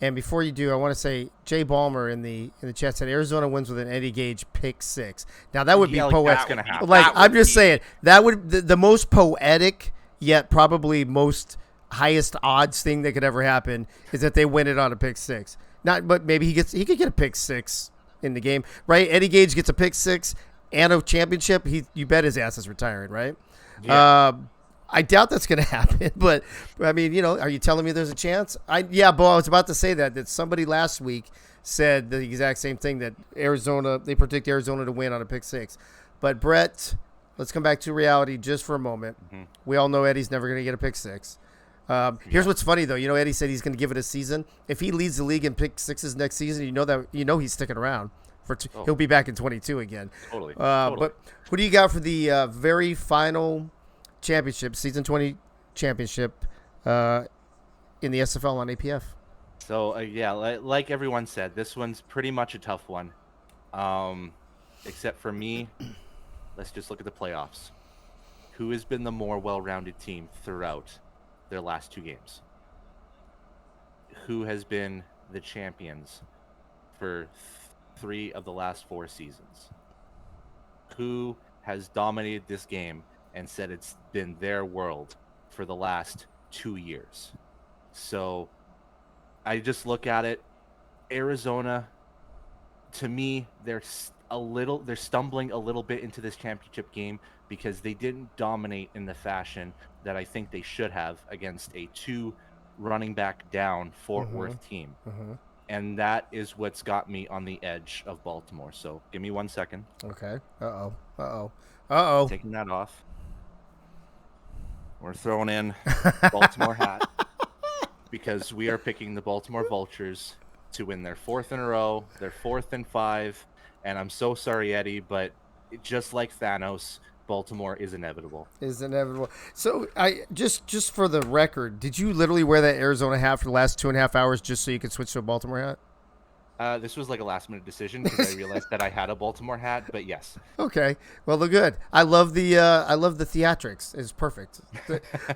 And before you do, I want to say Jay Ballmer in the chat said Arizona wins with an Eddie Gage pick 6. Now that would be poetic. I'm just saying that would the most poetic yet probably most highest odds thing that could ever happen is that they win it on a pick 6. But maybe he could get a pick 6 in the game, right? Eddie Gage gets a pick 6 and a championship. You bet his ass is retiring, right? Yeah. I doubt that's going to happen, but I mean, are you telling me there's a chance? Bo, I was about to say that somebody last week said the exact same thing, that they predict Arizona to win on a pick 6. But Brett, let's come back to reality just for a moment. Mm-hmm. We all know Eddie's never going to get a pick 6. Here's what's funny though. Eddie said he's going to give it a season. If he leads the league in pick 6s next season, he's sticking around he'll be back in 22 again. Totally. But who do you got for the very final championship, season 20 championship in the SFL on APF? So like everyone said, this one's pretty much a tough one. Except for me, let's just look at the playoffs. Who has been the more well-rounded team throughout their last 2 games? Who has been the champions for 3 of the last 4 seasons? Who has dominated this game and said it's been their world for the last 2 years? So I just look at it. Arizona, to me, they're stumbling a little bit into this championship game because they didn't dominate in the fashion that I think they should have against a 2 running back down Fort Worth team. Mm-hmm. And that is what's got me on the edge of Baltimore. So give me 1 second. Okay. Uh-oh. Taking that off. We're throwing in Baltimore hat because we are picking the Baltimore Vultures to win their 4th in a row, their 4th in 5. And I'm so sorry, Eddie, but just like Thanos, Baltimore is inevitable. So I just for the record, did you literally wear that Arizona hat for the last 2.5 hours just so you could switch to a Baltimore hat? This was like a last-minute decision because I realized that I had a Baltimore hat, but yes. Okay, well, they're good. I love the theatrics. It's perfect.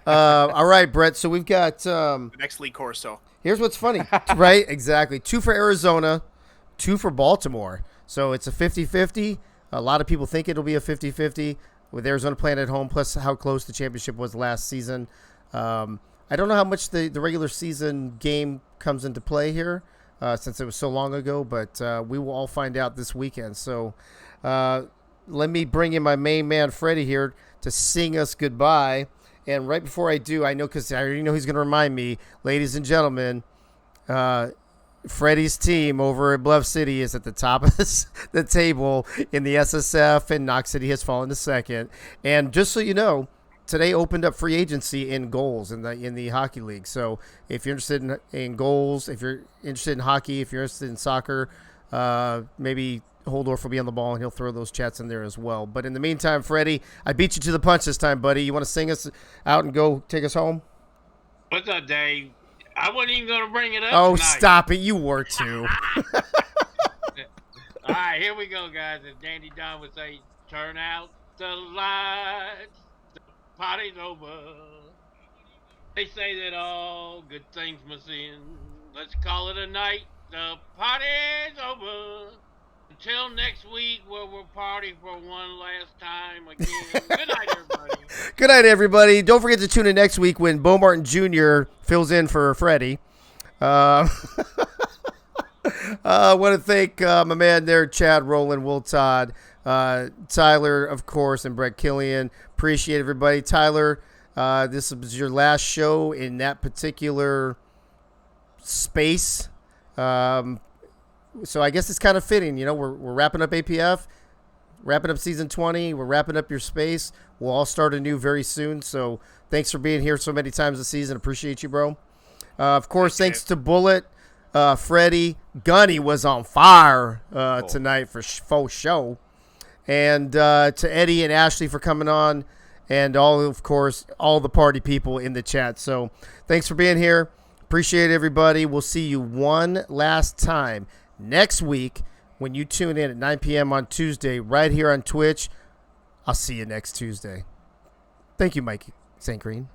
All right, Brett. So we've got the next Lee Corso. Here's what's funny, right? Exactly. 2 for Arizona, 2 for Baltimore. So it's a 50-50. A lot of people think it'll be a 50-50 with Arizona playing at home, plus how close the championship was last season. I don't know how much the regular season game comes into play here since it was so long ago, but we will all find out this weekend. So let me bring in my main man, Freddie, here to sing us goodbye. And right before I do, I know because I already know he's going to remind me, ladies and gentlemen, Freddie's team over at Bluff City is at the top of the table in the SSF, and Knox City has fallen to second. And just so you know, today opened up free agency in goals in the hockey league. So if you're interested in goals, if you're interested in hockey, if you're interested in soccer, maybe Holdorf will be on the ball and he'll throw those chats in there as well. But in the meantime, Freddie, I beat you to the punch this time, buddy. You want to sing us out and go take us home? What's up, Dave? I wasn't even going to bring it up Oh, tonight. stop it. You were too. All right, here we go, guys. As Dandy Don would say, turn out the lights. The party's over. They say that all good things must end. Let's call it a night. The party's over. Until next week, where we'll party for one last time again. Good night, everybody. Good night, everybody. Don't forget to tune in next week when Bo Martin Jr. fills in for Freddie. I want to thank my man there, Chad, Roland, Will Todd, Tyler, of course, and Brett Killian. Appreciate everybody. Tyler, this was your last show in that particular space. So I guess it's kind of fitting. You know, we're wrapping up APF, wrapping up season 20. We're wrapping up your space. We'll all start anew very soon. So thanks for being here so many times this season. Appreciate you, bro. Of course, thanks to Bullet, Freddie. Gunny was on fire tonight for faux show. And to Eddie and Ashley for coming on. And of course, all the party people in the chat. So thanks for being here. Appreciate everybody. We'll see you one last time next week when you tune in at 9 p.m. on Tuesday right here on Twitch. I'll see you next Tuesday. Thank you, Mikey St. Green.